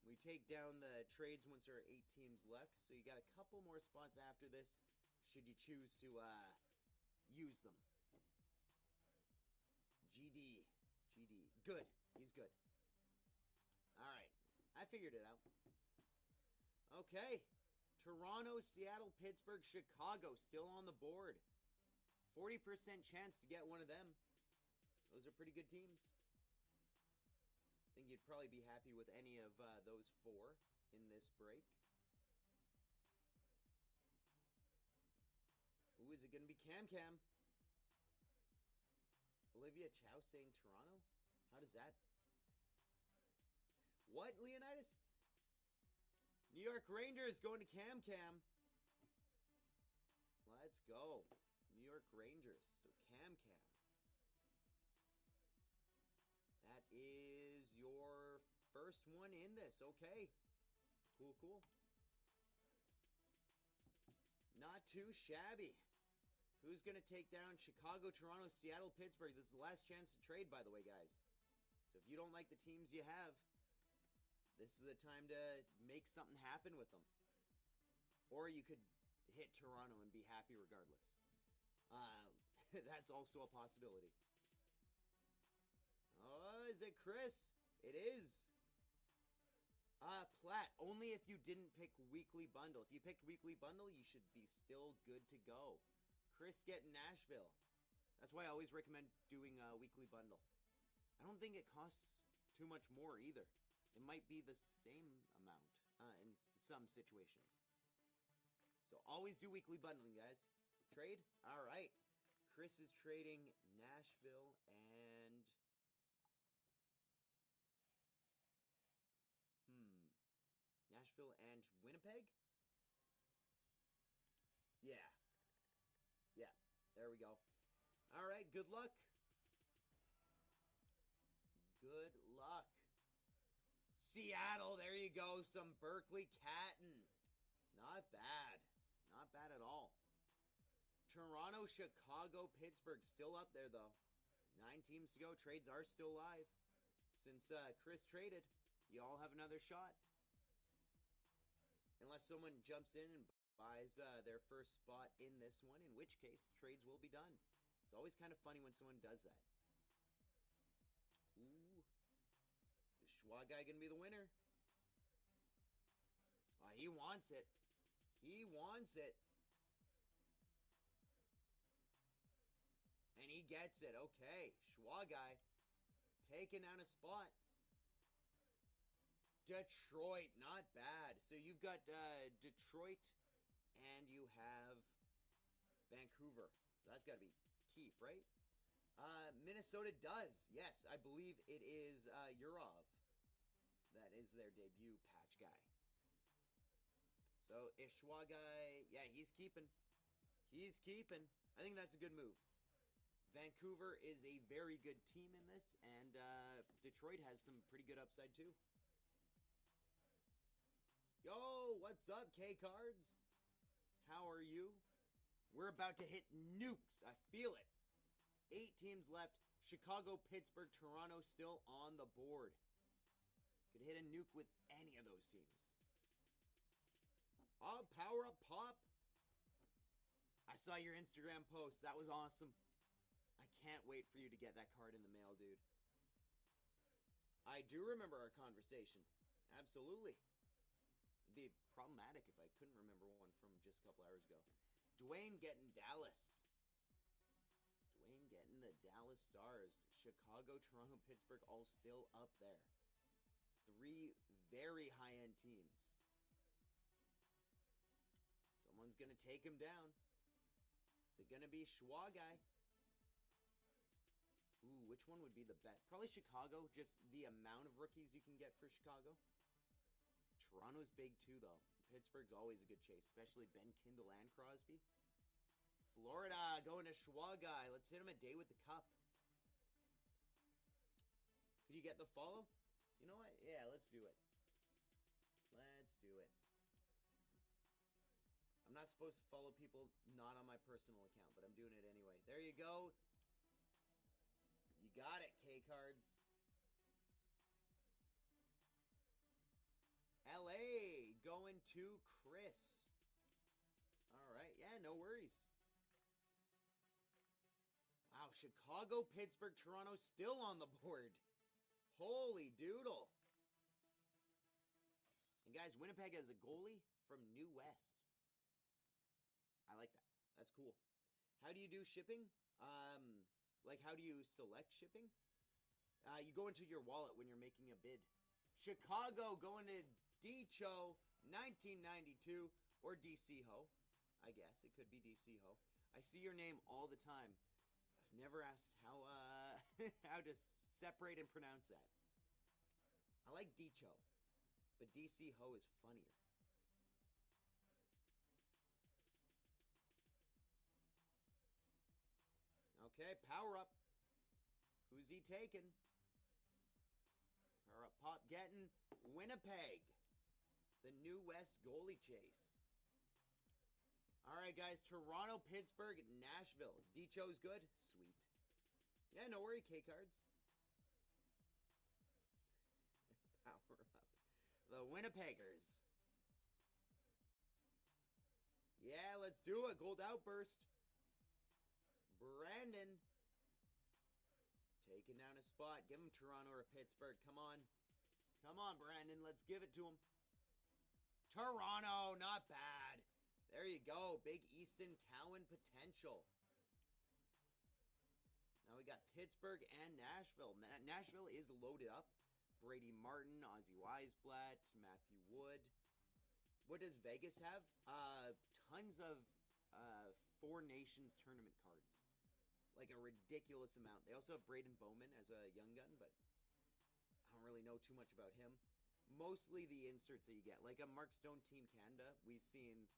We take down the trades once there are 8 teams left, so you got a couple more spots after this should you choose to use them. GD. Good. He's good. Alright. I figured it out. Okay. Toronto, Seattle, Pittsburgh, Chicago still on the board. 40% chance to get one of them. Those are pretty good teams. I think you'd probably be happy with any of those 4 in this break. Ooh, is it going to be Cam Cam? Olivia Chow saying Toronto? How does that... What, Leonidas? New York Rangers going to Cam Cam. Let's go. New York Rangers. So Cam Cam. That is your first one in this. Okay. Cool, cool. Not too shabby. Who's going to take down Chicago, Toronto, Seattle, Pittsburgh? This is the last chance to trade, by the way, guys. So if you don't like the teams you have, this is the time to make something happen with them. Or you could hit Toronto and be happy regardless. That's also a possibility. Oh, is it Chris? It is. Platt, only if you didn't pick weekly bundle. If you picked weekly bundle, you should be still good to go. Chris getting Nashville. That's why I always recommend doing a weekly bundle. I don't think it costs too much more either. It might be the same amount in some situations. So always do weekly bundling, guys. Trade? All right. Chris is trading Nashville and... Nashville and Winnipeg? Yeah. Yeah, there we go. All right, good luck. Good luck. Seattle, there you go. Some Berkeley Catton. Not bad. Not bad at all. Toronto, Chicago, Pittsburgh. Still up there, though. 9 teams to go. Trades are still live. Since Chris traded, you all have another shot. Unless someone jumps in and buys their first spot in this one, in which case trades will be done. It's always kind of funny when someone does that. Ooh. Is Schwa guy going to be the winner? He wants it. He wants it. And he gets it. Okay. Schwa guy taking down a spot. Detroit, not bad. So you've got Detroit and you have Vancouver. So that's got to be keep, right? Minnesota does. Yes, I believe it is Urov. That is their debut patch guy. So Ishwa guy, yeah, he's keeping. He's keeping. I think that's a good move. Vancouver is a very good team in this, and Detroit has some pretty good upside too. Yo, what's up, K-Cards? How are you? We're about to hit nukes. I feel it. 8 teams left. Chicago, Pittsburgh, Toronto still on the board. Could hit a nuke with any of those teams. Oh, power up, Pop. I saw your Instagram post. That was awesome. I can't wait for you to get that card in the mail, dude. I do remember our conversation. Absolutely. It'd be problematic if I couldn't remember one from just a couple hours ago. Dwayne getting Dallas. Dwayne getting the Dallas Stars. Chicago, Toronto, Pittsburgh all still up there. 3 very high-end teams. Someone's going to take him down. Is it going to be Schwa guy? Ooh, which one would be the best? Probably Chicago, just the amount of rookies you can get for Chicago. Toronto's big too, though. Pittsburgh's always a good chase, especially Ben Kindle and Crosby. Florida going to Schwa guy. Let's hit him a day with the cup. Could you get the follow? You know what? Yeah, let's do it. Let's do it. I'm not supposed to follow people not on my personal account, but I'm doing it anyway. There you go. You got it, K-Cards. LA going to Chris. All right. Yeah, no worries. Wow, Chicago, Pittsburgh, Toronto still on the board. Holy doodle. And guys, Winnipeg has a goalie from New West. I like that. That's cool. How do you do shipping? Like how do you select shipping? You go into your wallet when you're making a bid. Chicago going to Decho 1992 or DC Ho. I guess it could be DC Ho. I see your name all the time. I've never asked how how to separate and pronounce that. I like Decho, but DC Ho is funnier. Okay, power up. Who's he taking? Power up pop getting Winnipeg. The New West goalie chase. All right, guys. Toronto, Pittsburgh, Nashville. Decho's good? Sweet. Yeah, no worry, K-cards. Power up. The Winnipeggers. Yeah, let's do it. Gold outburst. Brandon. Taking down a spot. Give him Toronto or Pittsburgh. Come on. Come on, Brandon. Let's give it to him. Toronto. Not bad. There you go. Big Easton Cowan potential. Now we got Pittsburgh and Nashville. Nashville is loaded up. Brady Martin, Ozzy Weisblatt, Matthew Wood. What does Vegas have? Tons of Four Nations tournament cards. Like a ridiculous amount. They also have Braden Bowman as a young gun, but I don't really know too much about him. Mostly the inserts that you get. Like a Mark Stone Team Canada, we've seen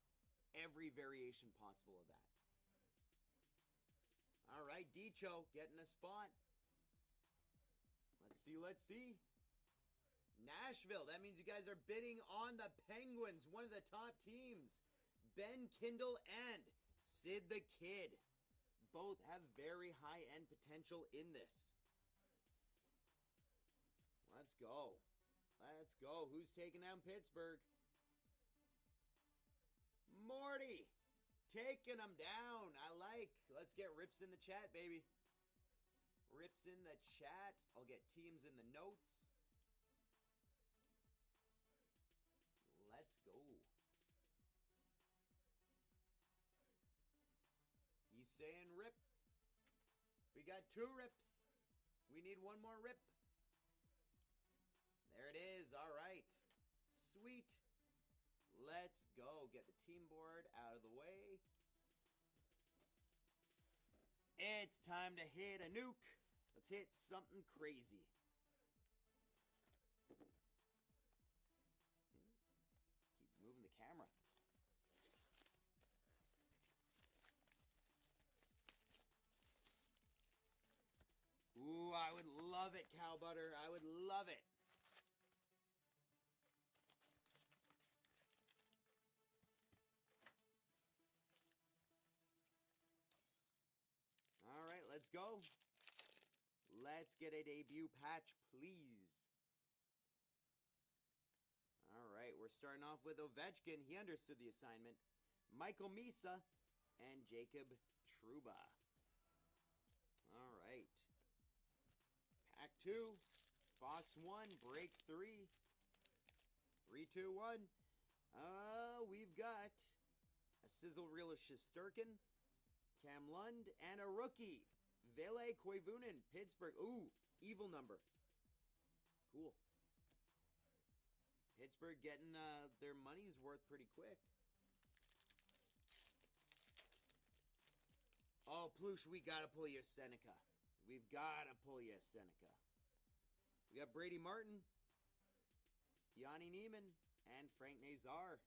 every variation possible of that. All right, Decho getting a spot. Let's see, let's see. Nashville, that means you guys are bidding on the Penguins, one of the top teams. Ben Kindle and Sid the Kid. Both have very high-end potential in this. Let's go. Let's go. Who's taking down Pittsburgh? Morty. Taking them down. I like. Let's get rips in the chat, baby. Rips in the chat. I'll get teams in the notes. Let's go. He's saying rip. We got 2 rips. We need 1 more rip. There it is. All right. Sweet. Let's go. Get the team board out of the way. It's time to hit a nuke. Let's hit something crazy. Keep moving the camera. Ooh, I would love it, cow butter. I would love it. All right, let's go. Let's get a debut patch, please. All right, we're starting off with Ovechkin. He understood the assignment. Michael Misa and Jacob Trouba. All right. Pack 2, Fox 1, break 3. 3, 2, 1. We've got a sizzle reel of Shesterkin, Cam Lund, and a rookie, Vele Koivunen, Pittsburgh. Ooh, evil number. Cool. Pittsburgh getting their money's worth pretty quick. Oh, Plush, we gotta pull you a Seneca. We've gotta pull you a Seneca. We got Brady Martin, Yanni Neiman, and Frank Nazar.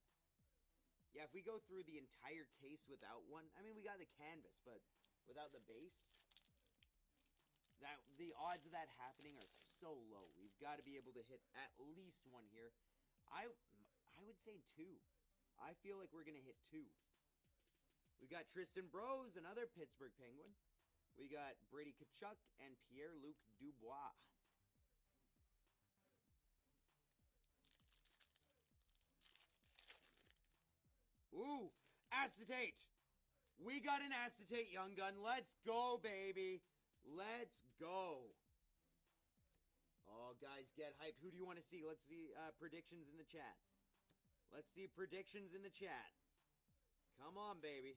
Yeah, if we go through the entire case without one, I mean, we got the canvas, but without the base, the odds of that happening are so low. We've got to be able to hit at least 1 here. I would say 2. I feel like we're going to hit 2. We got Tristan Brose, another Pittsburgh Penguin. We got Brady Tkachuk and Pierre-Luc Dubois. Ooh, acetate. We got an acetate, young gun. Let's go, baby. Let's go. Oh, guys, get hyped. Who do you want to see? Let's see predictions in the chat. Let's see predictions in the chat. Come on, baby.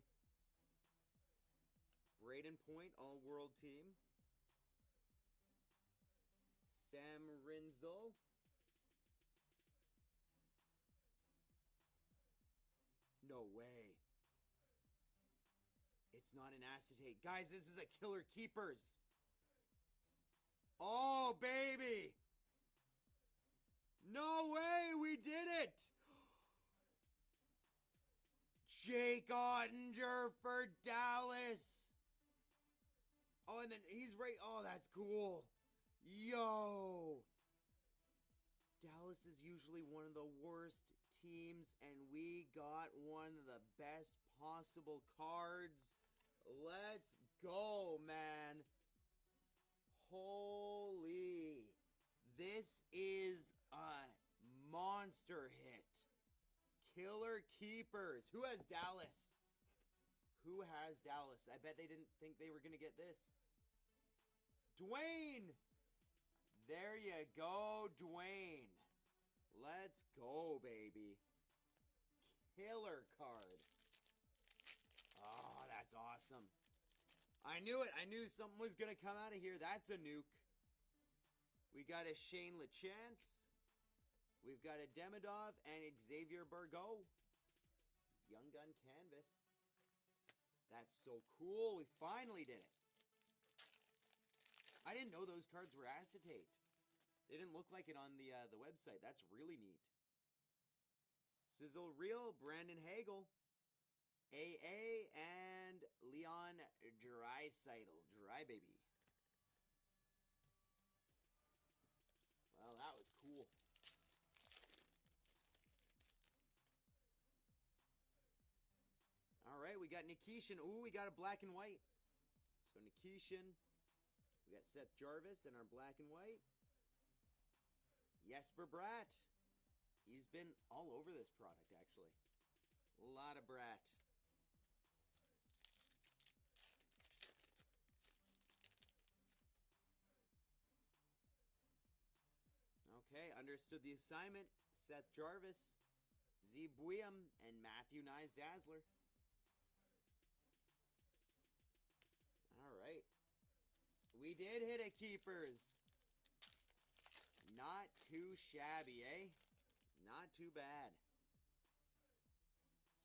Braden Point, all-world team. Sam Rinzel. No way. It's not an acetate. Guys, this is a Killer Keepers. Oh, baby. No way, we did it. Jake Ottinger for Dallas. Oh, and then he's right. Oh, that's cool. Yo. Dallas is usually one of the worst teams, and we got one of the best possible cards. Let's go, man. Holy. This is a monster hit. Killer Keepers. Who has Dallas? Who has Dallas? I bet they didn't think they were going to get this. Dwayne. There you go, Dwayne. Let's go, baby. Killer card. Oh, that's awesome. I knew it. I knew something was going to come out of here. That's a nuke. We got a Shane LeChance. We've got a Demidov and Xavier Bargot. Young Gun Canvas. That's so cool. We finally did it. I didn't know those cards were acetate. They didn't look like it on the website. That's really neat. Sizzle Real, Brandon Hagel, AA, and Leon Draisaitl. Dry baby. Well, that was cool. All right, we got Nikishin. Ooh, we got a black and white. So Nikishin. We got Seth Jarvis in our black and white. Jesper Bratt. He's been all over this product, actually. A lot of Bratt. Okay, understood the assignment. Seth Jarvis, Z Buiam, and Matthew Nyes Dazzler. All right. We did hit a Keepers. Not too shabby, eh? Not too bad.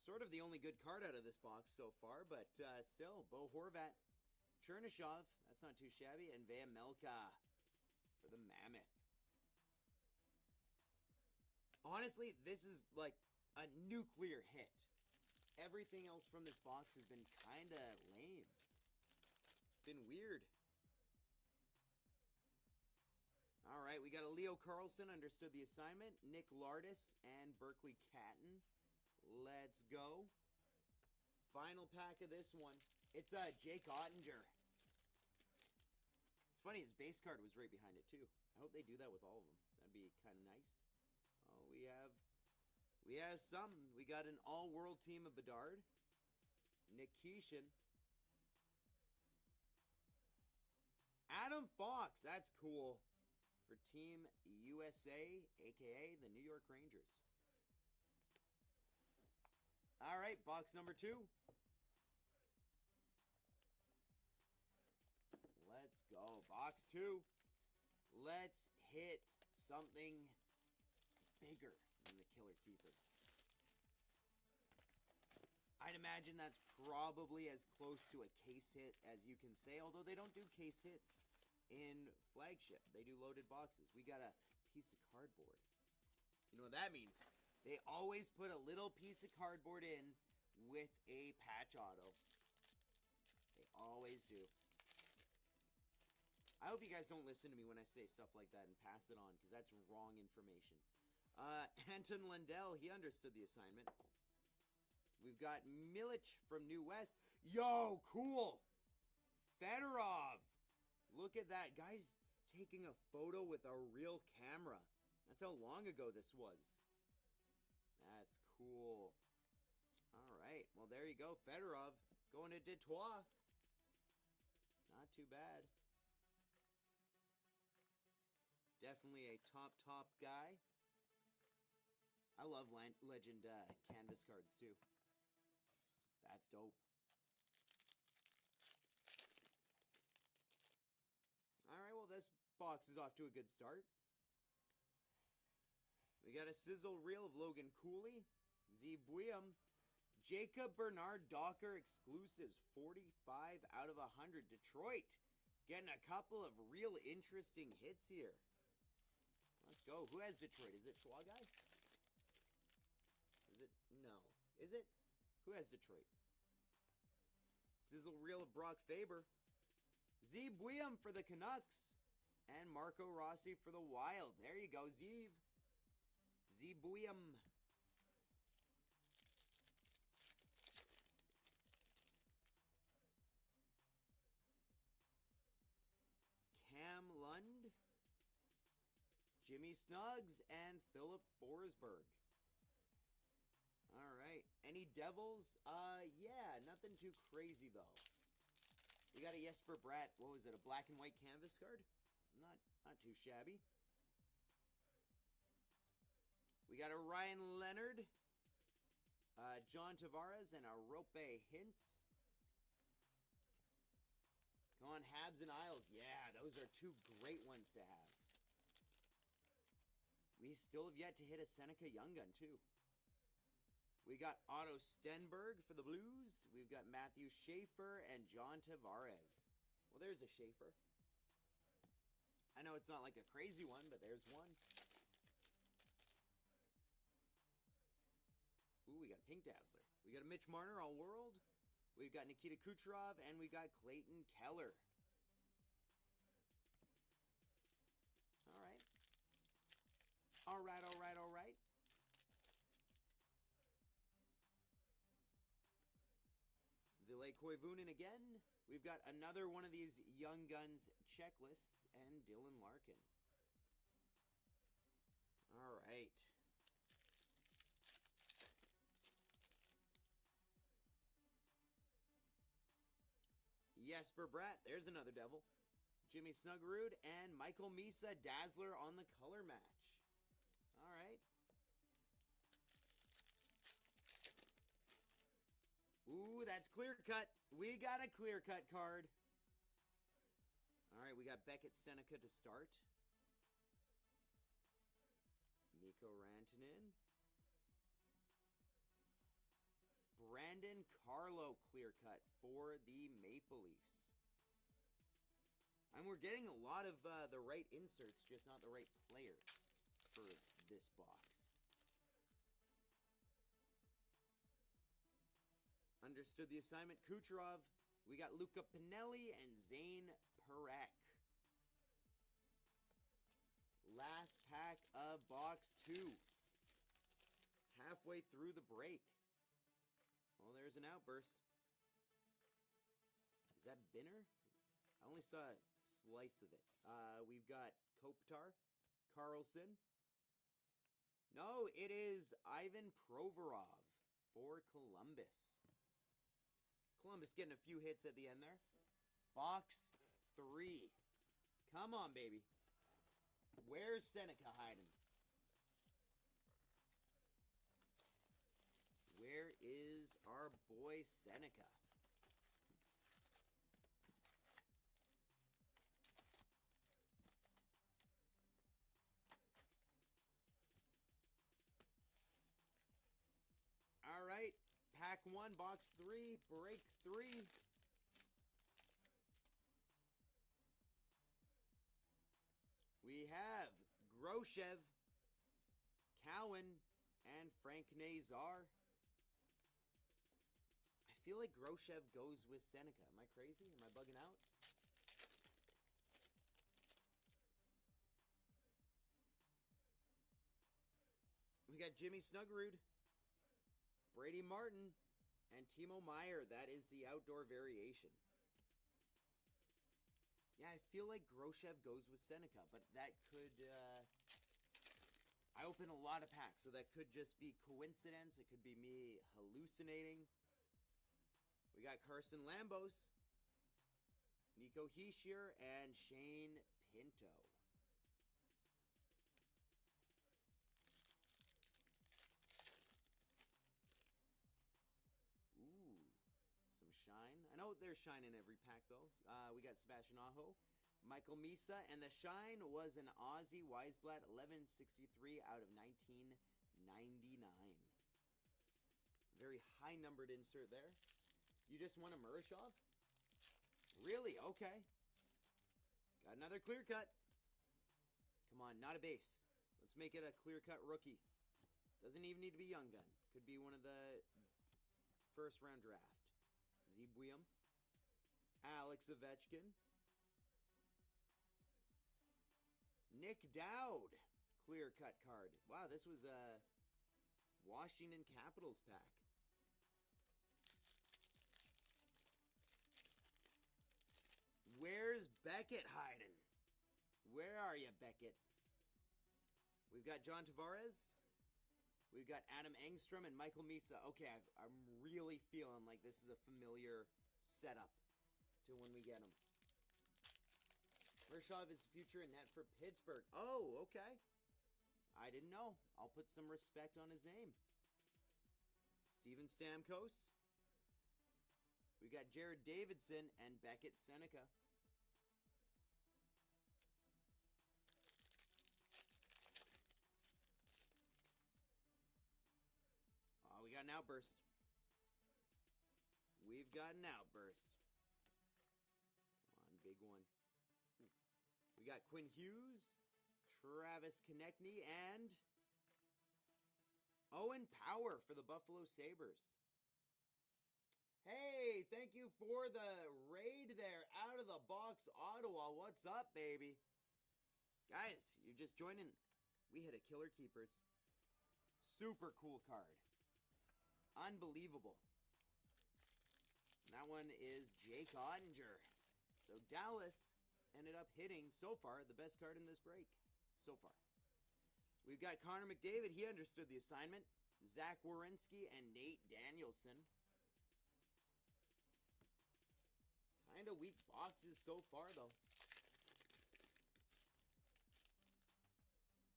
Sort of the only good card out of this box so far, but still, Bo Horvat, Chernyshov, that's not too shabby, and Vamelka for the Mammoth. Honestly, this is like a nuclear hit. Everything else from this box has been kind of lame. It's been weird. All right, we got a Leo Carlson, understood the assignment. Nick Lardis and Berkeley Catton. Let's go. Final pack of this one. It's Jake Ottinger. It's funny, his base card was right behind it too. I hope they do that with all of them. That'd be kind of nice. Oh, we have some. We got an all-world team of Bedard. Nick Keeshan. Adam Fox, that's cool. For Team USA, a.k.a. the New York Rangers. All right, box number 2. Let's go. Box 2. Let's hit something bigger than the Killer Keepers. I'd imagine that's probably as close to a case hit as you can say, although they don't do case hits in flagship. They do loaded boxes. We got a piece of cardboard. You know what that means? They always put a little piece of cardboard in with a patch auto. They always do. I hope you guys don't listen to me when I say stuff like that and pass it on, because that's wrong information. Anton Lundell, he understood the assignment. We've got Milic from New West. Yo, cool. Fedorov. Look at that. Guy's taking a photo with a real camera. That's how long ago this was. That's cool. All right. Well, there you go. Fedorov going to Detroit. Not too bad. Definitely a top guy. I love Legend canvas cards, too. That's dope. box is off to a good start. We got a sizzle reel of Logan Cooley, Z Buiam, Jacob Bernard Docker exclusives, 45 out of 100. Detroit getting a couple of real interesting hits here. Let's go. Who has Detroit? Is it Schwa guy? Is it? No. Is it? Who has Detroit? Sizzle reel of Brock Faber. Z Buiam for the Canucks. And Marco Rossi for the Wild. There you go, Zeev. Z Buiam. Cam Lund. Jimmy Snuggs and Philip Forsberg. All right. Any Devils? Yeah, nothing too crazy though. We got a Jesper Bratt. What was it? A black and white canvas card? Not too shabby. We got a Ryan Leonard, John Tavares, and a Rope Hintz. Come on, Habs and Isles. Yeah, those are two great ones to have. We still have yet to hit a Seneca Young Gun, too. We got Otto Stenberg for the Blues. We've got Matthew Schaefer and John Tavares. Well, there's a Schaefer. I know it's not like a crazy one, but there's one. Ooh, we got Pink Dazzler. We got a Mitch Marner All-World. We've got Nikita Kucherov, and we got Clayton Keller. All right. All right, all right, all right. Ville Koivunen again. We've got another one of these Young Guns checklists, and Dylan Larkin. All right. Jesper Bratt, there's another Devil. Jimmy Snuggerud and Michael Misa Dazzler on the color match. All right. Ooh, that's clear cut. We got a clear cut card. All right, we got Beckett Seneca to start. Mikko Rantanen. Brandon Carlo clear cut for the Maple Leafs. And we're getting a lot of the right inserts, just not the right players for this box. Understood the assignment. Kucherov. We got Luca Pinelli and Zane Parekh. Last pack of box 2. Halfway through the break. Well, there's an outburst. Is that Binner? I only saw a slice of it. We've got Kopitar, Carlson. No, it is Ivan Provorov for Columbus. Columbus getting a few hits at the end there. Box 3. Come on, baby. Where's Seneca hiding? Where is our boy Seneca? All right, pack 1, box 3, break 3. We have Groshev, Cowan, and Frank Nazar. I feel like Groshev goes with Seneca. Am I crazy? Am I bugging out? We got Jimmy Snuggerud, Brady Martin, and Timo Meier. That is the outdoor variation. Yeah, I feel like Groshev goes with Seneca, but that could... I open a lot of packs, so that could just be coincidence. It could be me hallucinating. We got Carson Lambos, Nico Hischier, and Shane Pinto. Ooh, some shine. I know there's shine in every pack, though. We got Sebastian Aho, Michael Misa, and the shine was an Aussie Weisblatt 1163 out of 1999. Very high numbered insert there. You just want a Murashov? Really? Okay. Got another clear cut. Come on, not a base. Let's make it a clear cut rookie. Doesn't even need to be Young Gun. Could be one of the first round draft. Zebuyum. Alex Ovechkin. Nick Dowd. Clear cut card. Wow, this was a Washington Capitals pack. Where's Beckett hiding? Where are you, Beckett? We've got John Tavares. We've got Adam Engstrom and Michael Misa. Okay, I'm really feeling like this is a familiar setup to when we get him. Murashov is the future in net for Pittsburgh. Oh, okay. I didn't know. I'll put some respect on his name. Steven Stamkos. We got Jared Davidson and Beckett Seneca. Oh, we got an outburst. We've got an outburst. Come on, big one. We got Quinn Hughes, Travis Konechny, and Owen Power for the Buffalo Sabres. Hey, thank you for the raid there. Out of the box, Ottawa. What's up, baby? Guys, you're just joining. We hit a Killer Keepers. Super cool card. Unbelievable. And that one is Jake Ottinger. So Dallas ended up hitting, so far, the best card in this break. So far. We've got Connor McDavid. He understood the assignment. Zach Werenski and Nate Danielson. Kind of weak boxes so far, though.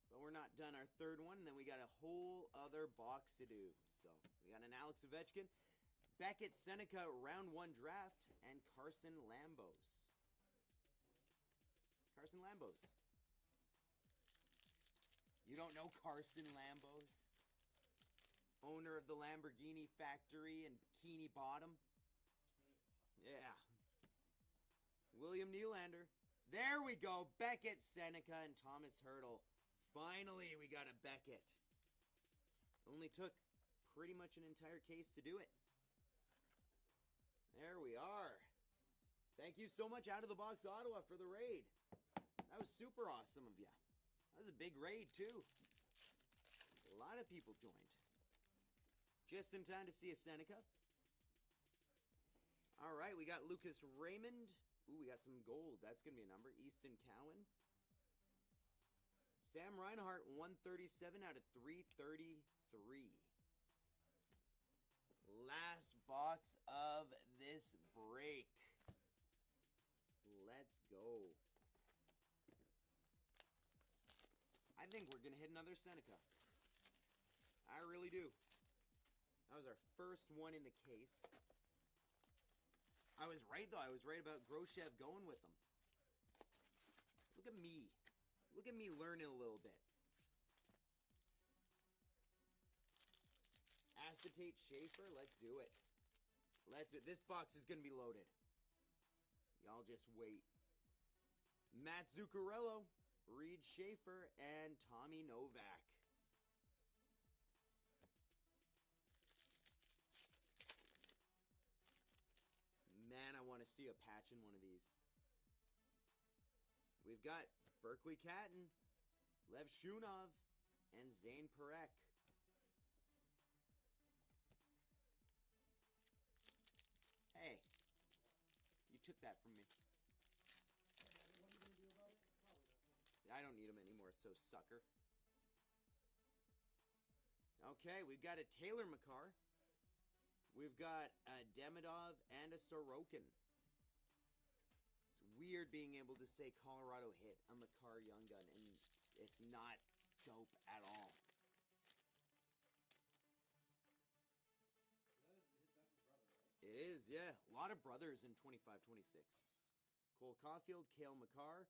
But we're not done our third one, and then we got a whole other box to do. So we got an Alex Ovechkin, Beckett Seneca round 1 draft, and Carson Lambos. Carson Lambos. You don't know Carson Lambos? Owner of the Lamborghini factory in Bikini Bottom? Yeah. William Nylander. There we go. Beckett, Seneca, and Thomas Hertl. Finally, we got a Beckett. Only took pretty much an entire case to do it. There we are. Thank you so much, Out of the Box Ottawa, for the raid. That was super awesome of you. That was a big raid, too. A lot of people joined. Just in time to see a Seneca. All right, we got Lucas Raymond. Ooh, we got some gold. That's going to be a number. Easton Cowan. Sam Reinhart, 137 out of 333. Last box of this break. Let's go. I think we're going to hit another Seneca. I really do. That was our first one in the case. I was right, though. I was right about Groshev going with them. Look at me. Look at me learning a little bit. Acetate Schaefer, let's do it. This box is going to be loaded. Y'all just wait. Matt Zuccarello, Reed Schaefer, and Tommy Novak. Man, I want to see a patch in one of these. We've got Berkeley Catton, Lev Shunov, and Zane Perek. Hey, you took that from me. I don't need them anymore, so sucker. Okay, we've got a Taylor Makar. We've got a Demidov and a Sorokin. It's weird being able to say Colorado hit a Makar Young Gun, and it's not dope at all. That's his brother, right? It is, yeah. A lot of brothers in 25-26. Cole Caulfield, Cale Makar.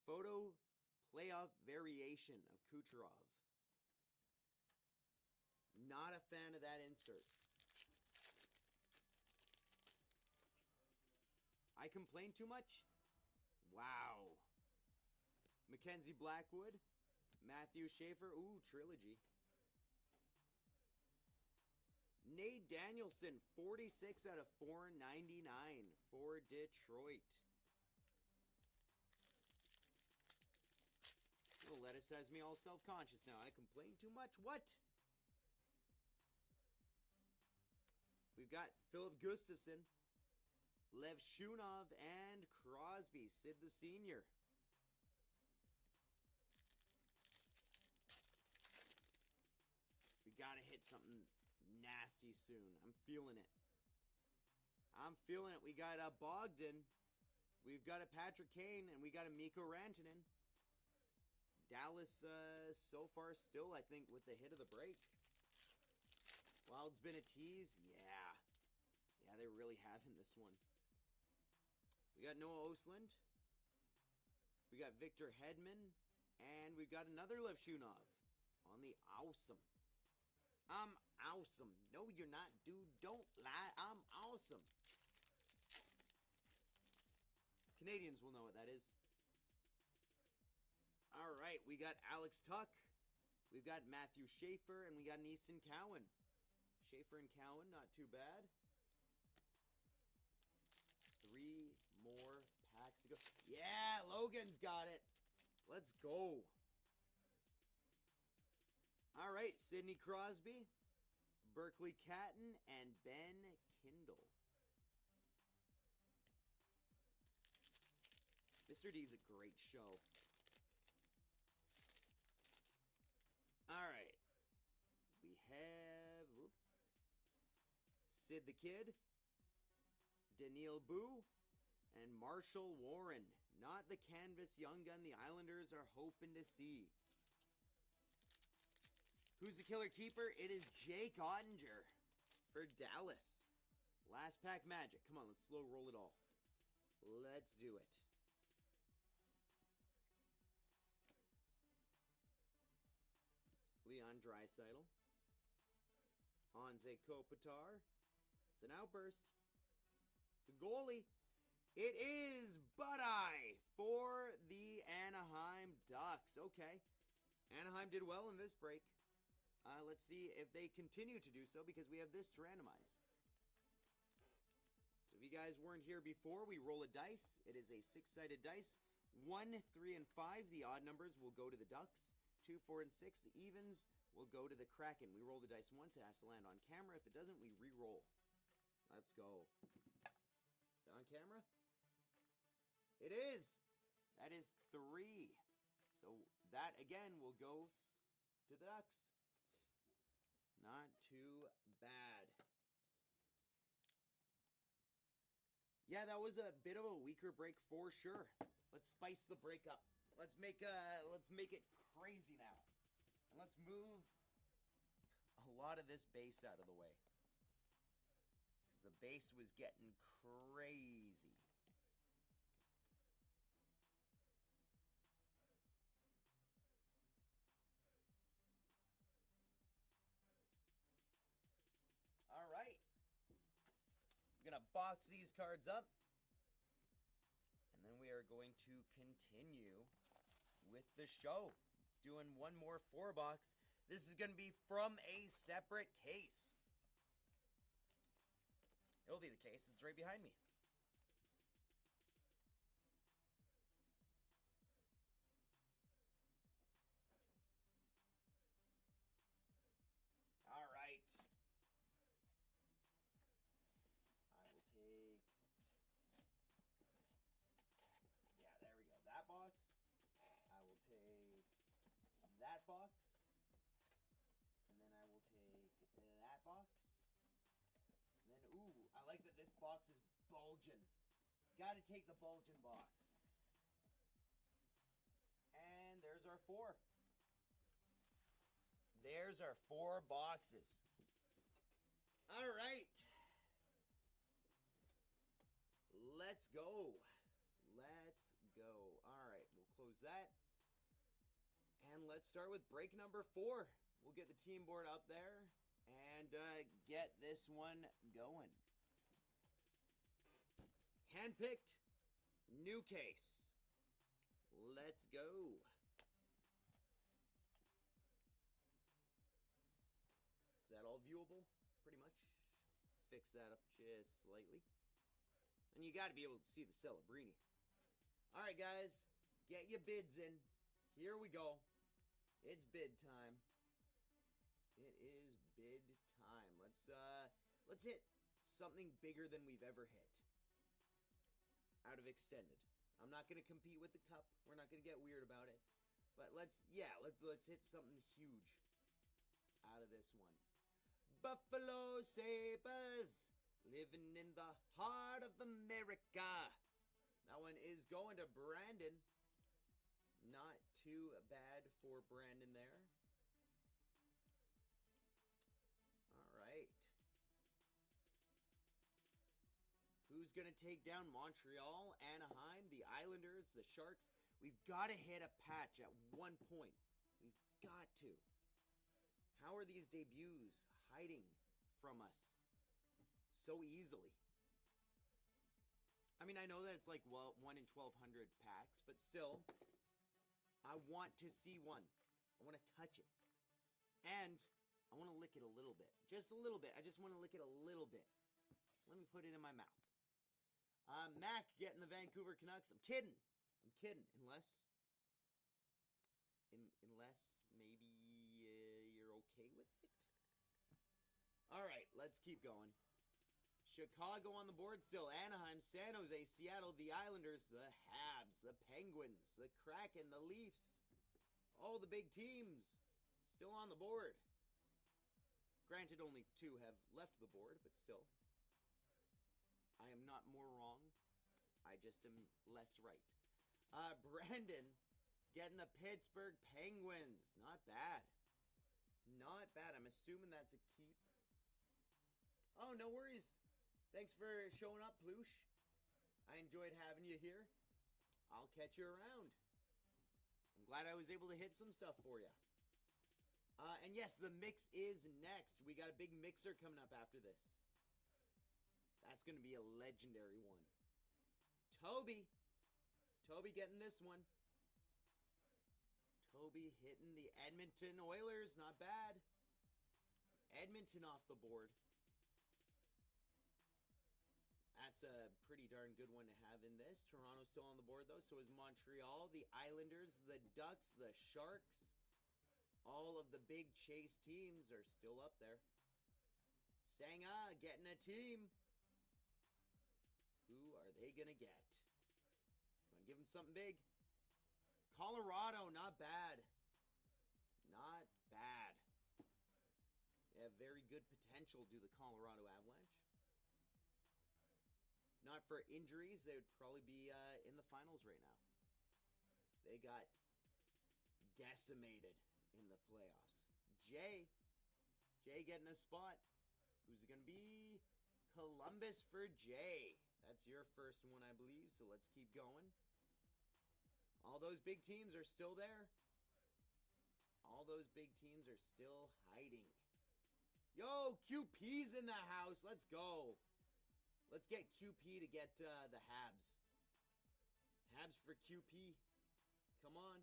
Photo playoff variation of Kucherov. Not a fan of that insert. I complain too much? Wow. Mackenzie Blackwood. Matthew Schaefer. Ooh, trilogy. Nate Danielson, 46 out of 499 for Detroit. Oh, lettuce has me all self-conscious now. I complain too much. What? We've got Philip Gustafson, Lev Shunov, and Crosby. Sid the Senior. We gotta hit something nasty soon. I'm feeling it. I'm feeling it. We got a Bogdan. We've got a Patrick Kane, and we got a Mikko Rantanen. Dallas so far still, I think, with the hit of the break. Wild's been a tease. Yeah. Yeah, they really have in this one. We got Noah Osland. We got Victor Hedman. And we've got another Lev Shunov on the awesome. I'm awesome. No, you're not, dude. Don't lie. I'm awesome. Canadians will know what that is. All right, we got Alex Tuck. We've got Matthew Schaefer, and we got Easton Cowan. Schaefer and Cowan, not too bad. 3 more packs to go. Yeah, Logan's got it. Let's go. All right, Sidney Crosby, Berkeley Catton, and Ben Kindle. Mr. D's a great show. All right. We have Sid the Kid, Daniil Boo, and Marshall Warren. Not the canvas young gun the Islanders are hoping to see. Who's the killer keeper? It is Jake Ottinger for Dallas. Last pack magic. Come on, let's slow roll it all. Let's do it. Leon Draisaitl. Anze Kopitar. It's an outburst. It's a goalie. It is Budeye for the Anaheim Ducks. Okay. Anaheim did well in this break. Let's see if they continue to do so because we have this to randomize. So if you guys weren't here before, we roll a dice. It is a 6-sided dice. 1, 3, and 5. The odd numbers will go to the Ducks. 2, 4, and 6. The evens will go to the Kraken. We roll the dice once. It has to land on camera. If it doesn't, we re-roll. Let's go. Is that on camera? It is. That is 3. So that, again, will go to the Ducks. Not too bad. Yeah, that was a bit of a weaker break for sure. Let's spice the break up. Let's make it crazy now. And let's move a lot of this base out of the way. Because the base was getting crazy. All right. I'm going to box these cards up. And then we are going to continue with the show. Doing one more 4-box. This is going to be from a separate case. It'll be the case. It's right behind me. All right. I will take... Yeah, there we go. That box. I will take that box. And then I will take that box. And then, ooh, I like that this box is bulging. Gotta take the bulging box. And there's our 4. There's our 4 boxes. All right. Let's go. that. And let's start with break number 4. We'll get the team board up there and get this one going. Handpicked, new case. Let's go. Is that all viewable? Pretty much. Fix that up just slightly. And you got to be able to see the Celebrini. All right, guys, get your bids in. Here we go. It's bid time. It is bid time. Let's hit something bigger than we've ever hit. Out of extended. I'm not going to compete with the cup. We're not going to get weird about it. But let's hit something huge out of this one. Buffalo Sabres, living in the heart of America. That one is going to Brandon. Not too bad for Brandon there. All right. Who's going to take down Montreal, Anaheim, the Islanders, the Sharks? We've got to hit a patch at one point. We've got to. How are these debuts hiding from us so easily? I mean, I know that it's like, well, 1 in 1,200 packs, but still, I want to see one. I want to touch it. And I want to lick it a little bit. Just a little bit. I just want to lick it a little bit. Let me put it in my mouth. Mac getting the Vancouver Canucks. I'm kidding. Unless maybe you're okay with it. All right, let's keep going. Chicago on the board still. Anaheim, San Jose, Seattle, the Islanders, the Habs, the Penguins, the Kraken, the Leafs. All the big teams still on the board. Granted, only 2 have left the board, but still. I am not more wrong. I just am less right. Brandon getting the Pittsburgh Penguins. Not bad. Not bad. I'm assuming that's a keep. Oh, no worries. Thanks for showing up, Ploosh. I enjoyed having you here. I'll catch you around. I'm glad I was able to hit some stuff for you. And yes, the mix is next. We got a big mixer coming up after this. That's going to be a legendary one. Toby getting this one. Toby hitting the Edmonton Oilers. Not bad. Edmonton off the board. That's a pretty darn good one to have in this. Toronto's still on the board, though. So is Montreal, the Islanders, the Ducks, the Sharks. All of the big chase teams are still up there. Sangha getting a team. Who are they going to get? Want to give them something big? Colorado, not bad. Not bad. They have very good potential, do the Colorado Avalanche. Not for injuries, they would probably be in the finals right now. They got decimated in the playoffs. Jay getting a spot. Who's it going to be? Columbus for Jay. That's your first one, I believe, so let's keep going. All those big teams are still there. All those big teams are still hiding. Yo, QP's in the house. Let's go. Let's get QP to get the Habs. Habs for QP. Come on.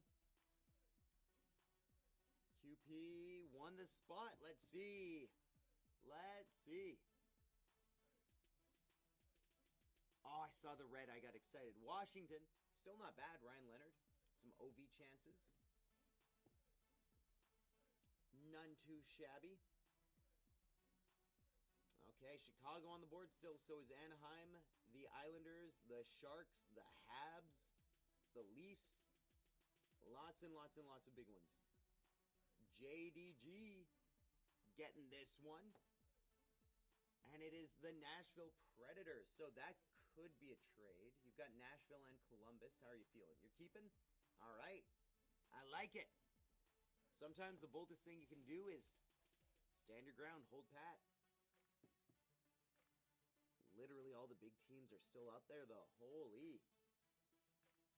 QP won the spot. Let's see. Let's see. Oh, I saw the red. I got excited. Washington. Still not bad. Ryan Leonard. Some OV chances. None too shabby. Okay, Chicago on the board still. So is Anaheim, the Islanders, the Sharks, the Habs, the Leafs. Lots and lots and lots of big ones. JDG getting this one. And it is the Nashville Predators. So that could be a trade. You've got Nashville and Columbus. How are you feeling? You're keeping? All right. I like it. Sometimes the boldest thing you can do is stand your ground, hold pat. Literally all the big teams are still out there, though. Holy.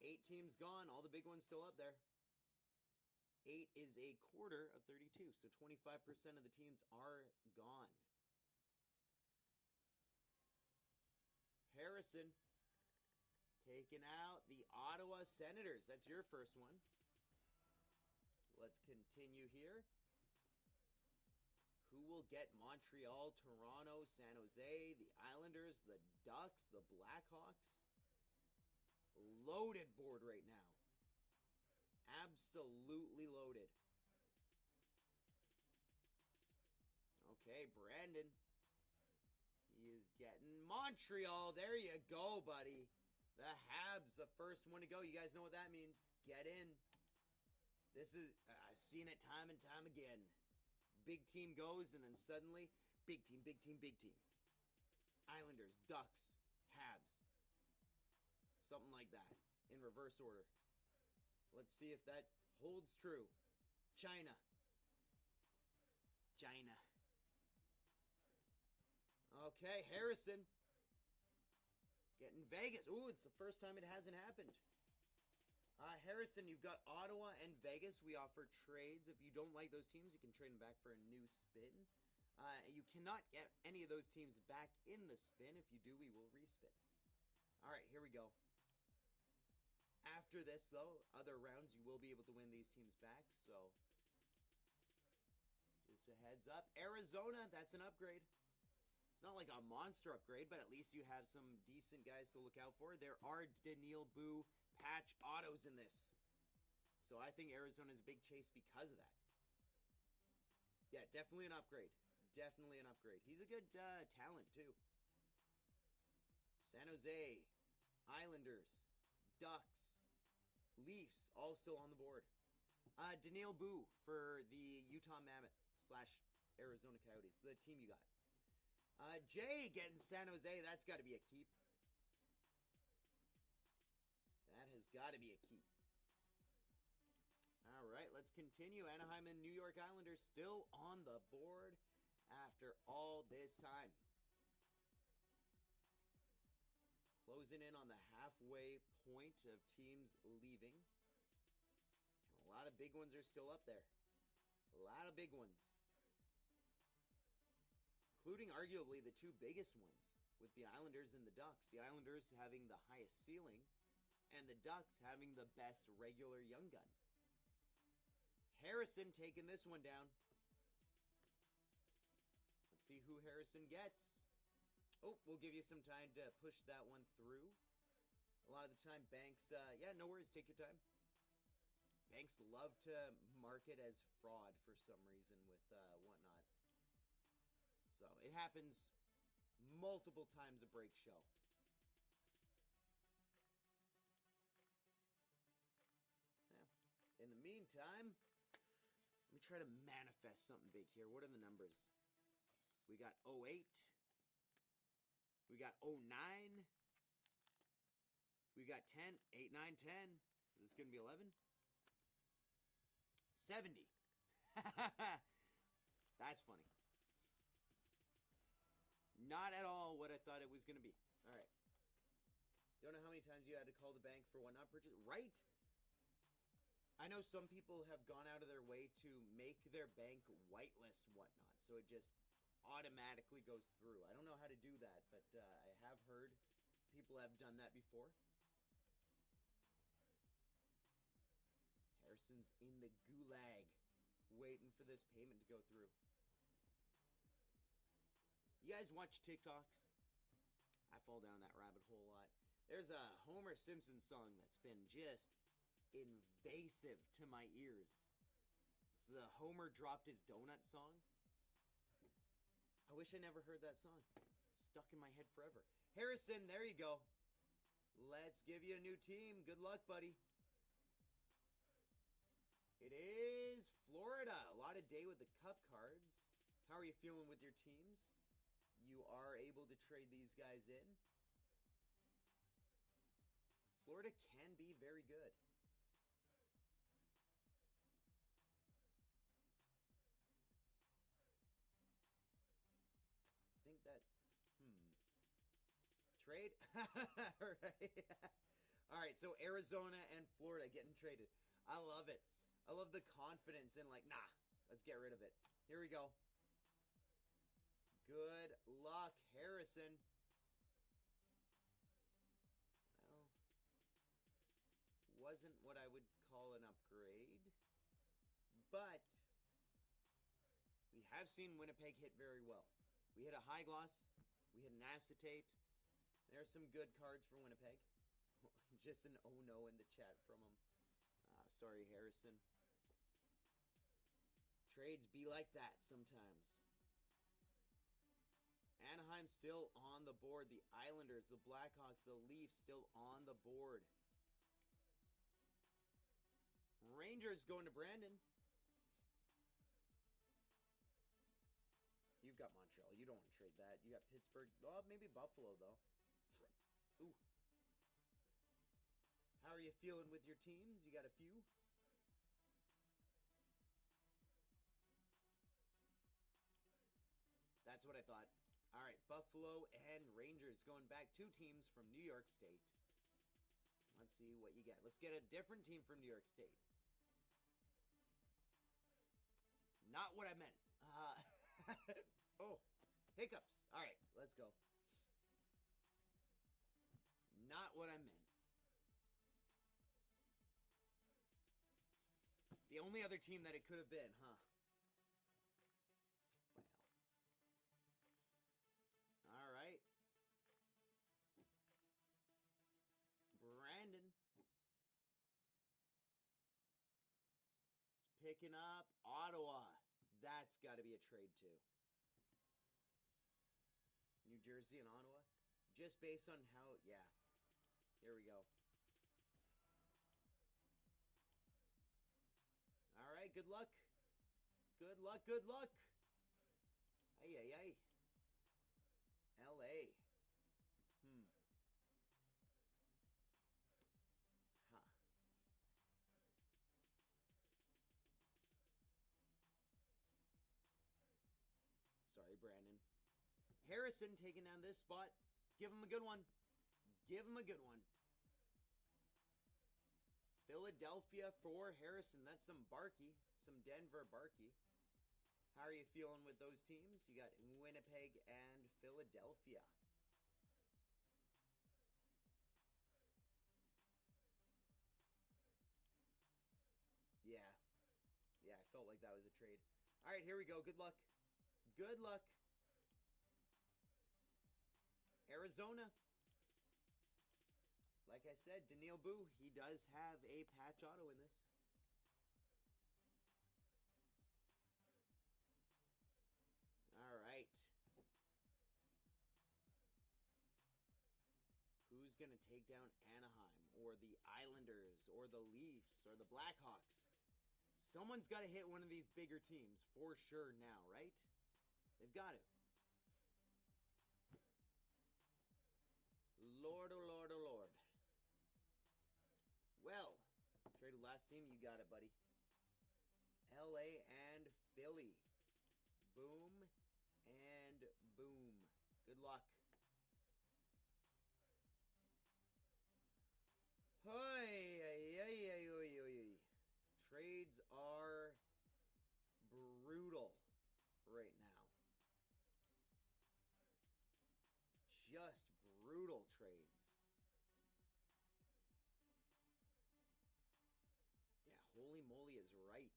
8 teams gone. All the big ones still up there. 8 is a quarter of 32, so 25% of the teams are gone. Harrison taking out the Ottawa Senators. That's your first one. So let's continue here. Who will get Montreal, Toronto, San Jose, the Islanders, the Ducks, the Blackhawks? Loaded board right now. Absolutely loaded. Okay, Brandon. He is getting Montreal. There you go, buddy. The Habs, the first one to go. You guys know what that means. Get in. This is, I've seen it time and time again. Big team goes, and then suddenly, big team, big team, big team. Islanders, Ducks, Habs. Something like that, in reverse order. Let's see if that holds true. China. China. Okay, Harrison. Getting Vegas. Ooh, it's the first time it hasn't happened. Harrison, you've got Ottawa and Vegas. We offer trades. If you don't like those teams, you can trade them back for a new spin. You cannot get any of those teams back in the spin. If you do, we will respin. All right, here we go. After this, though, other rounds, you will be able to win these teams back. So, just a heads up. Arizona, that's an upgrade. It's not like a monster upgrade, but at least you have some decent guys to look out for. There are Daniil Boo patch autos in this. So I think Arizona's a big chase because of that. Yeah, definitely an upgrade. Definitely an upgrade. He's a good talent, too. San Jose, Islanders, Ducks, Leafs, all still on the board. Daniil Boo for the Utah Mammoth / Arizona Coyotes, the team you got. Jay getting San Jose. That's got to be a keep. That has got to be a keep. All right, let's continue. Anaheim and New York Islanders still on the board after all this time. Closing in on the halfway point of teams leaving. And a lot of big ones are still up there. A lot of big ones. Including arguably the two biggest ones with the Islanders and the Ducks. The Islanders having the highest ceiling and the Ducks having the best regular young gun. Harrison taking this one down. Let's see who Harrison gets. Oh, we'll give you some time to push that one through. A lot of the time, banks, yeah, no worries, take your time. Banks love to market as fraud for some reason with WhatNot. So it happens multiple times a break show. Yeah. In the meantime, let me try to manifest something big here. What are the numbers? We got 08. We got 09. We got 10. 8, 9, 10. Is this going to be 11? 70. That's funny. Not at all what I thought it was going to be. All right. Don't know how many times you had to call the bank for WhatNot purchase. Right? I know some people have gone out of their way to make their bank whitelist WhatNot, so it just automatically goes through. I don't know how to do that, but I have heard people have done that before. Harrison's in the gulag, waiting for this payment to go through. You guys watch TikToks? I fall down that rabbit hole a lot. There's a Homer Simpson song that's been just invasive to my ears. It's the Homer dropped his donut song. I wish I never heard that song. It's stuck in my head forever. Harrison, there you go. Let's give you a new team. Good luck, buddy. It is Florida. A lot of day with the cup cards. How are you feeling with your teams? You are able to trade these guys in. Florida can be very good. I think that, trade? All right. All right, so Arizona and Florida getting traded. I love it. I love the confidence in like, nah, let's get rid of it. Here we go. Good luck, Harrison. Well, wasn't what I would call an upgrade, but we have seen Winnipeg hit very well. We hit a high gloss, we hit an acetate. There's some good cards for Winnipeg. Just an oh no in the chat from him. Sorry, Harrison. Trades be like that sometimes. Anaheim still on the board. The Islanders, the Blackhawks, the Leafs still on the board. Rangers going to Brandon. You've got Montreal. You don't want to trade that. You got Pittsburgh. Well, maybe Buffalo, though. Ooh. How are you feeling with your teams? You got a few? That's what I thought. All right, Buffalo and Rangers going back. Two teams from New York State. Let's see what you get. Let's get a different team from New York State. Not what I meant. Oh, hiccups. All right, let's go. Not what I meant. The only other team that it could have been, huh? Well. All right. Brandon. It's picking up Ottawa. That's got to be a trade too. New Jersey and Ottawa. Just based on how, yeah. Here we go. All right, good luck. Good luck, good luck. Ay, ay, ay. LA. Huh. Sorry, Brandon. Harrison taking down this spot. Give him a good one. Give him a good one. Philadelphia for Harrison. That's some Barkey. Some Denver Barkey. How are you feeling with those teams? You got Winnipeg and Philadelphia. Yeah. Yeah, I felt like that was a trade. All right, here we go. Good luck. Good luck. Arizona. Like I said, Daniil Boo, he does have a patch auto in this. All right. Who's going to take down Anaheim or the Islanders or the Leafs or the Blackhawks? Someone's got to hit one of these bigger teams for sure now, right? They've got to. Lord, oh Lord, oh Lord. Well, traded last team. You got it, buddy. LA and Philly. Boom and boom. Good luck. Hey, trades are brutal right now. Just brutal trades. Yeah, holy moly is right.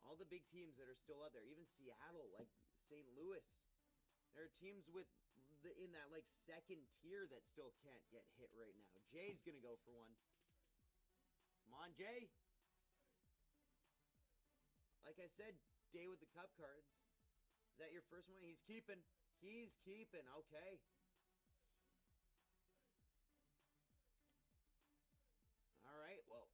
All the big teams that are still out there, even Seattle, like St. Louis, there are teams with in that like second tier that still can't get hit right now. Jay's gonna go for one. Come on, Jay. Like I said, Day with the Cup cards. Is that your first one? He's keeping. He's keeping. Okay. All right. Well,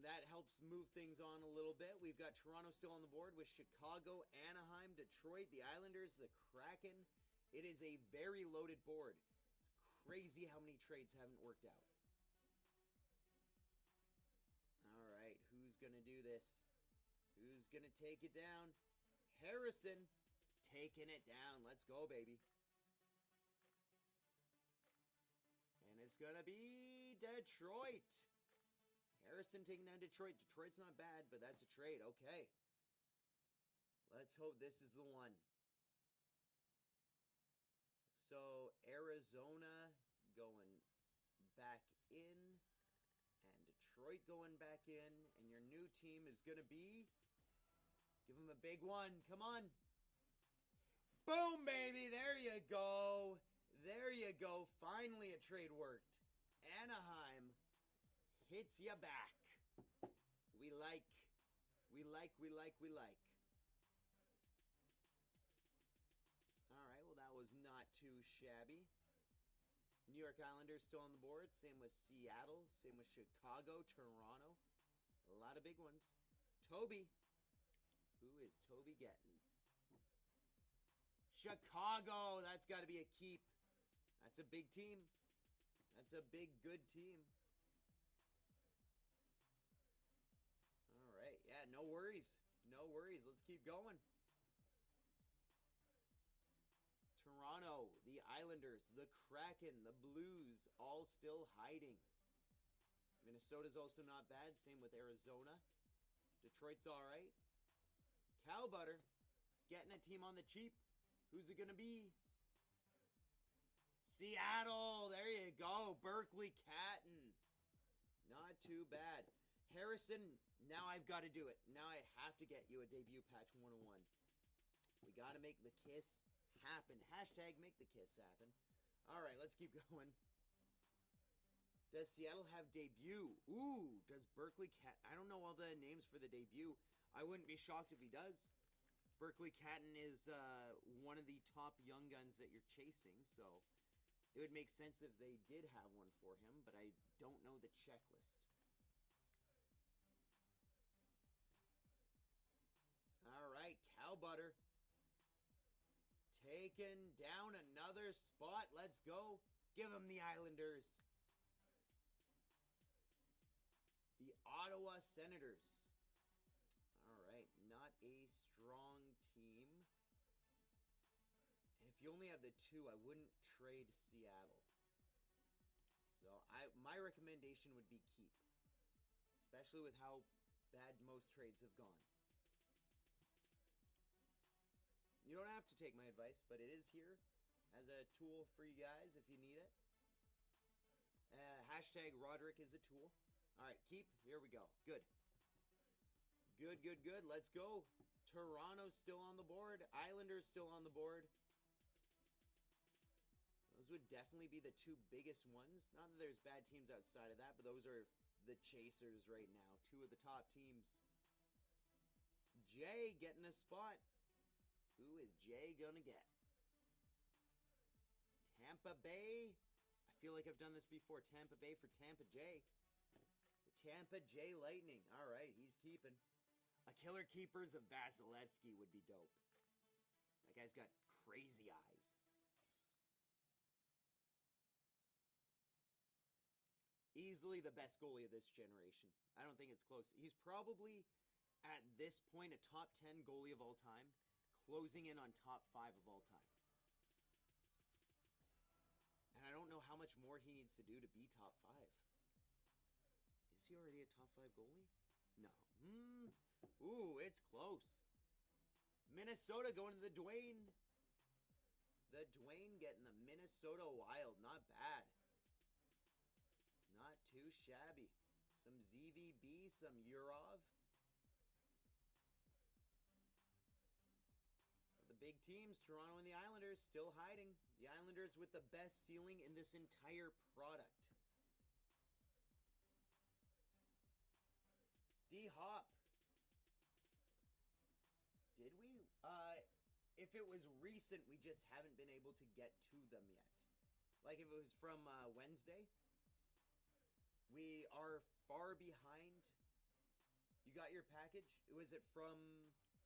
that helps move things on a little bit. We've got Toronto still on the board with Chicago, Anaheim, Detroit, the Islanders, the Kraken. It is a very loaded board. It's crazy how many trades haven't worked out. All right, who's going to do this? Who's going to take it down? Harrison taking it down. Let's go, baby. it's going to be Detroit. Harrison taking down Detroit. Detroit's not bad, but that's a trade. Okay. Let's hope this is the one. So, Arizona going back in, and Detroit going back in, and your new team is going to be... Give them a big one. Come on. Boom, baby. There you go. There you go. Finally a trade worked. Anaheim hits you back. We like. All right, well, that was not too shabby. New York Islanders still on the board. Same with Seattle. Same with Chicago, Toronto. A lot of big ones. Toby. Who is Toby getting? Chicago. That's got to be a keep. That's a big team. That's a big, good team. All right. Yeah, no worries. No worries. Let's keep going. Toronto, the Islanders, the Kraken, the Blues, all still hiding. Minnesota's also not bad. Same with Arizona. Detroit's all right. Cow Butter, getting a team on the cheap. Who's it going to be? Seattle. There you go. Berkeley Catton. Not too bad. Harrison, now I've got to do it. Now I have to get you a debut patch 101. We got to make the kiss happen. Hashtag make the kiss happen. All right, let's keep going. Does Seattle have debut? Ooh, does Berkeley Cat... I don't know all the names for the debut. I wouldn't be shocked if he does. Berkeley Catton is one of the top young guns that you're chasing, so it would make sense if they did have one for him, but I don't know the checklist. All right, Cow Butter. Taking down another spot. Let's go. Give them the Islanders. The Ottawa Senators. All right, not a strong team. And if you only have the two, I wouldn't trade Seattle. So my recommendation would be keep. Especially with how bad most trades have gone. You don't have to take my advice, but it is here as a tool for you guys if you need it. Hashtag Roderick is a tool. All right, keep. Here we go. Good. Good. Let's go. Toronto's still on the board. Islanders still on the board. Those would definitely be the two biggest ones. Not that there's bad teams outside of that, but those are the chasers right now. Two of the top teams. Jay getting a spot. Who is Jay gonna get? Tampa Bay. I feel like I've done this before. Tampa Bay for Tampa J. The Tampa J Lightning. All right, he's keeping. A Killer Keepers of Vasilevsky would be dope. That guy's got crazy eyes. Easily the best goalie of this generation. I don't think it's close. He's probably, at this point, a top 10 goalie of all time. Closing in on top 5 of all time. And I don't know how much more he needs to do to be top 5. Is he already a top 5 goalie? No. Ooh, it's close. Minnesota going to the Dwayne. The Dwayne getting the Minnesota Wild. Not bad. Not too shabby. Some ZVB, some Urov. Big teams, Toronto and the Islanders, still hiding. The Islanders with the best ceiling in this entire product. D-Hop. Did we? If it was recent, we just haven't been able to get to them yet. Like if it was from Wednesday, we are far behind. You got your package? Was it from...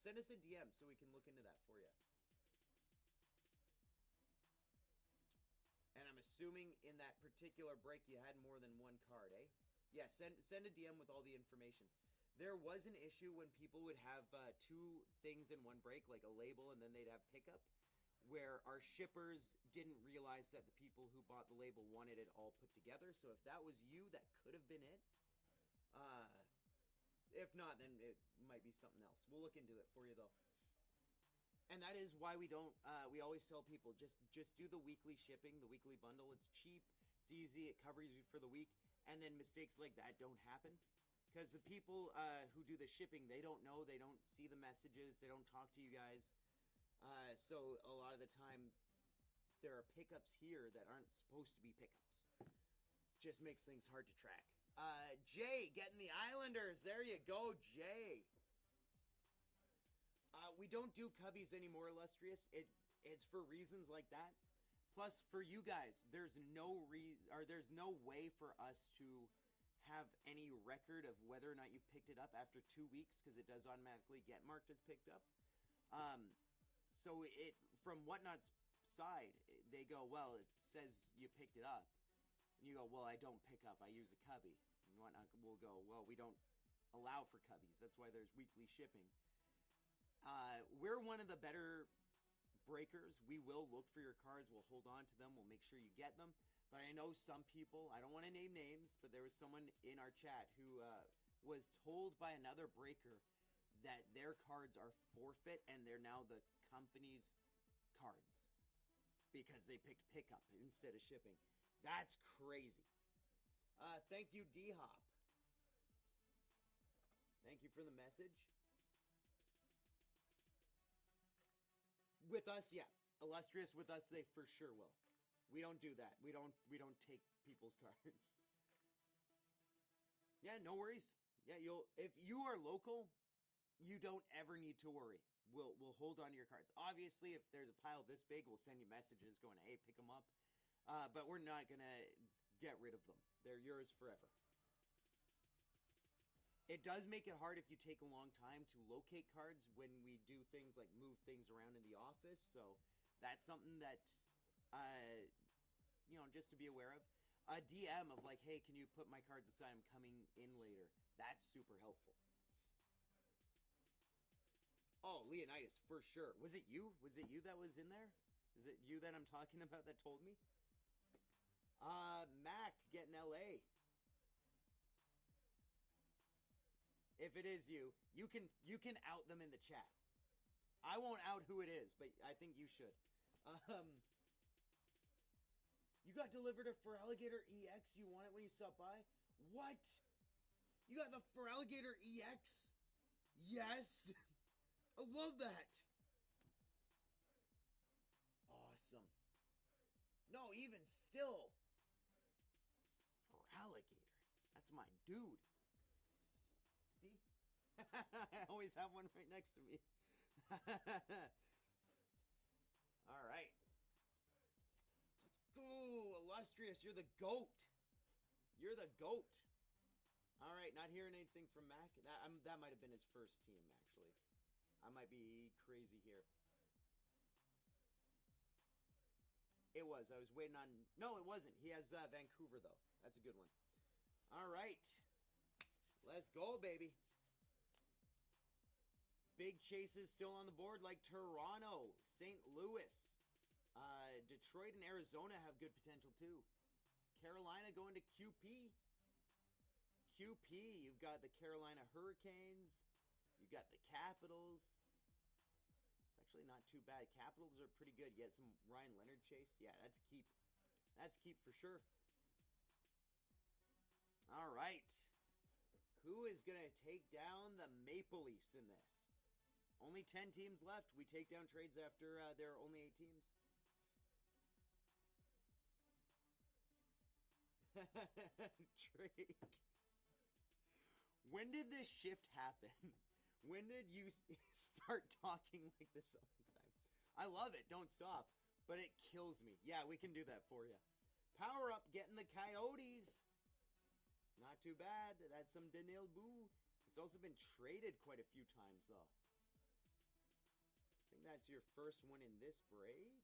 Send us a DM so we can look into that for you. And I'm assuming in that particular break you had more than one card, eh? Yeah, send a DM with all the information. There was an issue when people would have two things in one break, like a label and then they'd have pickup. where our shippers didn't realize that the people who bought the label wanted it all put together. So if that was you, that could have been it. If not, then it might be something else. We'll look into it for you though. And that is why we don't. We always tell people just do the weekly shipping, the weekly bundle. It's cheap, it's easy, it covers you for the week, and then mistakes like that don't happen. Because the people who do the shipping, they don't know, they don't see the messages, they don't talk to you guys. So a lot of the time, there are pickups here that aren't supposed to be pickups. Just makes things hard to track. Jay, getting the Islanders. There you go, Jay. We don't do cubbies anymore, Illustrious. It's for reasons like that. Plus, for you guys, there's no way for us to have any record of whether or not you've picked it up after 2 weeks, because it does automatically get marked as picked up. So it, from WhatNot's side, they go, well, it says you picked it up. And you go, well, I don't pick up, I use a cubby. And WhatNot will go, well, we don't allow for cubbies. That's why there's weekly shipping. We're one of the better breakers. We will look for your cards. We'll hold on to them. We'll make sure you get them. But I know some people, I don't want to name names, but there was someone in our chat who was told by another breaker that their cards are forfeit and they're now the company's cards because they picked pickup instead of shipping. That's crazy. Thank you, D-Hop. Thank you for the message. With us, yeah. Illustrious, with us, they for sure will. We don't do that. We don't take people's cards. Yeah, no worries. Yeah, if you are local, you don't ever need to worry. We'll hold on to your cards. Obviously, if there's a pile this big, we'll send you messages going, hey, pick them up. But we're not going to get rid of them. They're yours forever. It does make it hard if you take a long time to locate cards when we do things like move things around in the office. So that's something that, just to be aware of. A DM of like, hey, can you put my cards aside? I'm coming in later. That's super helpful. Oh, Leonidas, for sure. Was it you? Was it you that was in there? Is it you that I'm talking about that told me? Mac, getting LA. If it is you, you can out them in the chat. I won't out who it is, but I think you should. You got delivered a Feraligatr EX. You want it when you stop by? What? You got the Feraligatr EX? Yes. I love that. Awesome. No, even still. Feraligatr. That's my dude. See? I always have one right next to me. All right. Let's go, Illustrious. You're the GOAT. You're the GOAT. All right, not hearing anything from Mac. That might have been his first team, actually. I might be crazy here. It was. I was waiting on... No, it wasn't. He has Vancouver, though. That's a good one. All right. Let's go, baby. Big chases still on the board like Toronto, St. Louis. Detroit and Arizona have good potential, too. Carolina going to QP. QP, you've got the Carolina Hurricanes. You've got the Capitals. It's actually not too bad. Capitals are pretty good. You get some Ryan Leonard chase. Yeah, that's keep. That's keep for sure. All right. Who is going to take down the Maple Leafs in this? Only 10 teams left. We take down trades after there are only 8 teams. Drake. When did this shift happen? When did you start talking like this all the time? I love it. Don't stop. But it kills me. Yeah, we can do that for you. Power up getting the Coyotes. Not too bad. That's some Daniil Boo. It's also been traded quite a few times, though. I think that's your first one in this break.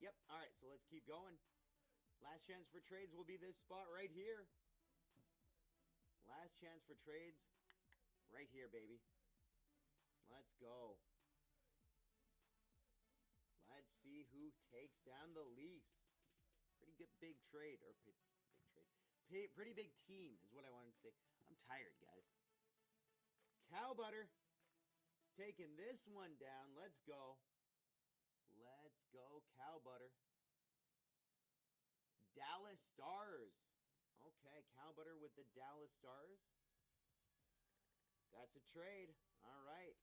Yep. All right, so let's keep going. Last chance for trades will be this spot right here. Last chance for trades right here, baby. Let's go. let's see who takes down the Leafs. Pretty good big trade, or big trade. Pretty big team is what I wanted to say. I'm tired, guys. Cow Butter taking this one down. Let's go. Let's go, Cow Butter. Dallas Stars. Okay, Cow Butter with the Dallas Stars. That's a trade. All right.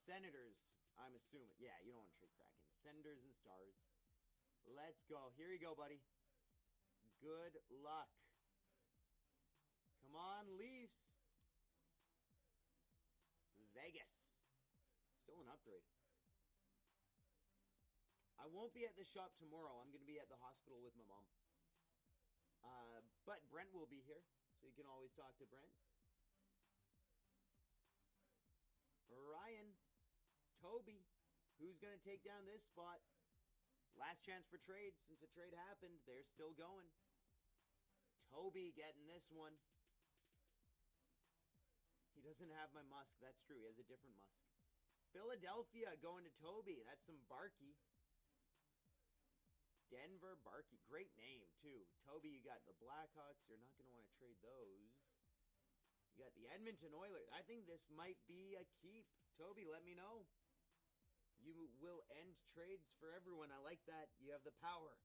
Senators, I'm assuming. Yeah, you don't want to trade Kraken. Senators and Stars. Let's go. Here you go, buddy. Good luck. Come on, Leafs. Vegas. Still an upgrade. I won't be at the shop tomorrow. I'm going to be at the hospital with my mom. But Brent will be here, so you can always talk to Brent. Ryan. Toby. Who's going to take down this spot? Last chance for trade. Since a trade happened, they're still going. Toby getting this one. He doesn't have my Musk. That's true. He has a different Musk. Philadelphia going to Toby. That's some Barkey. Denver Barkey. Great name, too. Toby, you got the Blackhawks. You're not going to want to trade those. You got the Edmonton Oilers. I think this might be a keep. Toby, let me know. You will end trades for everyone. I like that. You have the power.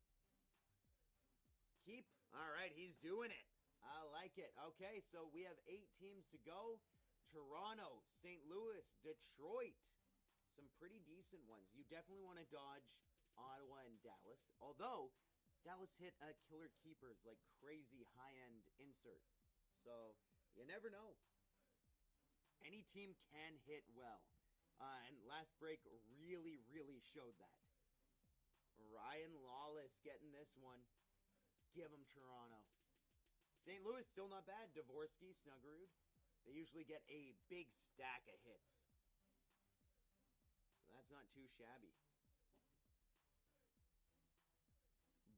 Keep. All right, he's doing it. I like it. Okay, so we have 8 teams to go. Toronto, St. Louis, Detroit. Some pretty decent ones. You definitely want to dodge Ottawa and Dallas. Although, Dallas hit killer keepers, like crazy high-end insert. So, you never know. Any team can hit well. And last break really, really showed that. Ryan Lawless getting this one. Give him Toronto. St. Louis, still not bad. Dvorsky, Snuggerud. They usually get a big stack of hits. So that's not too shabby.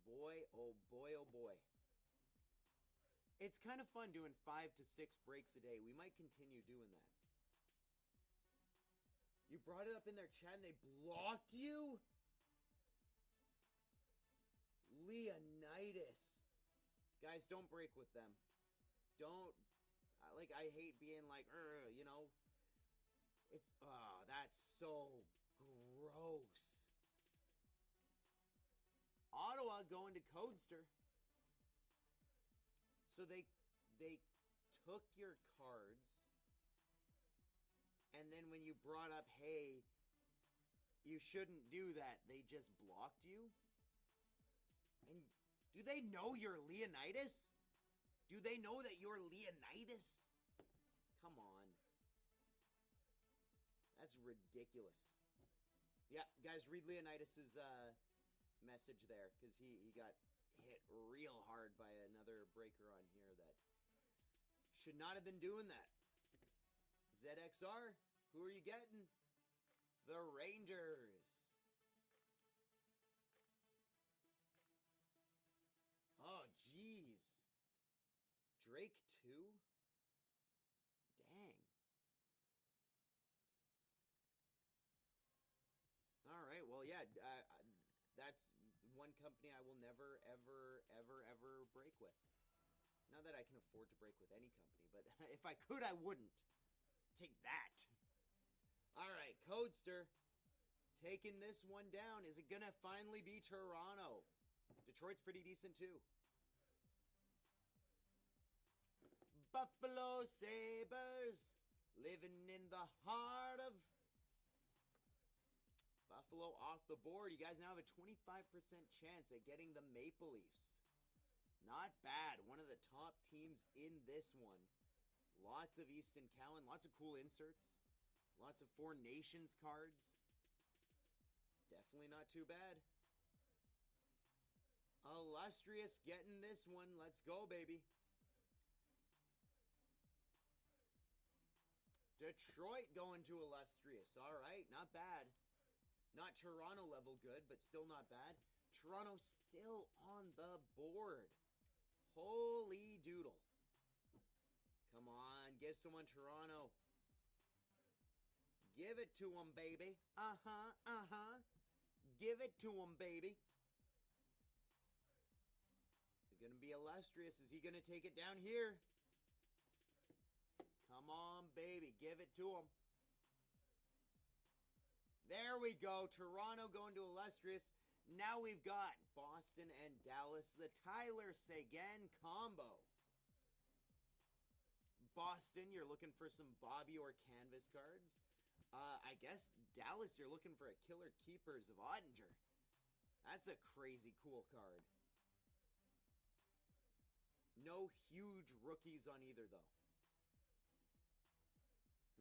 Boy, oh boy, oh boy. It's kind of fun doing 5 to 6 breaks a day. We might continue doing that. You brought it up in their chat and they blocked you? Leonidas. Guys, don't break with them. Don't. I hate being like, you know. It's, that's so gross. Ottawa going to Codester. So they took your cards. And then when you brought up, hey, you shouldn't do that, they just blocked you? And do they know you're Leonidas? Do they know that you're Leonidas? Come on. That's ridiculous. Yeah, guys, read Leonidas's message there, because he got hit real hard by another breaker on here that should not have been doing that. ZXR, who are you getting? The Rangers. Oh, jeez. Drake 2? Dang. All right, well, yeah, that's one company I will never, ever, ever, ever break with. Not that I can afford to break with any company, but if I could, I wouldn't. Take that. All right, Codester taking this one down. Is it going to finally be Toronto? Detroit's pretty decent, too. Buffalo Sabres living in the heart of Buffalo off the board. You guys now have a 25% chance at getting the Maple Leafs. Not bad. One of the top teams in this one. Lots of Easton Cowan. Lots of cool inserts. Lots of Four Nations cards. Definitely not too bad. Illustrious getting this one. Let's go, baby. Detroit going to Illustrious. All right, not bad. Not Toronto level good, but still not bad. Toronto still on the board. Holy doodle. Come on, give someone Toronto. Give it to them, baby. Uh-huh, uh-huh. Give it to him, baby. It's going to be illustrious. Is he going to take it down here? Come on, baby. Give it to him. There we go. Toronto going to illustrious. Now we've got Boston and Dallas, the Tyler Seguin combo. Boston, you're looking for some Bobby or canvas cards. I guess Dallas, you're looking for a Killer Keepers of Ottinger. That's a crazy cool card. No huge rookies on either, though.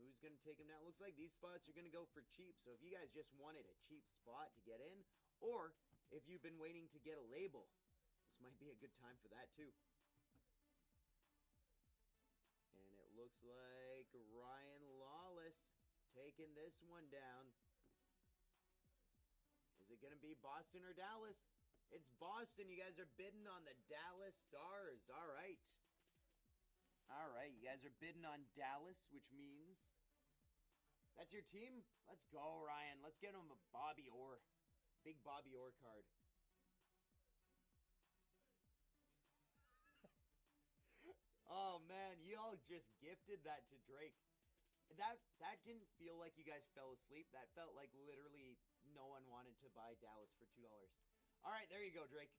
Who's going to take them down? Looks like these spots are going to go for cheap. So if you guys just wanted a cheap spot to get in, or if you've been waiting to get a label, this might be a good time for that, too. And it looks like Ryan Lawless taking this one down. Is it going to be Boston or Dallas? It's Boston. You guys are bidding on the Dallas Stars. All right. All right. You guys are bidding on Dallas, which means that's your team? Let's go, Ryan. Let's get him a Bobby Orr. Big Bobby Orr card. Oh, man. You all just gifted that to Drake. That didn't feel like you guys fell asleep. That felt like literally no one wanted to buy Dallas for $2. All right, there you go, Drake.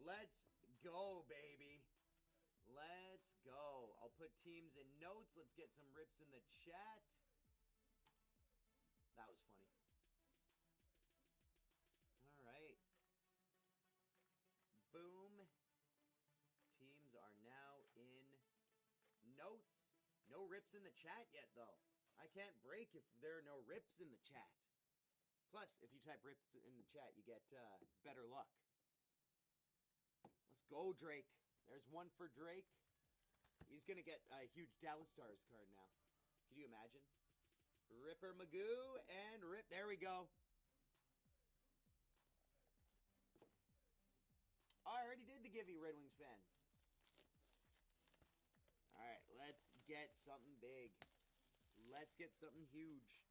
Let's go, baby. Let's go. I'll put teams in notes. Let's get some rips in the chat. That was funny. All right. Boom. Teams are now in notes. No rips in the chat yet, though. I can't break if there are no rips in the chat. Plus, if you type rips in the chat, you get better luck. Let's go, Drake. There's one for Drake. He's going to get a huge Dallas Stars card now. Can you imagine? Ripper Magoo and Rip. There we go. I already did the Givey Red Wings fan. All right, let's get something big. Let's get something huge.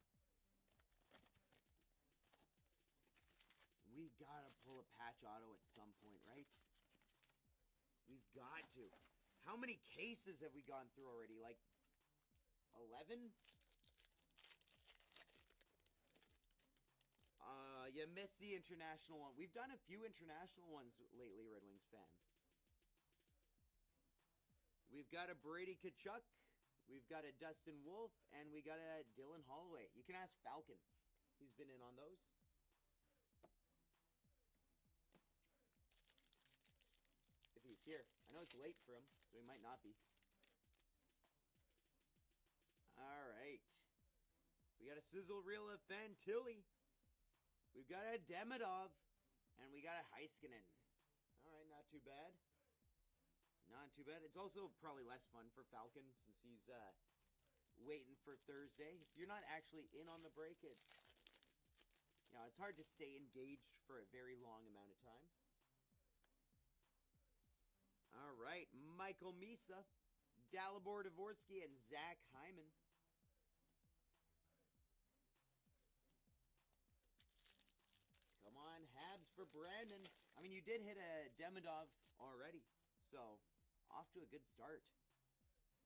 We gotta pull a patch auto at some point, right? We've got to. How many cases have we gone through already? Like 11? You missed the international one. We've done a few international ones lately, Red Wings fan. We've got a Brady Tkachuk. We've got a Dustin Wolf. And we got a Dylan Holloway. You can ask Falcon. He's been in on those. If he's here. I know it's late for him, so he might not be. All right. We got a sizzle reel of Fantilli. We've got a Demidov. And we got a Heiskanen. All right, not too bad. Not too bad. It's also probably less fun for Falcon since he's waiting for Thursday. If you're not actually in on the break, it's hard to stay engaged for a very long amount of time. All right, Michael Misa, Dalibor Dvorsky, and Zach Hyman. Come on, Habs for Brandon. I mean, you did hit a Demidov already, so off to a good start.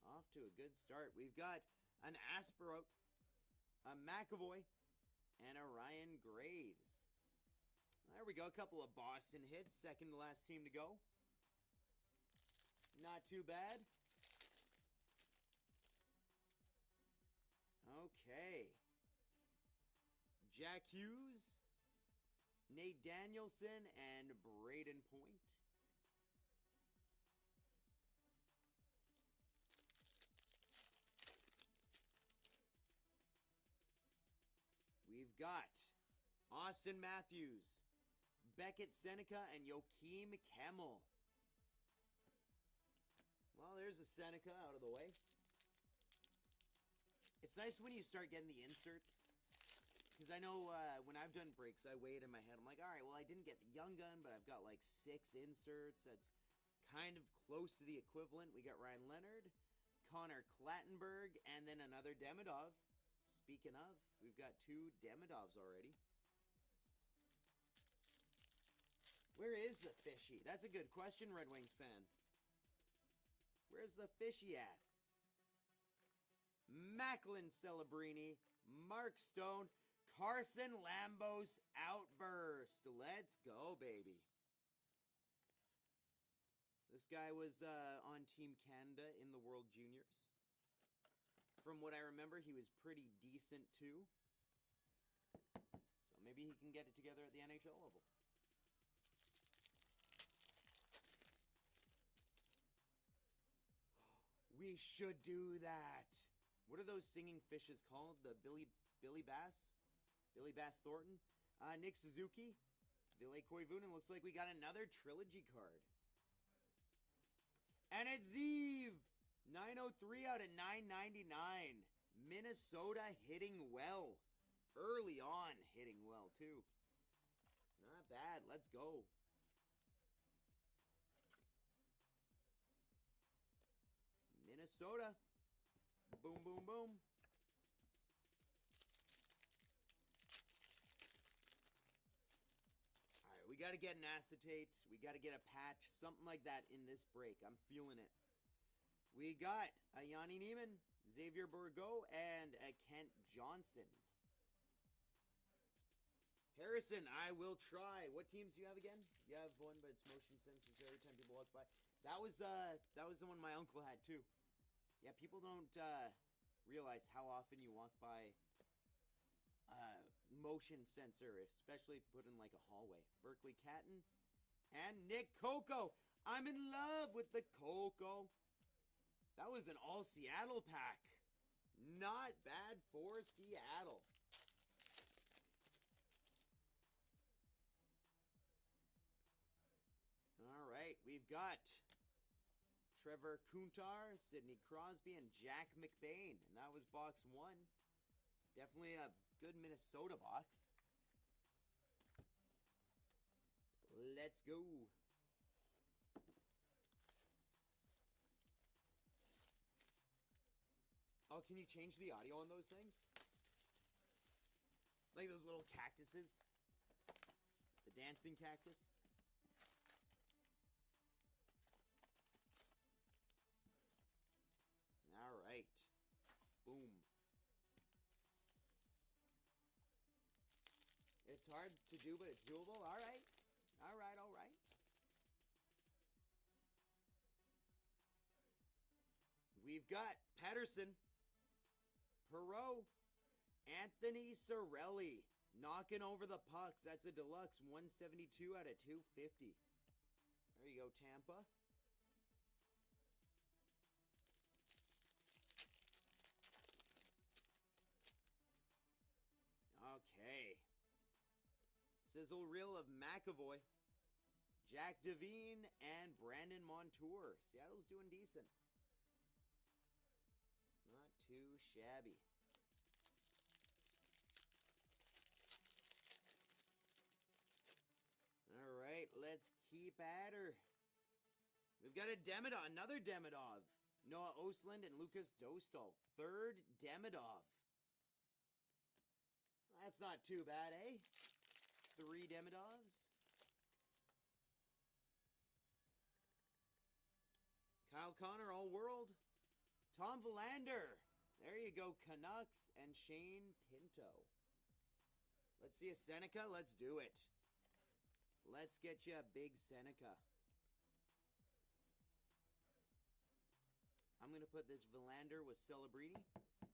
Off to a good start. We've got an Aspero, a McAvoy, and a Ryan Graves. There we go. A couple of Boston hits. Second to last team to go. Not too bad. Okay. Jack Hughes, Nate Danielson, and Braden Point. We've got Austin Matthews, Beckett Seneca, and Joakim Kemmel. Well, there's a Seneca out of the way. It's nice when you start getting the inserts. Because I know when I've done breaks, I weigh it in my head. I'm like, all right, well, I didn't get the Young Gun, but I've got like 6 inserts. That's kind of close to the equivalent. We got Ryan Leonard, Connor Clattenburg, and then another Demidov. Speaking of, we've got 2 Demidovs already. Where is the fishy? That's a good question, Red Wings fan. Where's the fishy at? Macklin Celebrini, Mark Stone, Carson Lambos Outburst. Let's go, baby. This guy was on Team Canada in the World Juniors. From what I remember, he was pretty decent too. So maybe he can get it together at the NHL level. We should do that. What are those singing fishes called? The Billy Bass? Billy Bass Thornton? Nick Suzuki? Ville Koivunen. Looks like we got another trilogy card. And it's Zeev! 903 out of 999. Minnesota hitting well. Early on hitting well, too. Not bad. Let's go. Minnesota. Boom, boom, boom. All right, we got to get an acetate. We got to get a patch. Something like that in this break. I'm feeling it. We got a Yanni Neiman, Xavier Bourgault, and a Kent Johnson. Harrison, I will try. What teams do you have again? You have one, but it's motion sensors every time people walk by. That was the one my uncle had too. Yeah, people don't realize how often you walk by motion sensor, especially if you put in like a hallway. Berkeley Catton and Nick Coco. I'm in love with the Coco. That was an all Seattle pack. Not bad for Seattle. All right, we've got Trevor Kuntar, Sidney Crosby, and Jack McBain. And that was box 1. Definitely a good Minnesota box. Let's go. Oh, can you change the audio on those things? Like those little cactuses? The dancing cactus? All right. Boom. It's hard to do, but it's doable. All right. All right, all right. We've got Pedersen, Perot, Anthony Cirelli knocking over the pucks. That's a deluxe 172 out of 250. There you go, Tampa. Okay. Sizzle reel of McAvoy, Jack Devine, and Brandon Montour. Seattle's doing decent. Not too shabby. All right, let's keep at her. We've got a Demidov, another Demidov. Noah Osland and Lucas Dostal. Third Demidov. That's not too bad, eh? 3 Demidovs. Kyle Connor, All World. Tom Verlander. There you go, Canucks and Shane Pinto. Let's see a Seneca. Let's do it. Let's get you a big Seneca. I'm going to put this Verlander with Celebrini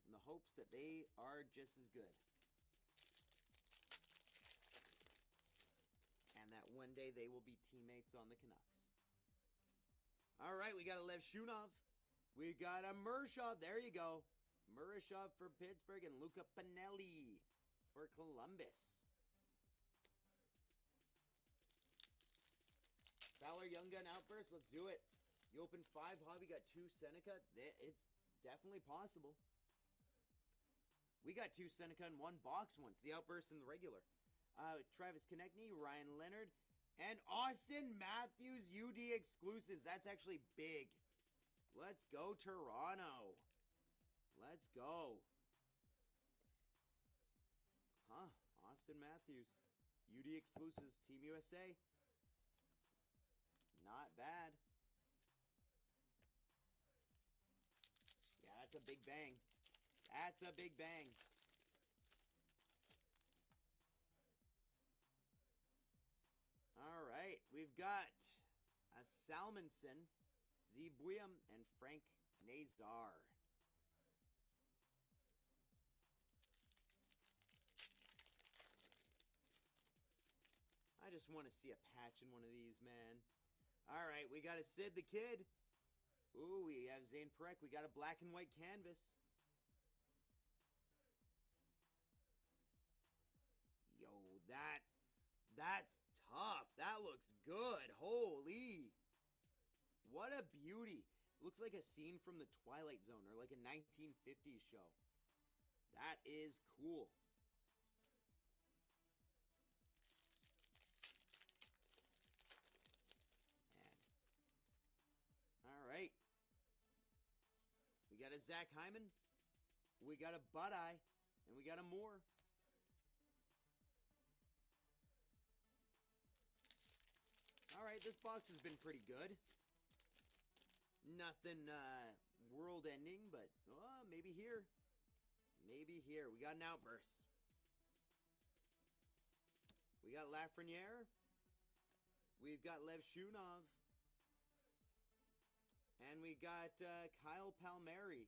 in the hopes that they are just as good. And that one day they will be teammates on the Canucks. All right, we got a Lev Shunov. We got a Murshov. There you go. Murashov for Pittsburgh and Luca Pinelli for Columbus. Fowler Young Gun Outburst. Let's do it. You opened 5 hobby, got 2 Seneca. It's definitely possible. We got 2 Seneca in 1 box once. The Outburst and the regular. Travis Konechny, Ryan Leonard, and Austin Matthews UD exclusives. That's actually big. Let's go, Toronto. Let's go. Huh. Austin Matthews. UD exclusives. Team USA. Not bad. Yeah, that's a big bang. That's a big bang. All right, we've got a Salmonson, Zebuim, and Frank Nazar. I just want to see a patch in one of these, man. All right, we got a Sid the Kid. Ooh, we have Zane Perek. We got a black and white canvas. Yo, that's tough. That looks good. Holy. What a beauty. Looks like a scene from the Twilight Zone or like a 1950s show. That is cool. All right. We got a Zach Hyman. We got a Bud Eye. And we got a Moore. All right, this box has been pretty good. Nothing world-ending, but maybe here. Maybe here. We got an Outburst. We got Lafreniere. We've got Lev Shunov. And we got Kyle Palmieri.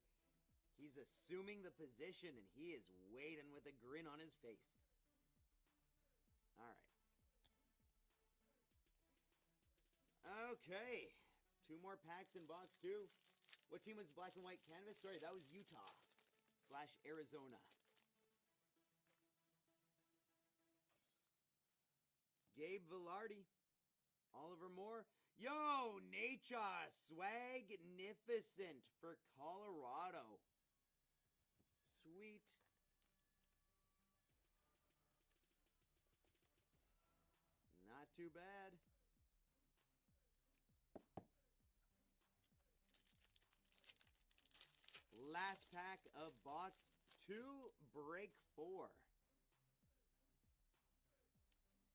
He's assuming the position, and he is waiting with a grin on his face. All right. Okay. 2 more packs in box 2. What team was black and white canvas? Sorry, that was Utah / Arizona. Gabe Velarde. Oliver Moore. Yo, Nature Swagnificent for Colorado. Sweet. Not too bad. Last pack of box 2, break 4.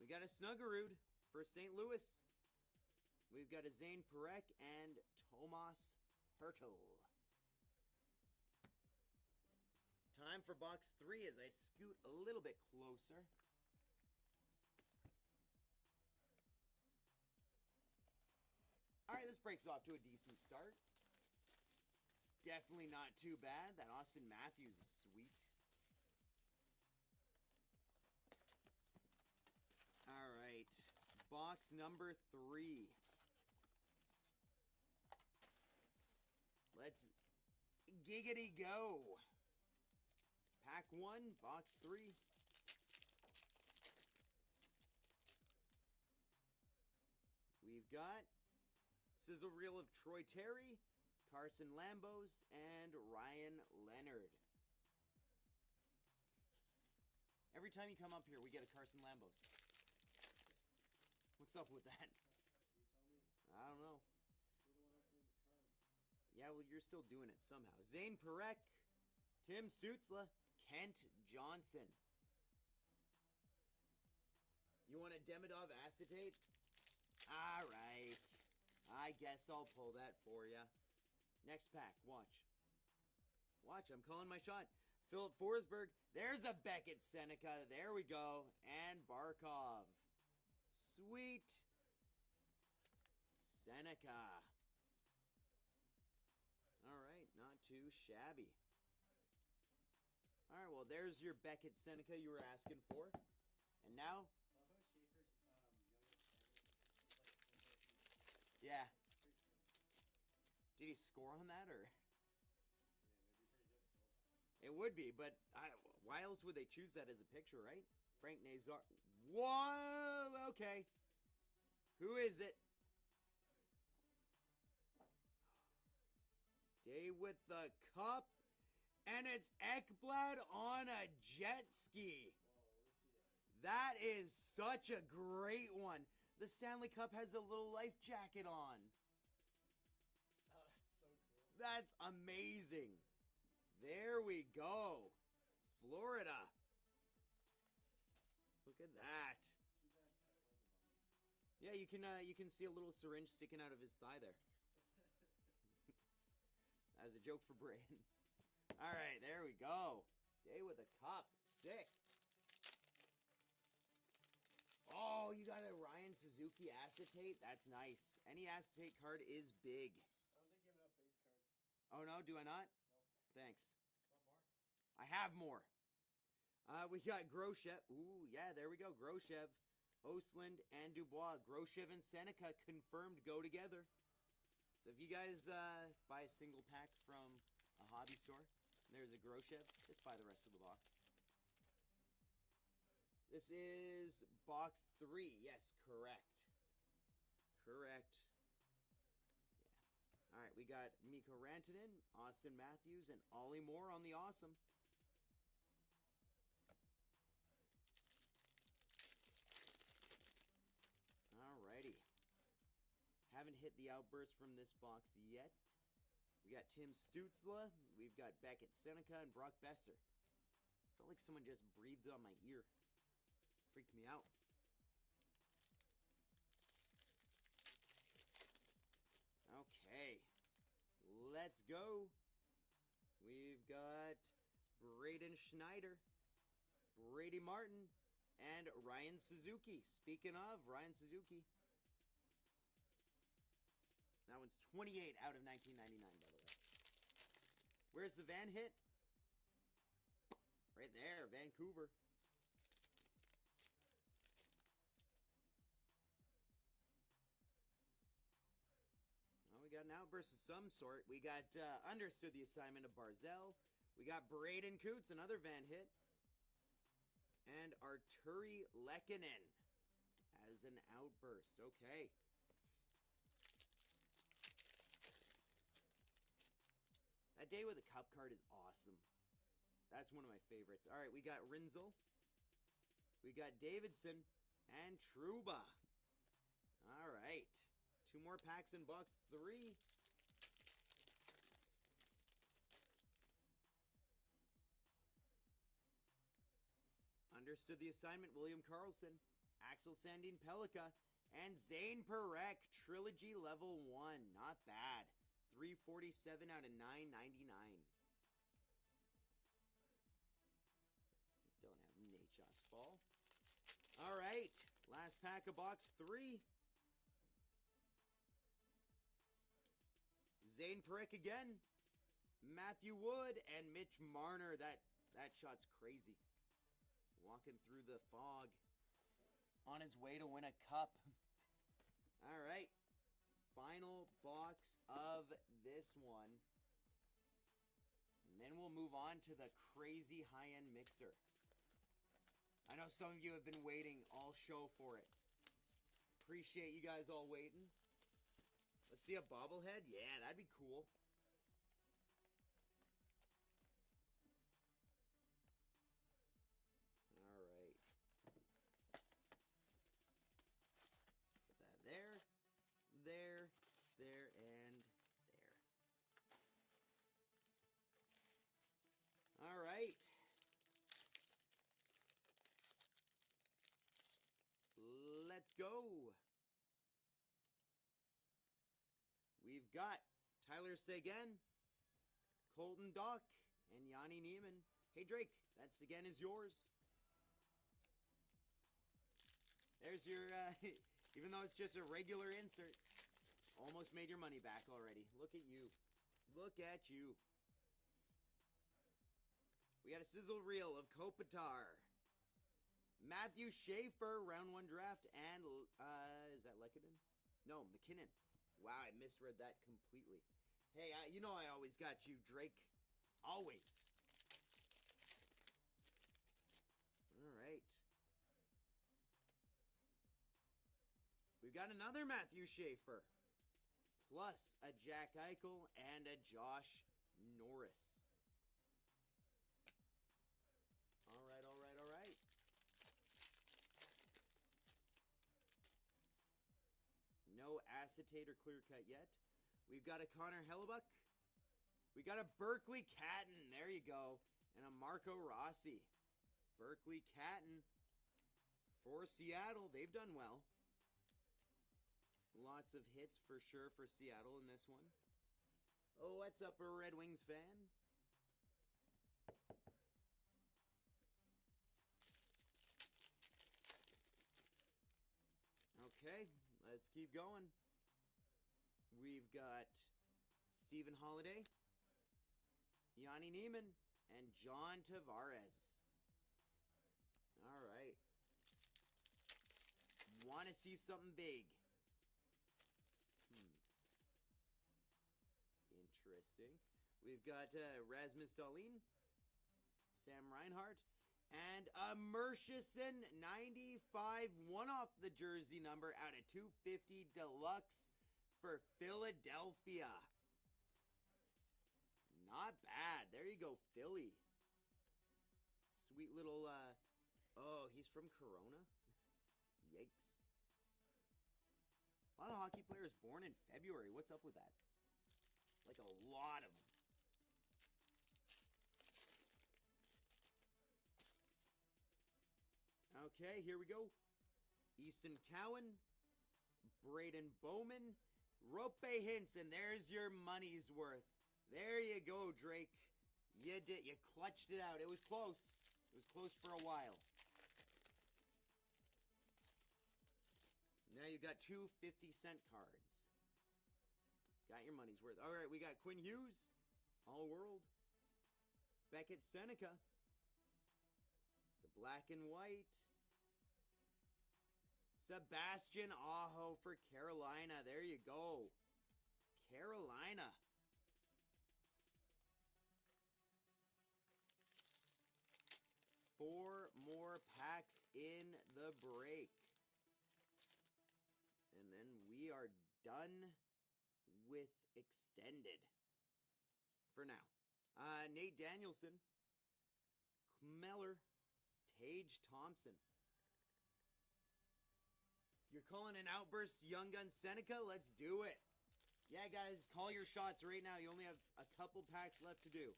We got a Snuggerud for St. Louis. We've got a Zane Perek and Tomas Hertel. Time for box 3 as I scoot a little bit closer. All right, this breaks off to a decent start. Definitely not too bad. That Austin Matthews is sweet. All right, box number 3. Let's giggity go. Pack 1, box 3. We've got Sizzle Reel of Troy Terry, Carson Lambos, and Ryan Leonard. Every time you come up here, we get a Carson Lambos. What's up with that? I don't know. Yeah, well, you're still doing it somehow. Zane Perek, Tim Stutzla, Kent Johnson. You want a Demidov acetate? All right. I guess I'll pull that for you. Next pack, watch. Watch, I'm calling my shot. Philip Forsberg. There's a Beckett Seneca. There we go. And Barkov. Sweet. Seneca. All right, not too shabby. All right, well, there's your Beckett Seneca you were asking for. And now... Yeah. Did he score on that, or? It would be, but why else would they choose that as a picture, right? Frank Nazar. Whoa! Okay. Who is it? Day with the cup, and it's Ekblad on a jet ski. That is such a great one. The Stanley Cup has a little life jacket on. Oh, that's so cool. That's amazing. There we go. Florida. Look at that. Yeah, you can see a little syringe sticking out of his thigh there. As a joke for Braden. All right, there we go. Day with a cup. Sick. Oh, you got a Ryan Suzuki acetate? That's nice. Any acetate card is big. I don't think you have enough base cards. Oh, no? Do I not? No. Thanks. Want more? I have more. We got Groshev. Ooh, yeah, there we go. Groshev, Osland, and Dubois. Groshev and Seneca confirmed go together. So if you guys buy a single pack from a hobby store, and there's a Groshev, just buy the rest of the box. This is box 3. Yes, correct. Correct. Yeah. All right, we got Mikko Rantanen, Austin Matthews, and Ollie Moore on the awesome. Alrighty. Haven't hit the outburst from this box yet. We got Tim Stützle. We've got Beckett Seneca and Brock Besser. Felt like someone just breathed on my ear. Freaked me out. Okay. Let's go. We've got Braden Schneider, Brady Martin, and Ryan Suzuki. Speaking of Ryan Suzuki. That one's 28 out of 1999, by the way. Where's the Van hit? Right there, Vancouver. Well, we got an outburst of some sort. We got understood the assignment of Barzell. We got Braden Coots, another Van hit. And Arturi Lehkonen as an outburst. Okay. That day with a cup card is awesome. That's one of my favorites. All right, we got Rinzel. We got Davidson and Trouba. All right. 2 more packs in box 3. Understood the assignment, William Karlsson, Axel Sandin Pelika, and Zane Perek, Trilogy Level 1. Not bad. 347 out of 999. Don't have Nature's Fall. All right, last pack of box 3. Zane Perek again, Matthew Wood, and Mitch Marner. That shot's crazy. Walking through the fog on his way to win a cup. All right. Final box of this one. And then we'll move on to the crazy high-end mixer. I know some of you have been waiting all show for it. Appreciate you guys all waiting. Let's see a bobblehead. Yeah, that'd be cool. All right. Put that there. There, and there. All right. Let's go. We've got Tyler Seguin, Colton Dock, and Yanni Neiman. Hey, Drake, that Seguin is yours. There's your, even though it's just a regular insert, almost made your money back already. Look at you. Look at you. We got a sizzle reel of Kopitar. Matthew Schaefer, round 1 draft, and, is that Lehkonen? No, McKinnon. Wow, I misread that completely. Hey, you know I always got you, Drake. Always. All right. We've got another Matthew Schaefer. Plus a Jack Eichel and a Josh Norris. All right, all right, all right. No acetate or clear cut yet. We've got a Connor Hellebuck. We got a Berkeley Catton. There you go. And a Marco Rossi. Berkeley Catton for Seattle. They've done well. Lots of hits for sure for Seattle in this one. Oh, what's up, a Red Wings fan? Okay, let's keep going. We've got Stephen Holiday, Yanni Neiman, and John Tavares. All right. Want to see something big. Interesting. We've got Rasmus Dahlin, Sam Reinhart, and a Murchison 95 one-off the jersey number out of 250 deluxe for Philadelphia. Not bad. There you go, Philly. Sweet little, oh, he's from Corona? Yikes. A lot of hockey players born in February. What's up with that? Like a lot of them. Okay, here we go. Easton Cowan, Braden Bowman, Rope Hinson. There's your money's worth. There you go, Drake. You did. You clutched it out. It was close. It was close for a while. Now you got two 50-cent cards. Got your money's worth. All right, we got Quinn Hughes, All World. Beckett Seneca. It's a black and white. Sebastian Aho for Carolina. There you go. Carolina. Four more packs in the break. And then we are done with extended for now. Nate Danielson, Kmeller, Tage Thompson. You're calling an outburst, Young Gun Seneca? Let's do it. Yeah, guys, call your shots right now. You only have a couple packs left to do.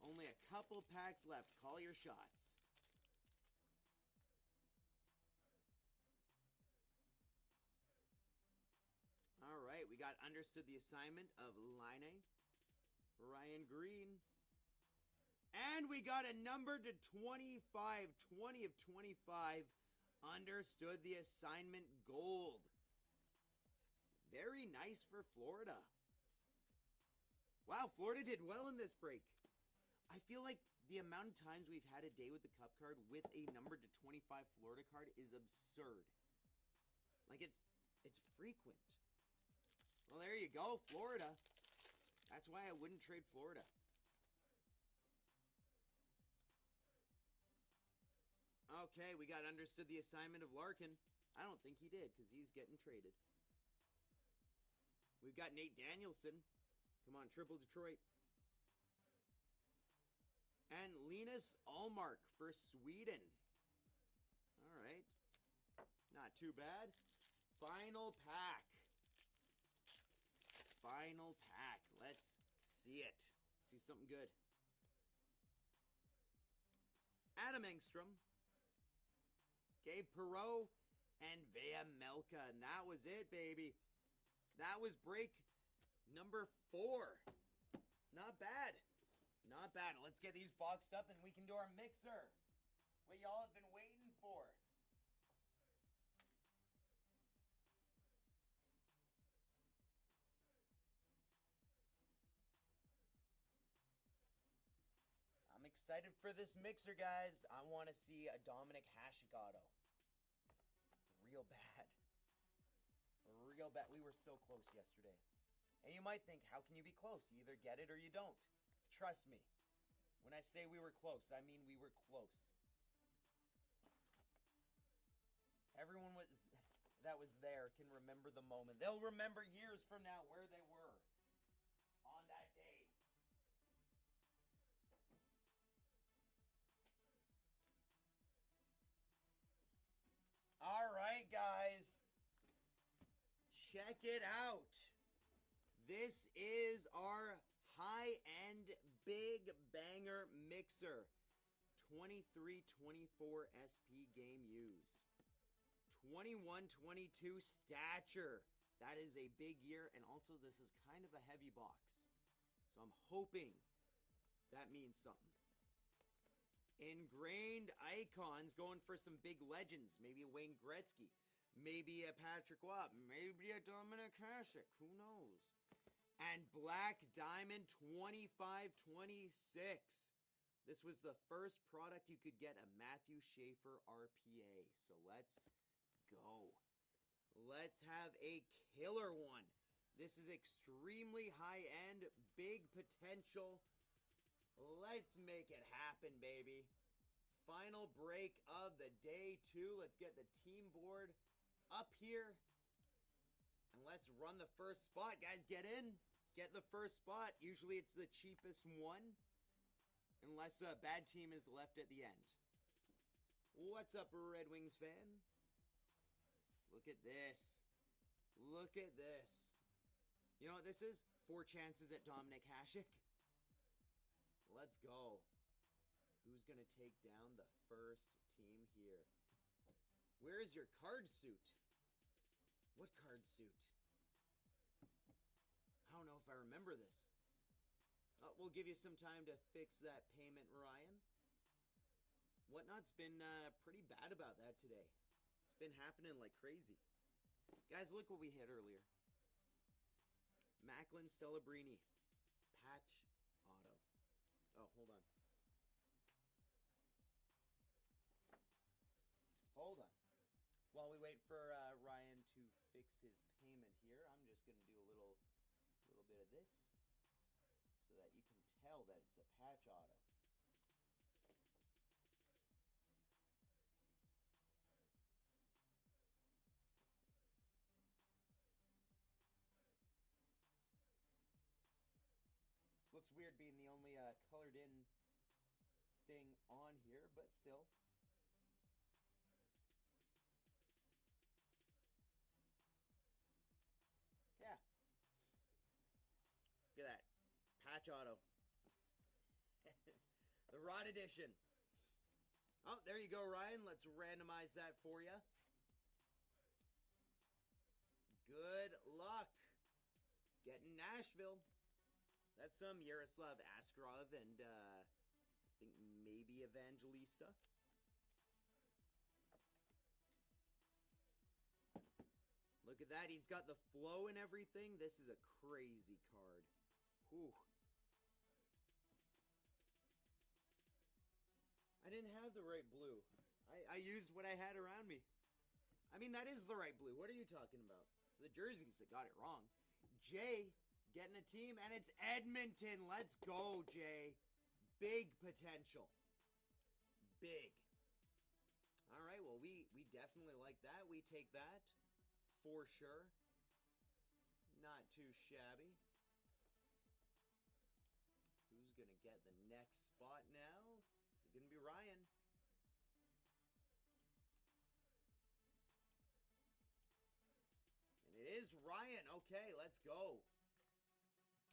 Only a couple packs left. Call your shots. All right, we got understood the assignment of Line, Ryan Green. And we got a number to 25, 20 of 25. Understood the assignment gold. Very nice for Florida. Wow, Florida did well in this break. I feel like the amount of times we've had a day with the cup card with a number to 25 Florida card is absurd. Like it's frequent. Well, there you go, Florida. That's why I wouldn't trade Florida. Okay, we got understood the assignment of Larkin. I don't think he did because he's getting traded. We've got Nate Danielson. Come on, triple Detroit. And Linus Allmark for Sweden. All right. Not too bad. Final pack. Final pack. Let's see it. See something good. Adam Engstrom. Gabe Perreault. And Vea Melka. And that was it, baby. That was break number 4. Not bad. Not bad. Let's get these boxed up and we can do our mixer. What y'all have been waiting for. I'm excited for this mixer, guys. I want to see a Dominic Hasek auto. Real bad. Real bad. We were so close yesterday. And you might think, how can you be close? You either get it or you don't. Trust me. When I say we were close, I mean we were close. Everyone that was there can remember the moment. They'll remember years from now where they were on that day. All right, guys. Check it out. This is our high-end big banger mixer. 23-24 SP game used. 21-22 stature. That is a big year, and also this is kind of a heavy box. So I'm hoping that means something. Ingrained icons, going for some big legends. Maybe a Wayne Gretzky. Maybe a Patrick Waugh. Maybe a Dominik Hasek. Who knows? And Black Diamond 25-26. This was the first product you could get, a Matthew Schaefer RPA. So let's go. Let's have a killer one. This is extremely high-end, big potential. Let's make it happen, baby. Final break of the day 2. Let's get the team board up here. And let's run the first spot. Guys, get in. Get the first spot. Usually it's the cheapest one. Unless a bad team is left at the end. What's up, Red Wings fan? Look at this. Look at this. You know what this is? 4 chances at Dominik Hasek. Let's go. Who's going to take down the first team here? Where is your card suit? What card suit? I don't know if I remember this. We'll give you some time to fix that payment, Ryan. WhatNot's been pretty bad about that today. It's been happening like crazy. Guys, look what we hit earlier. Macklin Celebrini. Patch auto. Oh, hold on. Hold on. While we wait for Ryan to fix his payment here, I'm just going to do a little bit of this so that you can tell that it's a patch auto. Looks weird being the only colored in thing on here, but still. Yeah. Look at that. Patch auto. The Rod Edition. Oh, there you go, Ryan. Let's randomize that for you. Good luck. Getting Nashville. That's some Yaroslav Askarov and I think maybe Evangelista. Look at that. He's got the flow and everything. This is a crazy card. Whew. I didn't have the right blue. I used what I had around me. I mean, that is the right blue. What are you talking about? It's the jerseys that got it wrong. Jay getting a team, and it's Edmonton. Let's go, Jay. Big potential. Big. All right, well, we definitely like that. We take that for sure. Not too shabby. Who's going to get the next spot now? Is it going to be Ryan? And it is Ryan. Okay, let's go.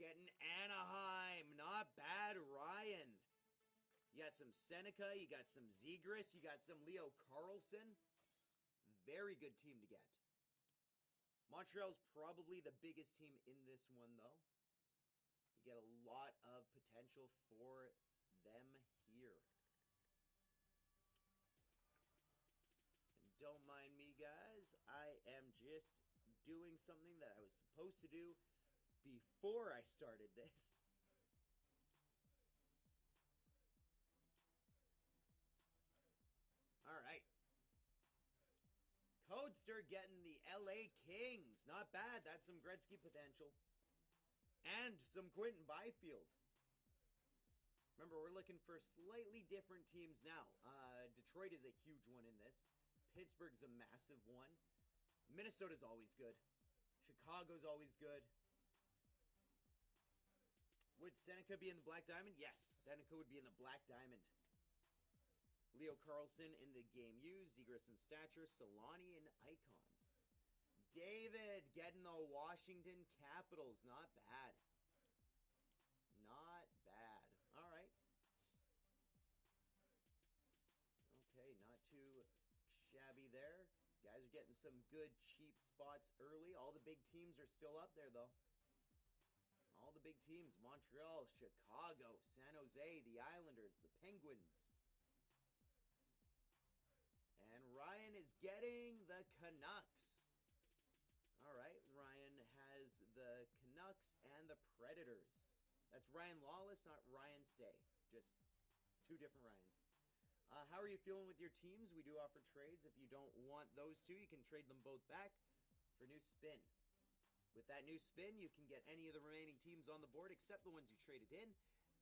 Getting Anaheim. Not bad, Ryan. You got some Seneca. You got some Zegras. You got some Leo Carlson. Very good team to get. Montreal's probably the biggest team in this one, though. You get a lot of potential for them here. And don't mind me, guys. I am just doing something that I was supposed to do before I started this. All right. Codester getting the LA Kings. Not bad. That's some Gretzky potential. And some Quentin Byfield. Remember, we're looking for slightly different teams now. Detroit is a huge one in this. Pittsburgh's a massive one. Minnesota's always good. Chicago's always good. Would Seneca be in the Black Diamond? Yes, Seneca would be in the Black Diamond. Leo Carlson in the game used. Zegras and Stature. Solani and Icons. David getting the Washington Capitals. Not bad. Not bad. All right. Okay, not too shabby there. Guys are getting some good, cheap spots early. All the big teams are still up there, though. All the big teams. Montreal, Chicago, San Jose, the Islanders, the Penguins. And Ryan is getting the Canucks. All right, Ryan has the Canucks and the Predators. That's Ryan Lawless, not Ryan Stay. Just two different Ryans. How are you feeling with your teams? We do offer trades. If you don't want those two, you can trade them both back for new spin. With that new spin, you can get any of the remaining teams on the board except the ones you traded in.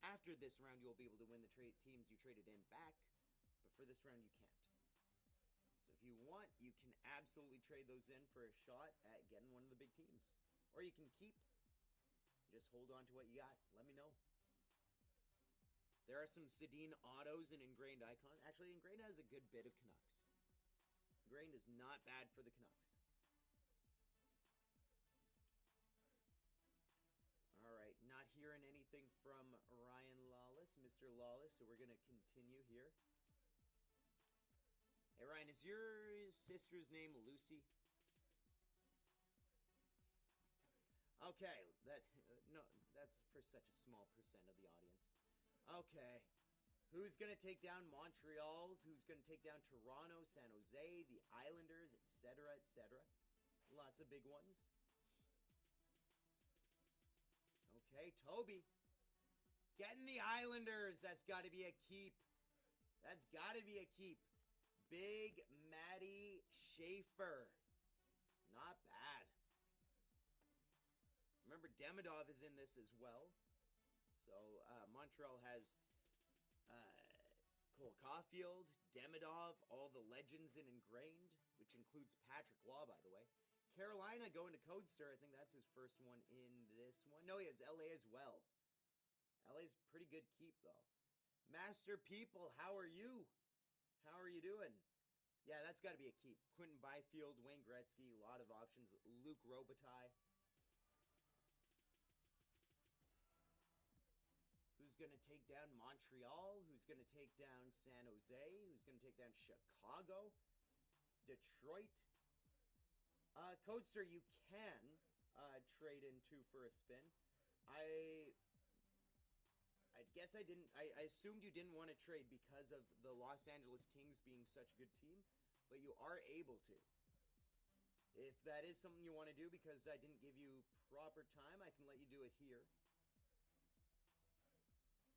After this round, you'll be able to win the teams you traded in back. But for this round, you can't. So if you want, you can absolutely trade those in for a shot at getting one of the big teams. Or you can keep. Just hold on to what you got. Let me know. There are some Sedin autos and Ingrained Icon. Actually, Ingrained has a good bit of Canucks. Ingrained is not bad for the Canucks. All right, not hearing anything from Ryan Lawless, Mr. Lawless, so we're going to continue here. Hey, Ryan, is your sister's name Lucy? Okay, that's for such a small percent of the audience. Okay, who's going to take down Montreal? Who's going to take down Toronto, San Jose, the Islanders, etc., etc.? Lots of big ones. Okay, Toby. Getting the Islanders. That's got to be a keep. That's got to be a keep. Big Matty Schaefer. Not bad. Remember, Demidov is in this as well. So, Montreal has Cole Caulfield, Demidov, all the legends in Ingrained, which includes Patrick Waugh, by the way. Carolina going to Codester. I think that's his first one in this one. No, he has LA as well. LA's pretty good keep, though. Master People, how are you? How are you doing? Yeah, that's got to be a keep. Quentin Byfield, Wayne Gretzky, a lot of options. Luke Robitaille. Who's going to take down Montreal? Who's going to take down San Jose? Who's going to take down Chicago? Detroit? Codester, you can trade in two for a spin. I guess I didn't. I assumed you didn't want to trade because of the Los Angeles Kings being such a good team, but you are able to. If that is something you want to do because I didn't give you proper time, I can let you do it here.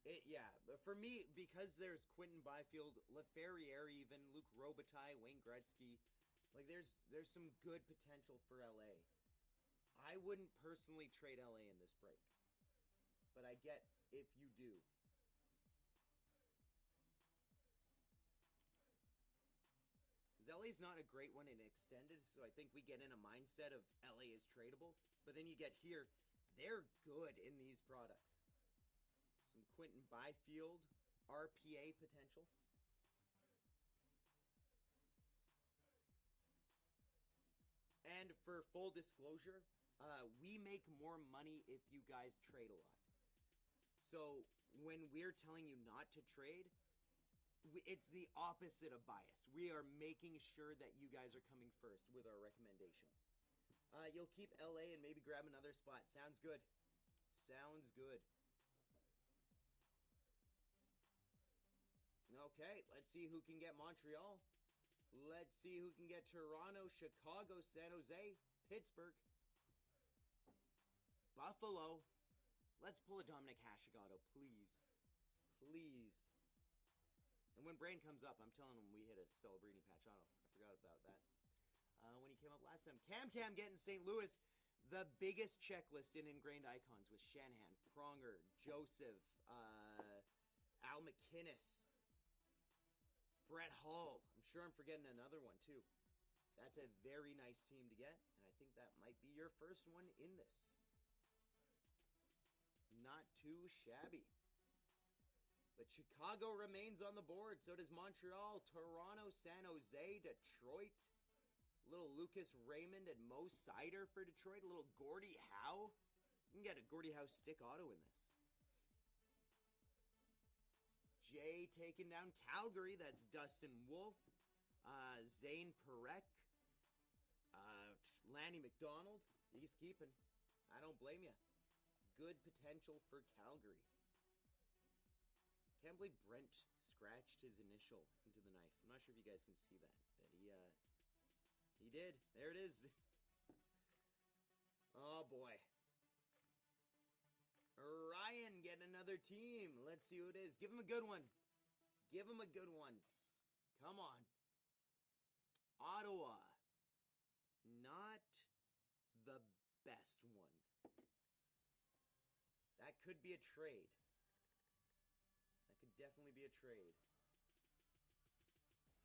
Yeah, but for me, because there's Quentin Byfield, LaFerriere even, Luke Robitaille, Wayne Gretzky, like there's some good potential for LA. I wouldn't personally trade LA in this break, but I get if you do. Because LA's not a great one in extended, so I think we get in a mindset of LA is tradable, but then you get here, they're good in these products. Some Quentin Byfield, RPA potential. And for full disclosure, we make more money if you guys trade a lot. So when we're telling you not to trade, it's the opposite of bias. We are making sure that you guys are coming first with our recommendation. You'll keep LA and maybe grab another spot. Sounds good. Sounds good. Okay, let's see who can get Montreal. Let's see who can get Toronto, Chicago, San Jose, Pittsburgh, Buffalo. Let's pull a Dominic Hasek auto, please. Please. And when Brain comes up, I'm telling him we hit a Celebrini patch auto. I forgot about that. When he came up last time. Cam getting St. Louis. The biggest checklist in Ingrained Icons was Shanahan, Pronger, Joseph, Al McInnes, Brett Hall. I'm sure I'm forgetting another one, too. That's a very nice team to get, and I think that might be your first one in this. Not too shabby. But Chicago remains on the board. So does Montreal, Toronto, San Jose, Detroit. Little Lucas Raymond and Mo Sider for Detroit. A little Gordie Howe. You can get a Gordie Howe stick auto in this. Jay taking down Calgary. That's Dustin Wolf. Zane Perek. Lanny McDonald, he's keeping. I don't blame you. Good potential for Calgary. Can't believe Brent scratched his initial into the knife. I'm not sure if you guys can see that, but he did. There it is. Oh boy. Ryan getting another team. Let's see who it is. Give him a good one. Give him a good one. Come on. Ottawa. Not the best one. That could be a trade. That could definitely be a trade.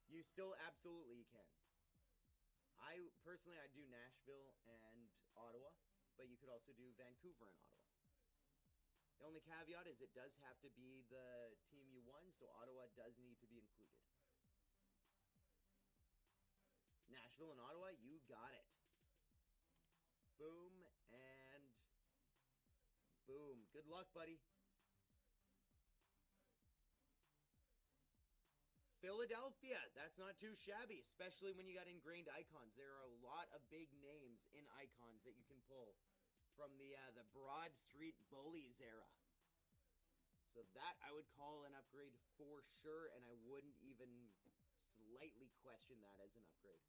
You still absolutely can. I do Nashville and Ottawa, but you could also do Vancouver and Ottawa. The only caveat is it does have to be the team you won, so Ottawa does need to be included. Nashville and Ottawa, you got it. Boom and boom. Good luck, buddy. Philadelphia, that's not too shabby, especially when you got ingrained icons. There are a lot of big names in icons that you can pull from the Broad Street Bullies era. So that I would call an upgrade for sure, and I wouldn't even slightly question that as an upgrade.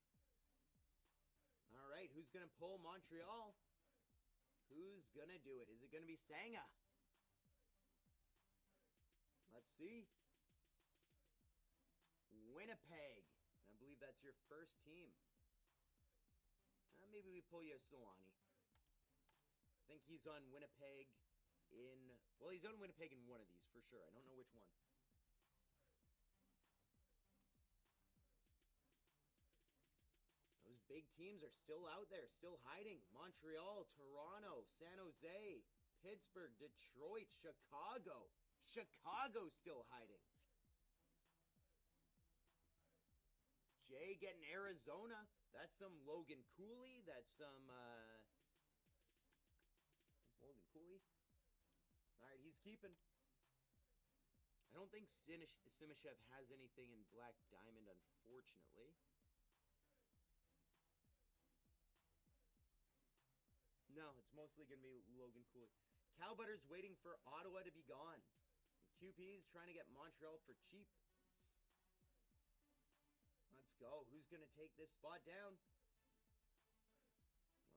All right, who's going to pull Montreal? Who's going to do it? Is it going to be Sanga? Let's see. Winnipeg. I believe that's your first team. Maybe we pull you a Solani. I think he's on Winnipeg in... Well, he's on Winnipeg in one of these for sure. I don't know which one. Those big teams are still out there, still hiding. Montreal, Toronto, San Jose, Pittsburgh, Detroit, Chicago. Chicago's still hiding. Jay getting Arizona. That's some Logan Cooley. That's some, that's Logan Cooley. All right, he's keeping. I don't think Simishev has anything in Black Diamond, unfortunately. No, it's mostly going to be Logan Cooley. Cowbutter's waiting for Ottawa to be gone. QP's trying to get Montreal for cheap. Let's go. Who's going to take this spot down?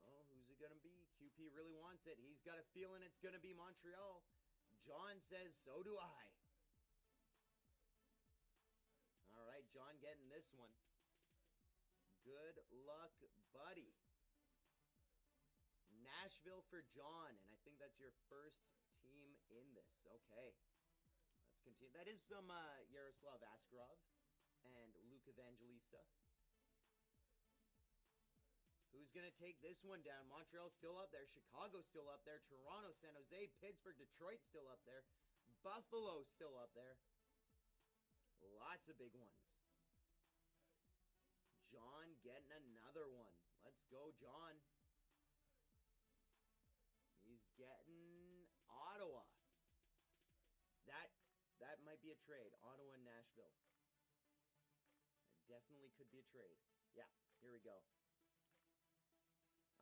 Well, who's it going to be? QP really wants it. He's got a feeling it's going to be Montreal. John says, so do I. All right, John getting this one. Good luck, buddy. Nashville for John, and I think that's your first team in this. Okay. Let's continue. That is some Yaroslav Askarov and Luke Evangelista. Who's going to take this one down? Montreal's still up there. Chicago's still up there. Toronto, San Jose, Pittsburgh, Detroit still up there. Buffalo's still up there. Lots of big ones. John getting another one. Let's go, John. He's getting Ottawa. That might be a trade. Ottawa and Nashville. That definitely could be a trade. Yeah, here we go.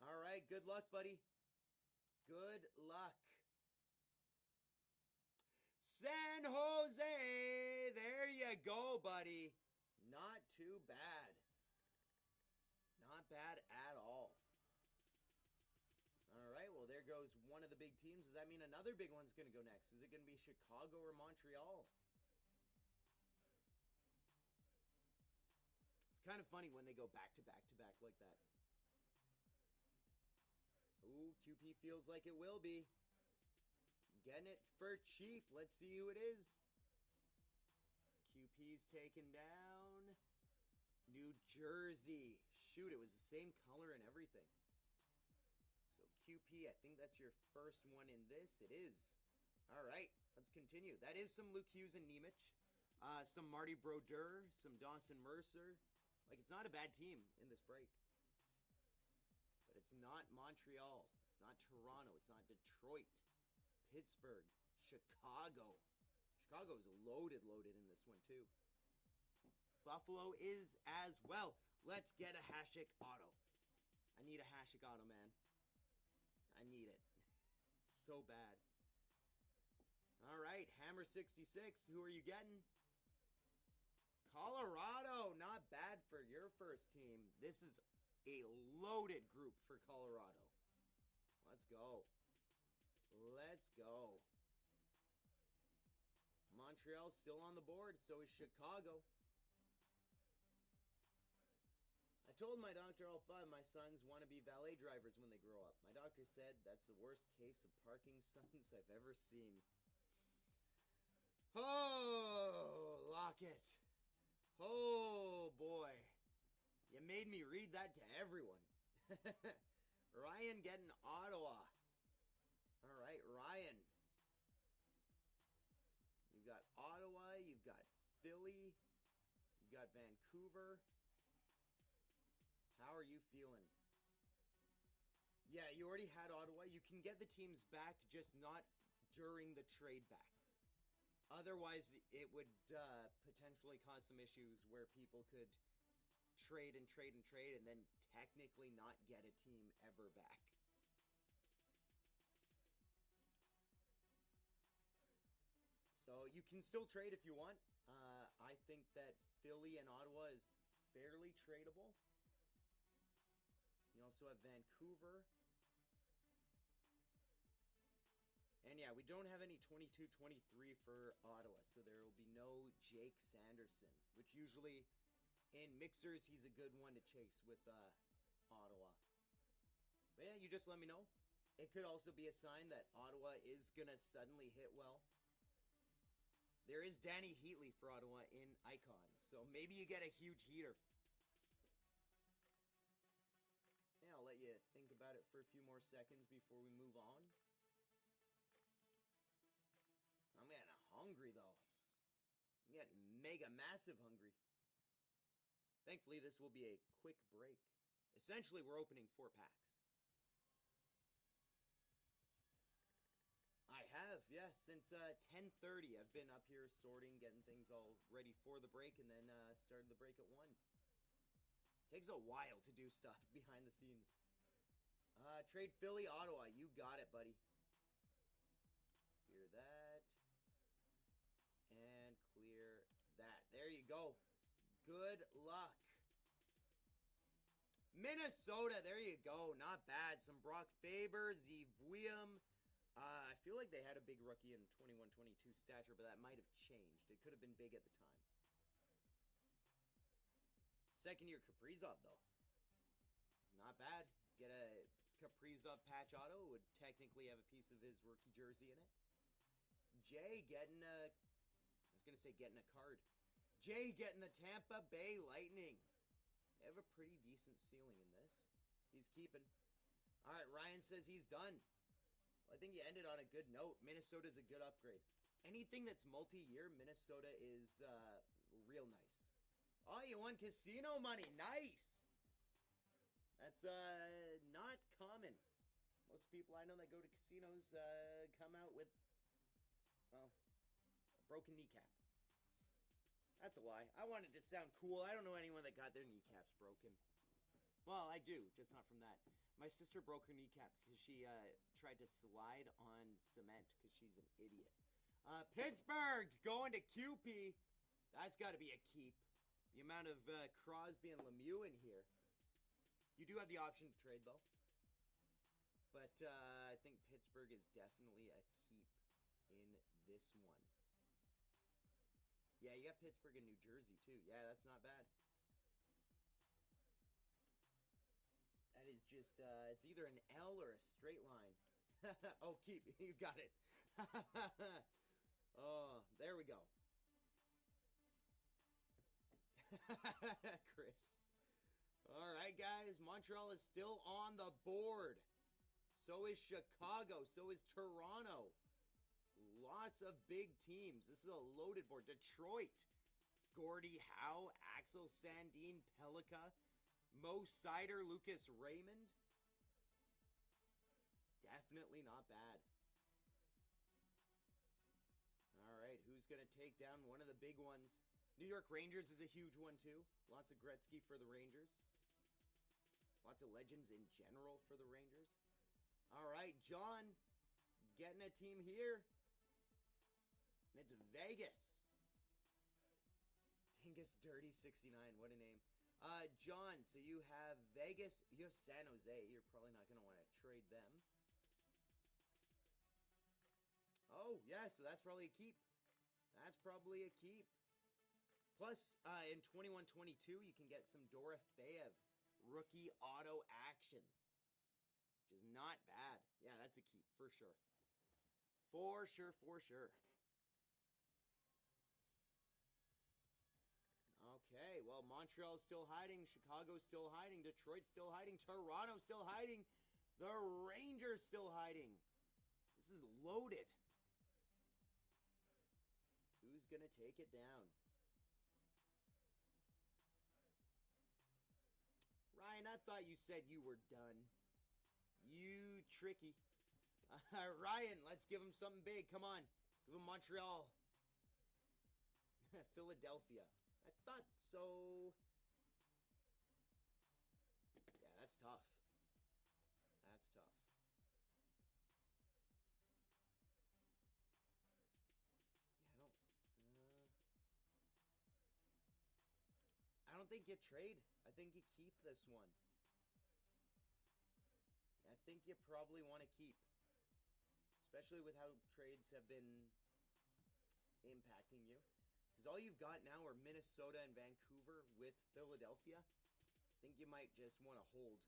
All right, good luck, buddy. Good luck. San Jose! There you go, buddy. Not too bad. Not bad at all. All right, well, there goes one of the big teams. Does that mean another big one's going to go next? Is it going to be Chicago or Montreal? It's kind of funny when they go back to back to back like that. Ooh, QP feels like it will be. Getting it for cheap. Let's see who it is. QP's taken down. New Jersey. Shoot, it was the same color and everything. So QP, I think that's your first one in this. It is. All right, let's continue. That is some Luke Hughes and Nemec. Some Marty Brodeur. Some Dawson Mercer. Like, it's not a bad team in this break. But it's not Montreal. It's not Toronto. It's not Detroit. Pittsburgh. Chicago. Chicago's loaded in this one, too. Buffalo is as well. Let's get a Hasek auto. I need a Chicago, man. I need it. So bad. All right, Hammer 66. Who are you getting? Colorado. Not bad for your first team. This is a loaded group for Colorado. Let's go. Let's go. Montreal's still on the board. So is Chicago. I told my doctor all five my sons want to be valet drivers when they grow up. My doctor said that's the worst case of parking sons I've ever seen. Oh, Lockett. Oh, boy. You made me read that to everyone. Ryan getting Ottawa. All right, Ryan. You've got Ottawa. You've got Philly. You've got Vancouver. How are you feeling? Yeah, you already had Ottawa. You can get the teams back, just not during the trade back. Otherwise, it would potentially cause some issues where people could trade and trade and trade and then technically not get a team ever back. So you can still trade if you want. I think that Philly and Ottawa is fairly tradable. You also have Vancouver. And yeah, we don't have any 22-23 for Ottawa, so there will be no Jake Sanderson, which usually in mixers, he's a good one to chase with Ottawa. But yeah, you just let me know. It could also be a sign that Ottawa is going to suddenly hit well. There is Danny Heatley for Ottawa in Icons, so maybe you get a huge heater. Yeah, I'll let you think about it for a few more seconds before we move on. I'm getting hungry, though. I'm getting mega massive hungry. Thankfully, this will be a quick break. Essentially, we're opening 4 packs. I have, yeah, since 10:30. I've been up here sorting, getting things all ready for the break, and then started the break at 1. Takes a while to do stuff behind the scenes. Trade Philly, Ottawa. You got it, buddy. Clear that. And clear that. There you go. Good luck. Minnesota, there you go. Not bad. Some Brock Faber, Zeev William. I feel like they had a big rookie in 21-22 stature, but that might have changed. It could have been big at the time. Second year Kaprizov, though. Not bad. Get a Kaprizov patch auto. Would technically have a piece of his rookie jersey in it. Jay getting a... I was going to say getting a card. Jay getting the Tampa Bay Lightning. They have a pretty decent ceiling in this. He's keeping. All right, Ryan says he's done. Well, I think you ended on a good note. Minnesota's a good upgrade. Anything that's multi-year, Minnesota is real nice. Oh, you won casino money. Nice. That's not common. Most people I know that go to casinos come out with, well, a broken kneecap. That's a lie. I wanted to sound cool. I don't know anyone that got their kneecaps broken. Well, I do, just not from that. My sister broke her kneecap because she tried to slide on cement because she's an idiot. Pittsburgh going to QP. That's got to be a keep. The amount of Crosby and Lemieux in here. You do have the option to trade, though. But I think Pittsburgh is definitely a keep in this one. Yeah, you got Pittsburgh and New Jersey, too. Yeah, that's not bad. That is just, it's either an L or a straight line. Oh, keep. You got it. Oh, there we go. Chris. All right, guys. Montreal is still on the board. So is Chicago. So is Toronto. Lots of big teams. This is a loaded board. Detroit. Gordie Howe, Axel Sandin, Pelika, Mo Sider, Lucas Raymond. Definitely not bad. All right, who's going to take down one of the big ones? New York Rangers is a huge one, too. Lots of Gretzky for the Rangers. Lots of legends in general for the Rangers. All right, John getting a team here. And it's Vegas. Dingus Dirty 69, what a name. John, so you have Vegas, you have San Jose. You're probably not going to want to trade them. Oh, yeah, so that's probably a keep. That's probably a keep. Plus, in 21-22, you can get some Dorofeyev rookie auto action, which is not bad. Yeah, that's a keep for sure. For sure, for sure. Okay, well, Montreal's still hiding. Chicago's still hiding. Detroit's still hiding. Toronto's still hiding. The Rangers still hiding. This is loaded. Who's going to take it down? Ryan, I thought you said you were done. You tricky. Ryan, let's give him something big. Come on. Give him Montreal. Philadelphia. I thought so. Yeah, that's tough. That's tough. Yeah, I don't think you trade. I think you keep this one. I think you probably want to keep. Especially with how trades have been impacting you. Because all you've got now are Minnesota and Vancouver with Philadelphia. I think you might just want to hold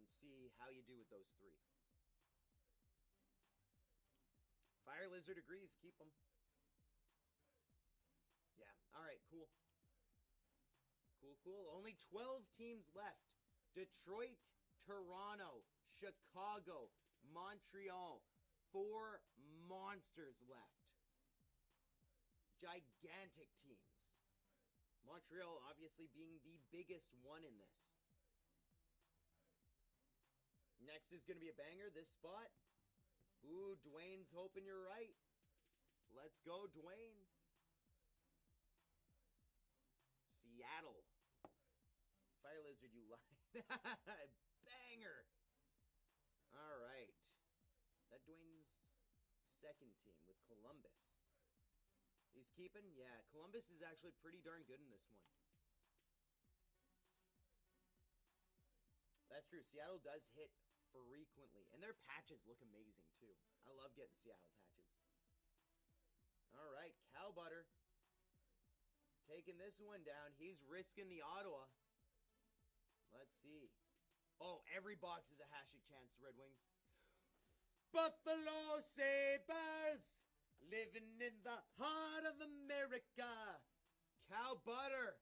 and see how you do with those three. Fire Lizard agrees. Keep them. Yeah. All right. Cool. Cool, cool. Only 12 teams left. Detroit, Toronto, Chicago, Montreal. 4 monsters left. Gigantic teams. Montreal obviously being the biggest one in this. Next is going to be a banger. This spot. Ooh, Dwayne's hoping you're right. Let's go, Dwayne. Seattle. Fire Lizard, you lie. Banger. All right. Is that Dwayne's second team with Columbus? He's keeping? Yeah, Columbus is actually pretty darn good in this one. That's true. Seattle does hit frequently. And their patches look amazing, too. I love getting Seattle patches. All right, Cal Butter. Taking this one down. He's risking the Ottawa. Let's see. Oh, every box is a Hashtag chance, Red Wings. Buffalo Sabres. Living in the heart of America. Cal Butter.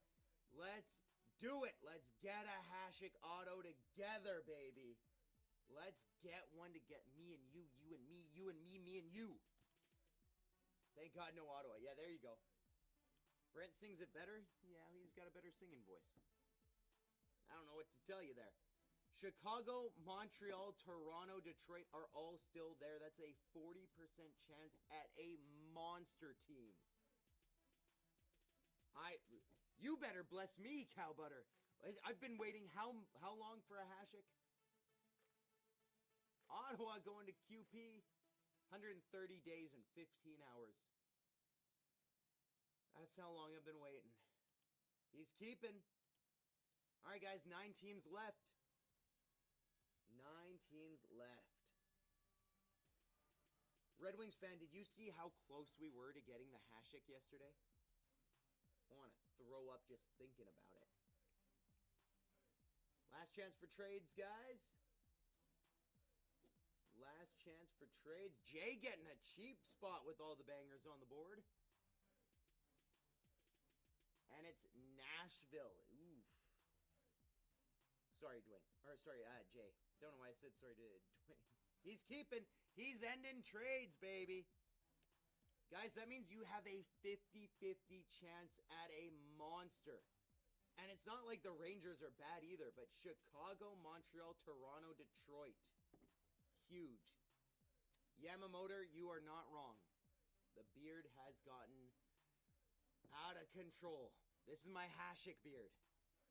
Let's do it. Let's get a Hashtag auto together, baby. Let's get one to get me and you and me, you and me, me and you. Thank God no Ottawa. Yeah, there you go. Brent sings it better? Yeah, he's got a better singing voice. I don't know what to tell you there. Chicago, Montreal, Toronto, Detroit are all still there. That's a 40% chance at a monster team. You better bless me, Cal Butter. I've been waiting how long for a Hashtag? Ottawa going to QP. 130 days and 15 hours. That's how long I've been waiting. He's keeping. All right, guys, 9 teams left. 9 teams left. Red Wings fan, did you see how close we were to getting the Hashtag yesterday? I want to throw up just thinking about it. Last chance for trades, guys. Last chance for trades. Jay getting a cheap spot with all the bangers on the board. And it's Nashville. Oof. Sorry, Dwayne. Or, sorry, Jay. Don't know why I said sorry to Dwayne. He's keeping. He's ending trades, baby. Guys, that means you have a 50-50 chance at a monster. And it's not like the Rangers are bad either, but Chicago, Montreal, Toronto, Detroit. Huge. Yamamoto, you are not wrong. The beard has gotten out of control. This is my Hashtag beard.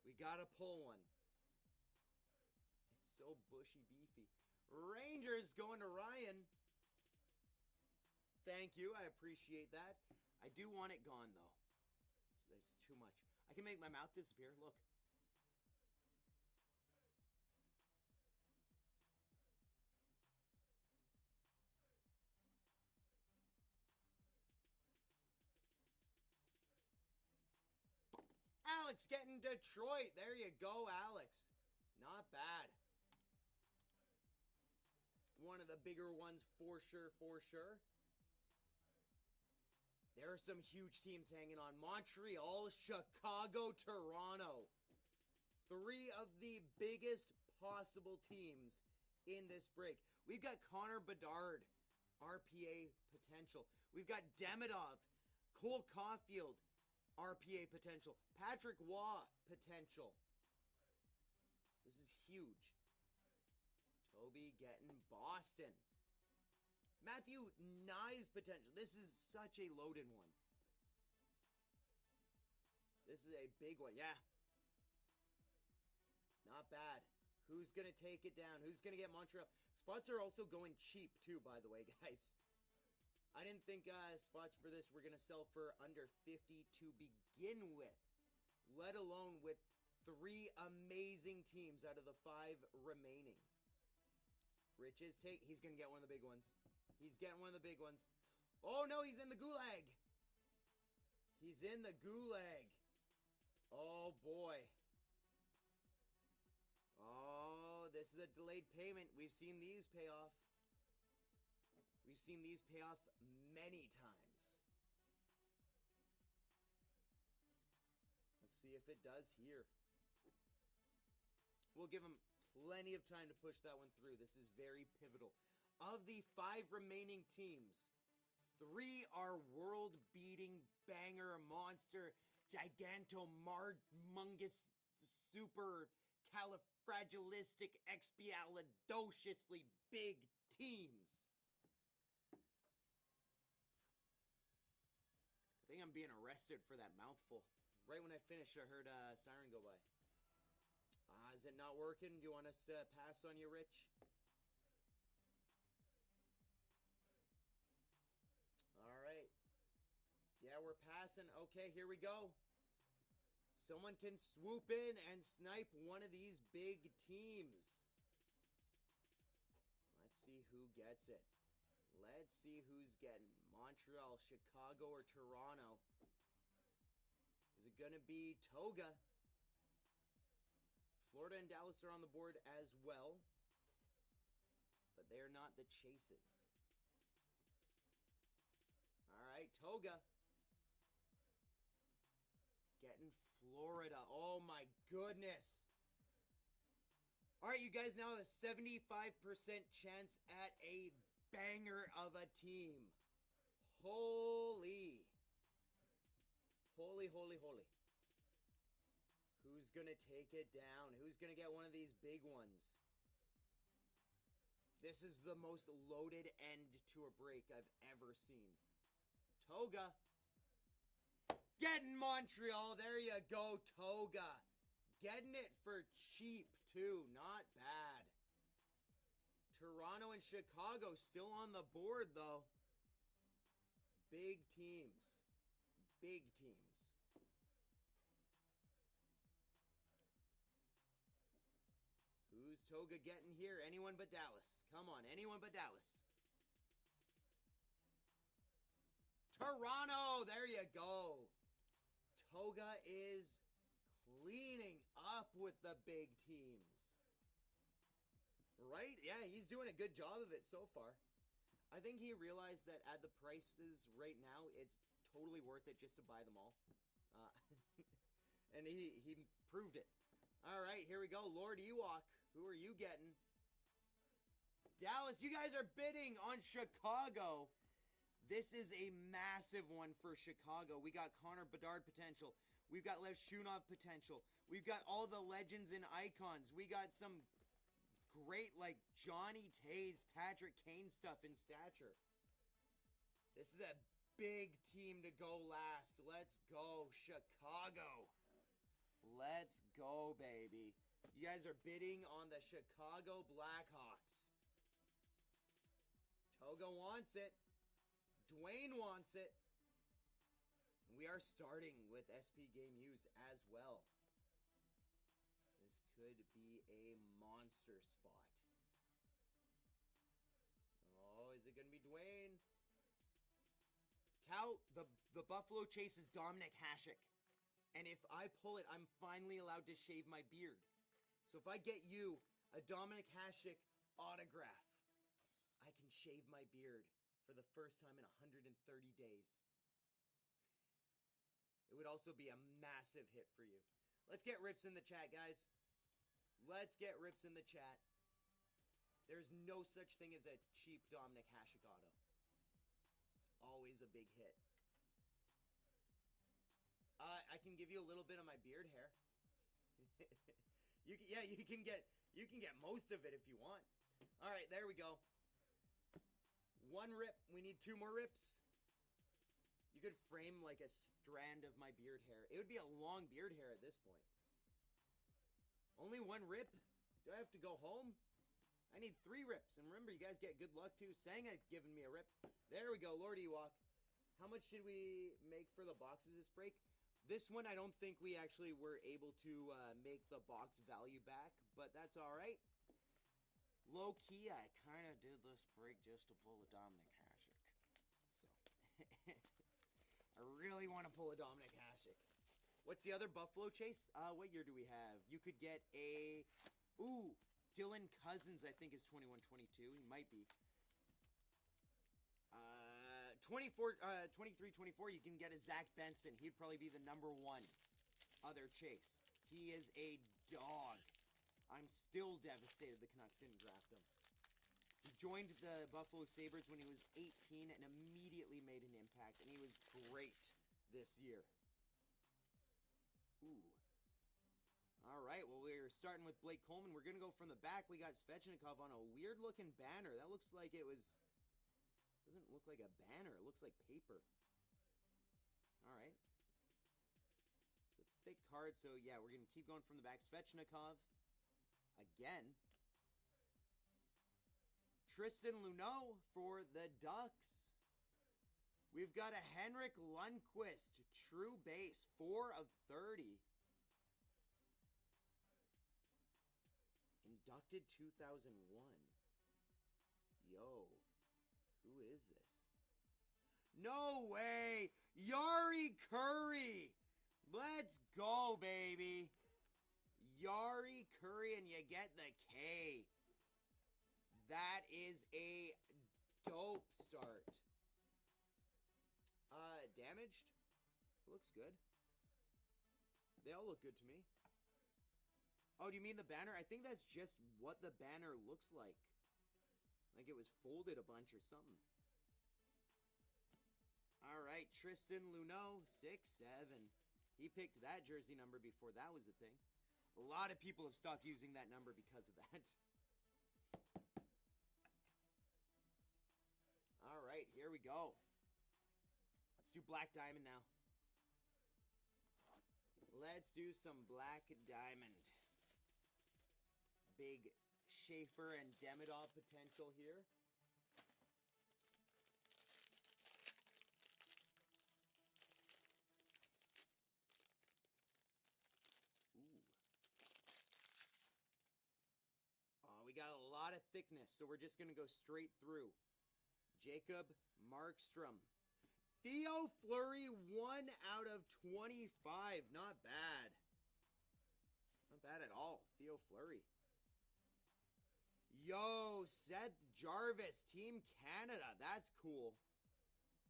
We gotta pull one. so bushy beefy. Rangers going to Ryan. Thank you. I appreciate that. I do want it gone, though. There's too much. I can make my mouth disappear. Look. Alex getting Detroit. There you go, Alex. Not bad. One of the bigger ones for sure, for sure. There are some huge teams hanging on. Montreal, Chicago, Toronto. Three of the biggest possible teams in this break. We've got Connor Bedard, RPA potential. We've got Demidov, Cole Caulfield, RPA potential. Patrick Waugh potential. This is huge. Toby getting Boston. Matthew Nye's potential. This is such a loaded one. This is a big one. Yeah. Not bad. Who's going to take it down? Who's going to get Montreal? Spots are also going cheap too, by the way, guys. I didn't think spots for this were going to sell for under 50 to begin with. Let alone with 3 amazing teams out of the 5 remaining. Rich's take. He's going to get one of the big ones. He's getting one of the big ones. Oh, no, he's in the gulag. He's in the gulag. Oh, boy. Oh, this is a delayed payment. We've seen these pay off. We've seen these pay off many times. Let's see if it does here. We'll give him plenty of time to push that one through. This is very pivotal. Of the 5 remaining teams, 3 are world-beating, banger, monster, giganto-marmongous, super califragilistic, expialidociously big teams. I think I'm being arrested for that mouthful. Right when I finished, I heard a siren go by. Is it not working? Do you want us to pass on you, Rich? All right. Yeah, we're passing. Okay, here we go. Someone can swoop in and snipe one of these big teams. Let's see who gets it. Let's see who's getting Montreal, Chicago, or Toronto. Is it going to be Toga? Florida and Dallas are on the board as well, but they are not the chases. All right, Toga. Getting Florida. Oh, my goodness. All right, you guys now have a 75% chance at a banger of a team. Holy. Holy, holy, holy. Who's going to take it down? Who's going to get one of these big ones? This is the most loaded end to a break I've ever seen. Toga. Getting Montreal. There you go, Toga. Getting it for cheap, too. Not bad. Toronto and Chicago still on the board, though. Big teams. Big teams. Who's Toga getting here? Anyone but Dallas. Come on, anyone but Dallas. Toronto! There you go. Toga is cleaning up with the big teams. Right? Yeah, he's doing a good job of it so far. I think he realized that at the prices right now, it's totally worth it just to buy them all. And he proved it. All right, here we go. Lord Ewok, who are you getting? Dallas, you guys are bidding on Chicago. This is a massive one for Chicago. We got Connor Bedard potential. We've got Lev Shunov potential. We've got all the legends and icons. We got some great, like, Johnny Tays, Patrick Kane stuff in stature. This is a big team to go last. Let's go, Chicago. Let's go, baby. You guys are bidding on the Chicago Blackhawks. Toga wants it. Dwayne wants it. We are starting with SP Game Use as well. This could be a monster spot. Oh, is it going to be Dwayne? Cow, the Buffalo chases Dominic Hasek. And if I pull it, I'm finally allowed to shave my beard. So if I get you a Dominic Hasek autograph, I can shave my beard for the first time in 130 days. It would also be a massive hit for you. Let's get rips in the chat, guys. Let's get rips in the chat. There's no such thing as a cheap Dominic Hasek auto. It's always a big hit. I can give you a little bit of my beard hair. you can get most of it if you want. All right, there we go. One rip. We need 2 more rips. You could frame like a strand of my beard hair. It would be a long beard hair at this point. Only 1 rip? Do I have to go home? I need 3 rips. And remember, you guys get good luck too. Sanga giving me a rip. There we go, Lord Ewok. How much did we make for the boxes this break? This one, I don't think we actually were able to make the box value back, but that's all right. Low key, I kind of did this break just to pull a Dominic Hasek. So, I really want to pull a Dominic Hasek. What's the other Buffalo chase? What year do we have? You could get a... Ooh, Dylan Cousins, I think, is 21-22. He might be. 23-24, you can get a Zach Benson. He'd probably be the #1 other chase. He is a dog. I'm still devastated the Canucks didn't draft him. He joined the Buffalo Sabres when he was 18 and immediately made an impact, and he was great this year. Ooh. All right, well, we're starting with Blake Coleman. We're going to go from the back. We got Svechnikov on a weird-looking banner. That looks like it was... Doesn't look like a banner. It looks like paper. All right. It's a thick card, so yeah, we're going to keep going from the back. Svechnikov. Again. Tristan Luneau for the Ducks. We've got a Henrik Lundqvist. True base. 4 of 30. Inducted 2001. Yo. Who is this? No way! Yari Curry! Let's go, baby! Yari Curry, and you get the K. That is a dope start. Damaged? Looks good. They all look good to me. Oh, do you mean the banner? I think that's just what the banner looks like. Like it was folded a bunch or something. All right, Tristan Luneau, 6'7". He picked that jersey number before that was a thing. A lot of people have stopped using that number because of that. All right, here we go. Let's do Black Diamond now. Let's do some Black Diamond. Big Schaefer and Demidov potential here. Ooh. Oh, we got a lot of thickness, so we're just going to go straight through. Jacob Markstrom. Theo Fleury, 1 out of 25. Not bad. Not bad at all. Theo Fleury. Yo, Seth Jarvis, Team Canada. That's cool.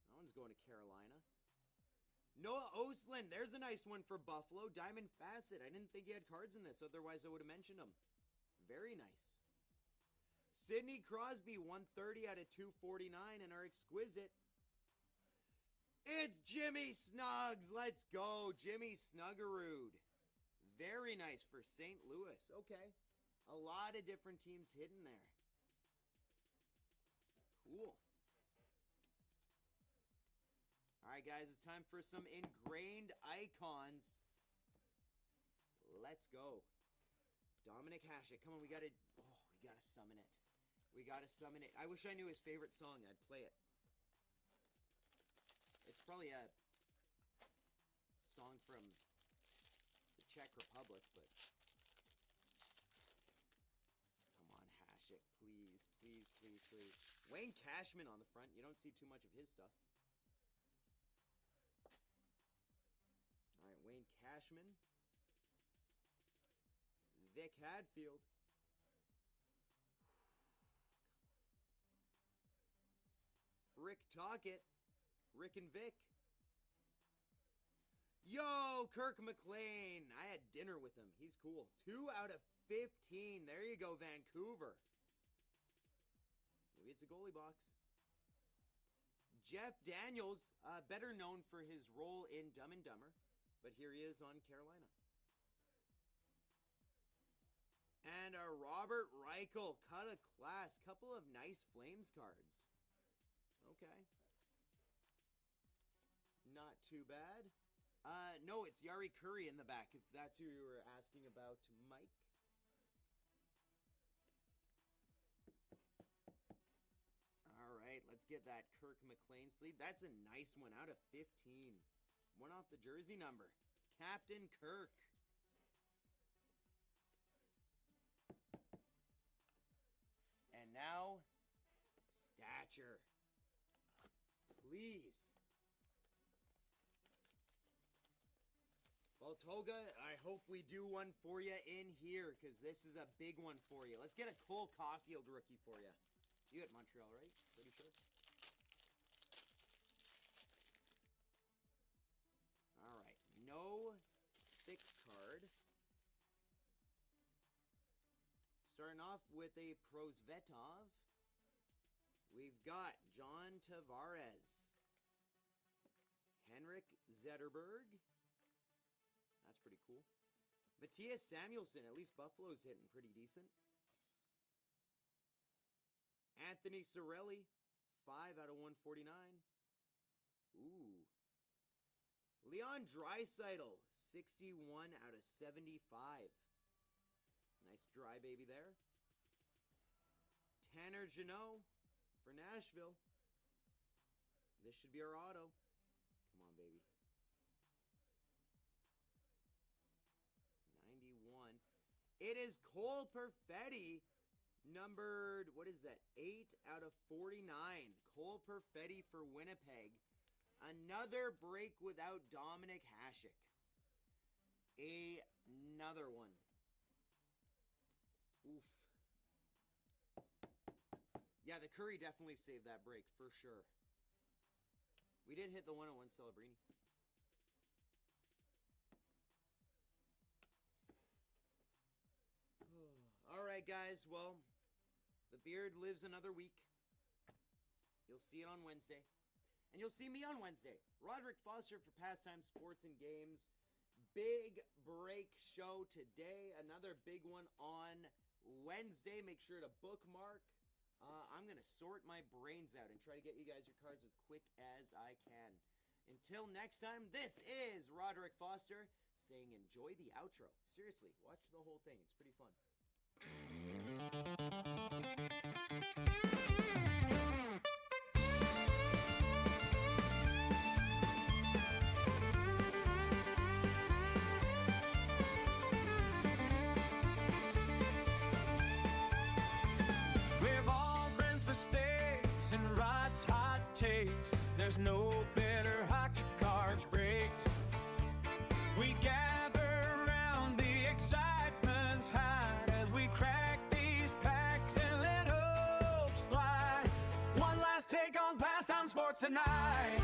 That one's going to Carolina. Noah Oslin, there's a nice one for Buffalo. Diamond Facet. I didn't think he had cards in this, otherwise I would have mentioned him. Very nice. Sidney Crosby, 130 out of 249, and our exquisite. It's Jimmy Snuggs. Let's go. Jimmy Snuggerud. Very nice for St. Louis. Okay. A lot of different teams hidden there. Cool. All right, guys, it's time for some ingrained icons. Let's go. Dominic Dominic Hasek. Come on, we gotta summon it. We gotta summon it. I wish I knew his favorite song. I'd play it. It's probably a song from the Czech Republic, but come on, Hasek, please, please, please, please. Wayne Cashman on the front. You don't see too much of his stuff. All right, Wayne Cashman. Vic Hadfield. Rick Tocchet. Rick and Vic. Yo, Kirk McLean. I had dinner with him. He's cool. 2 out of 15. There you go, Vancouver. Maybe it's a goalie box. Jeff Daniels, better known for his role in Dumb and Dumber, but here he is on Carolina. And Robert Reichel, cut a class. Couple of nice Flames cards. Okay. Not too bad. No, it's Yari Curry in the back, if that's who you were asking about, Mike. All right, let's get that Kirk McLean sleeve. That's a nice one out of 15. One off the jersey number. Captain Kirk. And now, stature. Please. Well, Toga, I hope we do one for you in here, because this is a big one for you. Let's get a Cole Caulfield rookie for you. You at Montreal, right? Pretty sure. All right. No thick card. Starting off with a Prosvetov. We've got John Tavares. Henrik Zetterberg. That's pretty cool. Matthias Samuelsson. At least Buffalo's hitting pretty decent. Anthony Cirelli. 5 out of 149. Ooh. Leon Draisaitl. 61 out of 75. Nice dry baby there. Tanner Jeannot for Nashville. This should be our auto. Come on, baby. 91. It is Cole Perfetti, numbered, what is that, 8 out of 49. Cole Perfetti for Winnipeg. Another break without Dominic Hasek. Another one. Oof. Yeah, the Curry definitely saved that break, for sure. We did hit the 101 Celebrini. All right, guys. Well, the beard lives another week. You'll see it on Wednesday. And you'll see me on Wednesday. Roderick Foster for Pastime Sports and Games. Big break show today. Another big one on Wednesday. Make sure to bookmark. I'm going to sort my brains out and try to get you guys your cards as quick as I can. Until next time, this is Roderick Foster saying enjoy the outro. Seriously, watch the whole thing. It's pretty fun. We've all friends mistakes and Rod's hot takes. There's no better hockey cards breaks. We gather around, the excitement's high as we crack these packs and let hopes fly. One last take on Pastime Sports tonight.